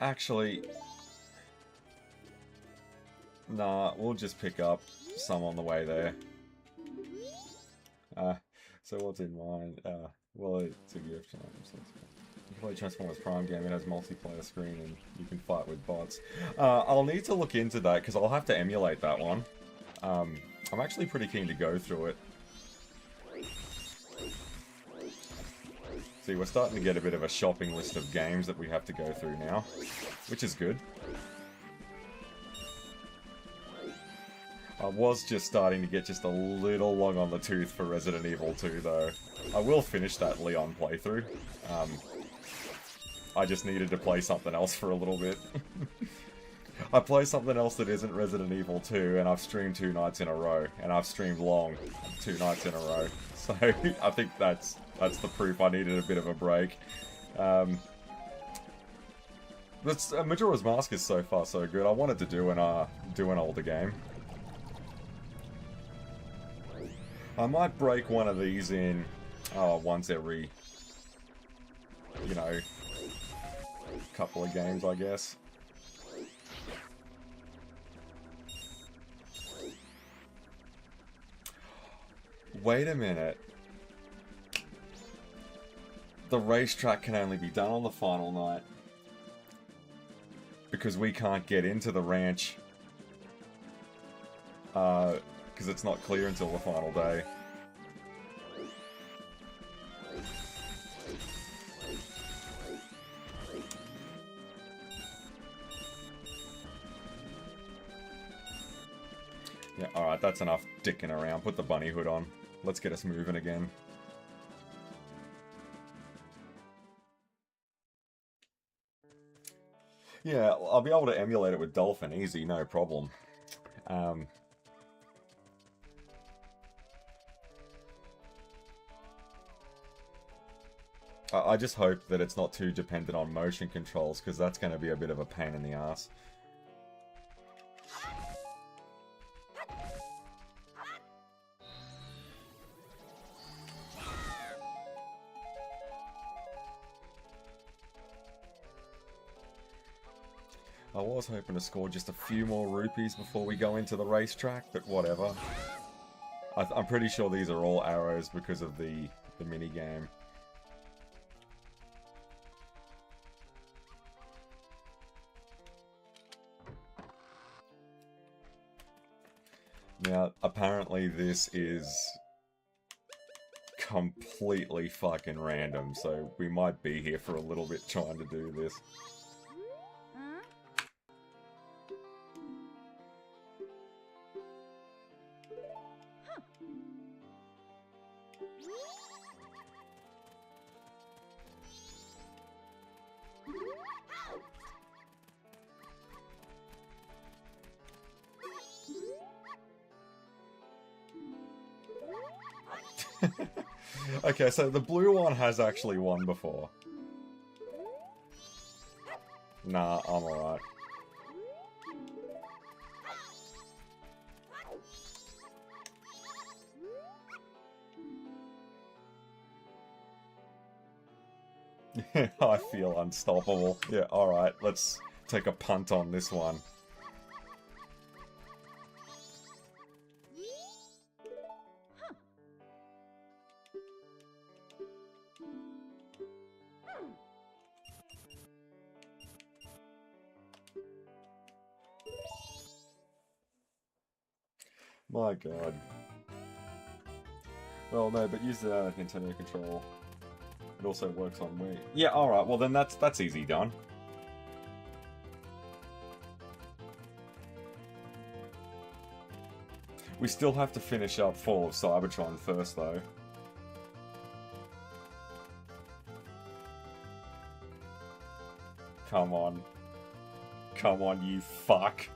[SPEAKER 1] Actually, nah, we'll just pick up some on the way there. So what's in mine? Well, it's a gift. You can play Transformers Prime game. It has multiplayer screen and you can fight with bots. I'll need to look into that because I'll have to emulate that one. I'm actually pretty keen to go through it. See, we're starting to get a bit of a shopping list of games that we have to go through now, which is good. I was just starting to get just a little long on the tooth for Resident Evil 2, though. I will finish that Leon playthrough. I just needed to play something else for a little bit. I play something else that isn't Resident Evil 2, and I've streamed 2 nights in a row, and I've streamed long 2 nights in a row. So I think that's the proof I needed a bit of a break. Majora's Mask is so far so good. I wanted to do an older game. I might break one of these in once every, you know, couple of games, I guess. Wait a minute. The racetrack can only be done on the final night. Because we can't get into the ranch. Because it's not clear until the final day. Yeah, alright, that's enough dicking around. Put the bunny hood on. Let's get us moving again. Yeah, I'll be able to emulate it with Dolphin easy, no problem. I just hope that it's not too dependent on motion controls, because that's going to be a bit of a pain in the ass. I was hoping to score just a few more rupees before we go into the racetrack, but whatever. I'm pretty sure these are all arrows because of the minigame. Now, apparently this is completely fucking random, so we might be here for a little bit trying to do this. Okay, so the blue one has actually won before. Nah, I'm alright. I feel unstoppable. Yeah, alright, let's take a punt on this one. My god. Well, no, but use the Nintendo control. It also works on Wii. Yeah, alright, well then that's easy done. We still have to finish up Fall of Cybertron first, though. Come on. Come on, you fuck.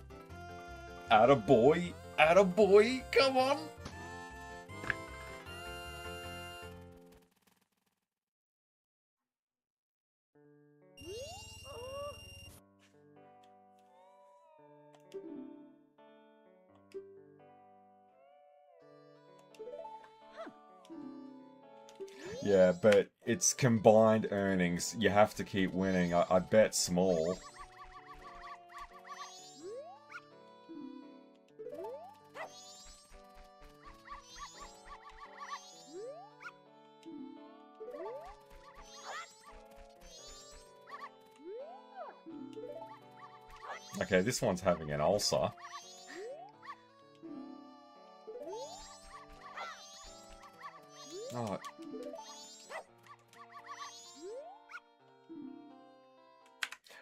[SPEAKER 1] Attaboy! Attaboy! Come on! Yeah, but it's combined earnings. You have to keep winning. I bet small. Okay, this one's having an ulcer. Oh.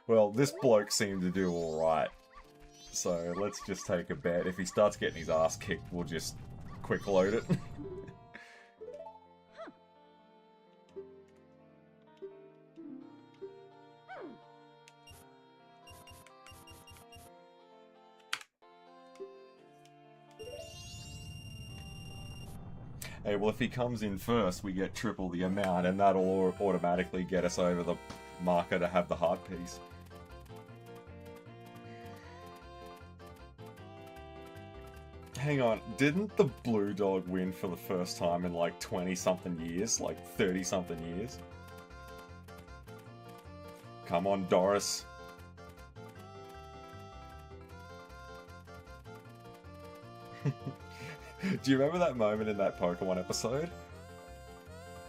[SPEAKER 1] Well, this bloke seemed to do alright. So let's just take a bet. If he starts getting his ass kicked, we'll just quick load it. Hey, well, if he comes in first, we get triple the amount, and that'll automatically get us over the marker to have the heart piece. Hang on, didn't the blue dog win for the first time in like 20-something years? Like 30-something years? Come on, Doris. Do you remember that moment in that Pokemon episode?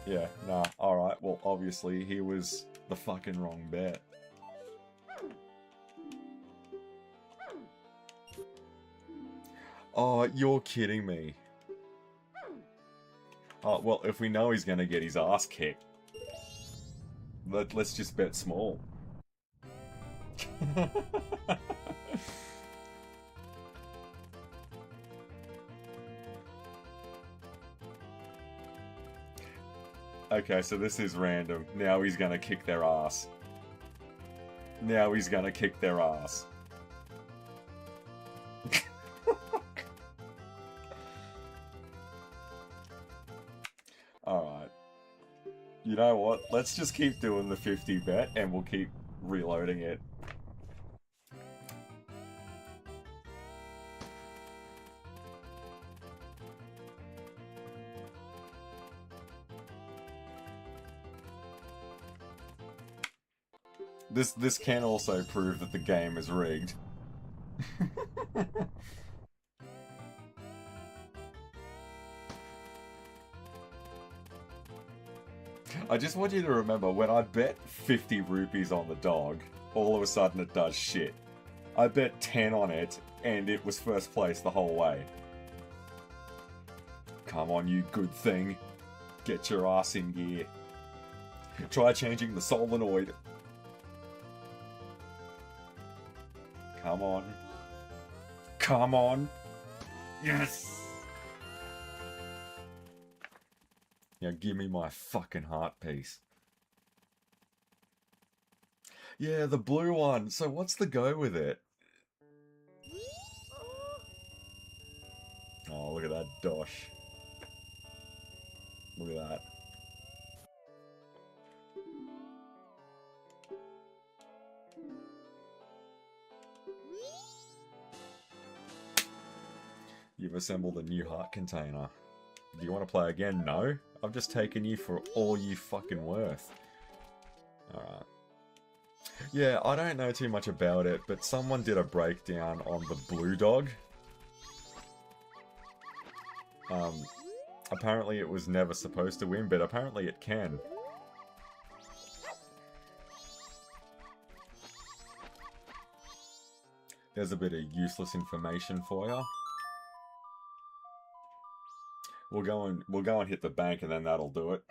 [SPEAKER 1] Yeah, nah, alright, well, obviously, he was the fucking wrong bet. Oh, you're kidding me. Oh, well, if we know he's gonna get his ass kicked, let's just bet small. Okay, so this is random. Now he's gonna kick their ass. Now he's gonna kick their ass. Alright. You know what? Let's just keep doing the 50 bet and we'll keep reloading it. This can also prove that the game is rigged. I just want you to remember, when I bet 50 rupees on the dog, all of a sudden it does shit. I bet 10 on it, and it was first place the whole way. Come on, you good thing. Get your ass in gear. Try changing the solenoid. Come on. Come on. Yes! Now give me my fucking heart piece. Yeah, the blue one. So what's the go with it? Oh, look at that dosh. Look at that. You've assembled a new heart container. Do you want to play again? No? I've just taken you for all you fucking worth. Alright. Yeah, I don't know too much about it, but someone did a breakdown on the blue dog. Apparently it was never supposed to win, but apparently it can. There's a bit of useless information for you. We'll go and hit the bank and then that'll do it.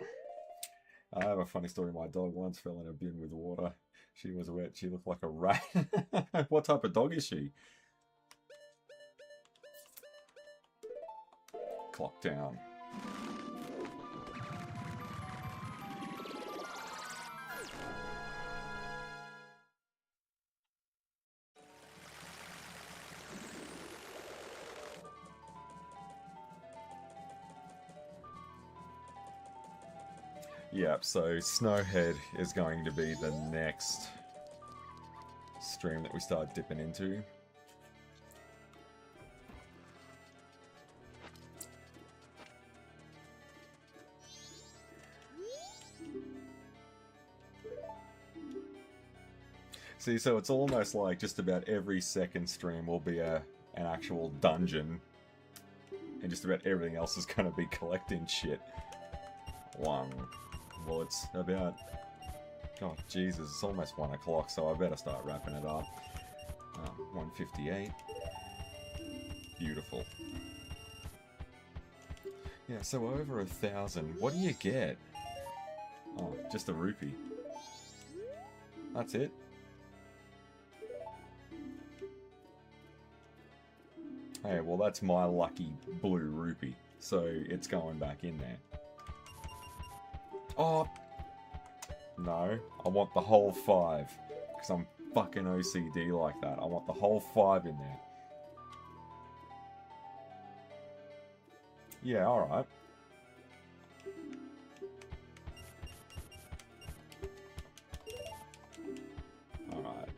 [SPEAKER 1] I have a funny story. My dog once fell in a bin with water. She was wet. She looked like a rat. What type of dog is she? Clock down. Yep, so Snowhead is going to be the next stream that we start dipping into. See, so it's almost like just about every second stream will be an actual dungeon. And just about everything else is going to be collecting shit. Well, it's about... Oh, Jesus, it's almost 1 o'clock, so I better start wrapping it up. 1:58. Beautiful. Yeah, so over 1,000. What do you get? Oh, just a rupee. That's it? Hey, well that's my lucky blue rupee, so it's going back in there. Oh! No, I want the whole 5, because I'm fucking OCD like that. I want the whole 5 in there. Yeah, alright. Alright.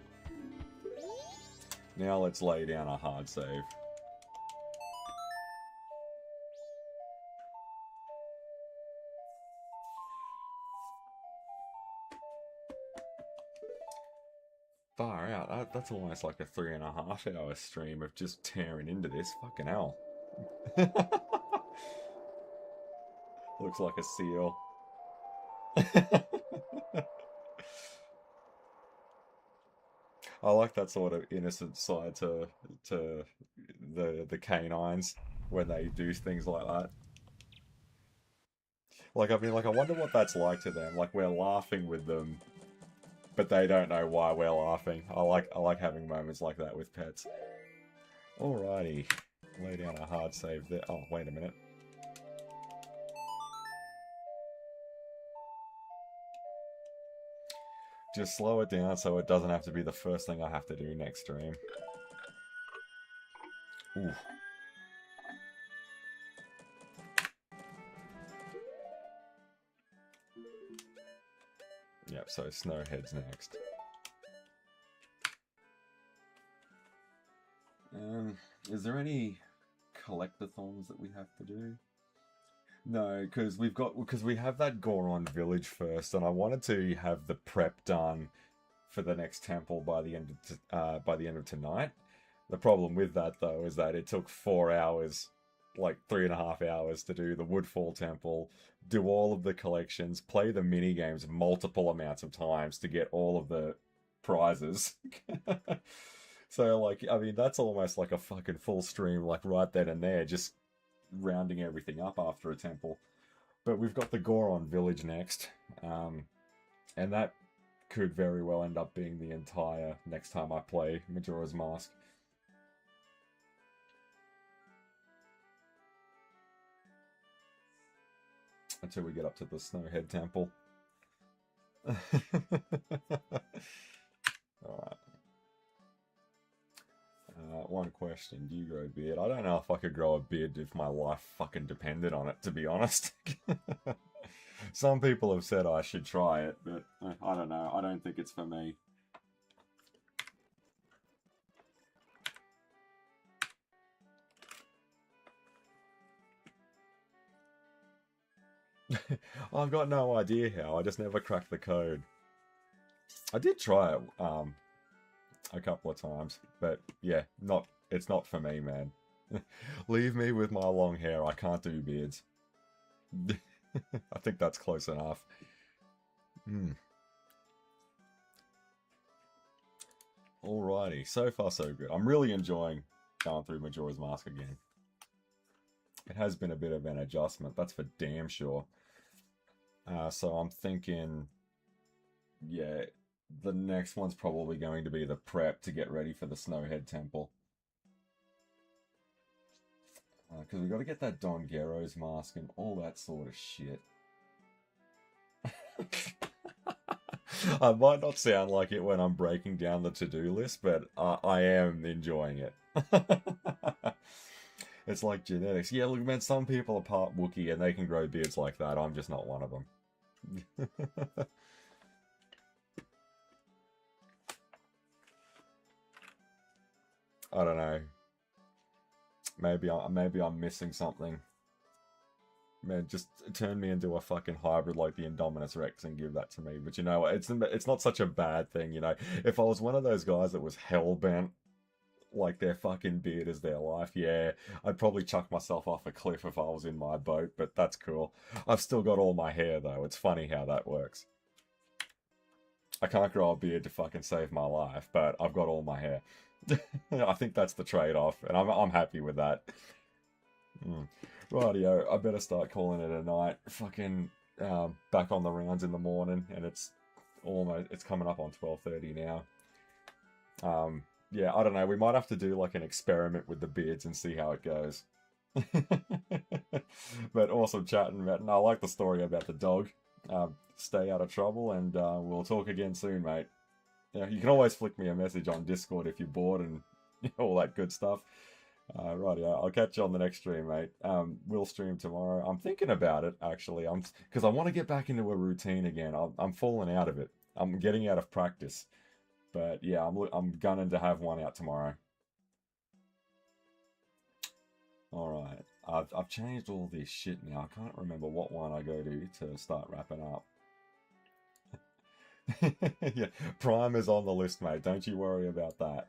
[SPEAKER 1] Now let's lay down a hard save. Far out. That's almost like a 3.5 hour stream of just tearing into this. Fucking hell. Looks like a seal. I like that sort of innocent side to the canines when they do things like that. Like, I mean, like, I wonder what that's like to them. Like, we're laughing with them, but they don't know why we're laughing. I like having moments like that with pets. Alrighty. Lay down a hard save there. Oh, wait a minute. Just slow it down so it doesn't have to be the first thing I have to do next stream. Ooh. Yep, so Snowhead's next. Is there any collectathons that we have to do? No, because we have that Goron village first, and I wanted to have the prep done for the next temple by the end of tonight. The problem with that though is that it took 4 hours, like 3.5 hours, to do the Woodfall Temple, do all of the collections, play the mini games multiple amounts of times to get all of the prizes. So like, I mean, that's almost like a fucking full stream, like right then and there, just rounding everything up after a temple. But we've got the Goron village next, and that could very well end up being the entire next time I play Majora's Mask. Until we get up to the Snowhead Temple. Alright. One question, do you grow a beard? I don't know if I could grow a beard if my life fucking depended on it, to be honest. Some people have said I should try it, but I don't know. I don't think it's for me. I've got no idea how. I just never cracked the code. I did try it a couple of times, but yeah, it's not for me, man. Leave me with my long hair. I can't do beards. I think that's close enough. Alrighty, so far so good. I'm really enjoying going through Majora's Mask again. It has been a bit of an adjustment, that's for damn sure. So I'm thinking, yeah, the next one's probably going to be the prep to get ready for the Snowhead Temple. Because we've got to get that Don Gero's mask and all that sort of shit. I might not sound like it when I'm breaking down the to-do list, but I am enjoying it. It's like genetics. Yeah, look, man, some people are part Wookiee and they can grow beards like that. I'm just not one of them. I don't know. Maybe I'm missing something. Man, just turn me into a fucking hybrid like the Indominus Rex and give that to me. But you know, it's not such a bad thing, you know. If I was one of those guys that was hell-bent, like their fucking beard is their life, yeah, I'd probably chuck myself off a cliff if I was in my boat, but that's cool. I've still got all my hair, though. It's funny how that works. I can't grow a beard to fucking save my life, but I've got all my hair. I think that's the trade-off, and I'm happy with that. Rightio, I better start calling it a night. Fucking back on the rounds in the morning, and it's coming up on 12:30 now. Yeah, I don't know. We might have to do like an experiment with the beards and see how it goes. But awesome chatting, Matt. And I like the story about the dog. Stay out of trouble, and we'll talk again soon, mate. Yeah, you can always flick me a message on Discord if you're bored and all that good stuff. Rightio, I'll catch you on the next stream, mate. We'll stream tomorrow. I'm thinking about it, actually. Because I want to get back into a routine again. I'm falling out of it. I'm getting out of practice. But yeah, I'm gunning to have one out tomorrow. Alright, I've changed all this shit now. I can't remember what one I go to start wrapping up. Yeah, Prime is on the list, mate. Don't you worry about that.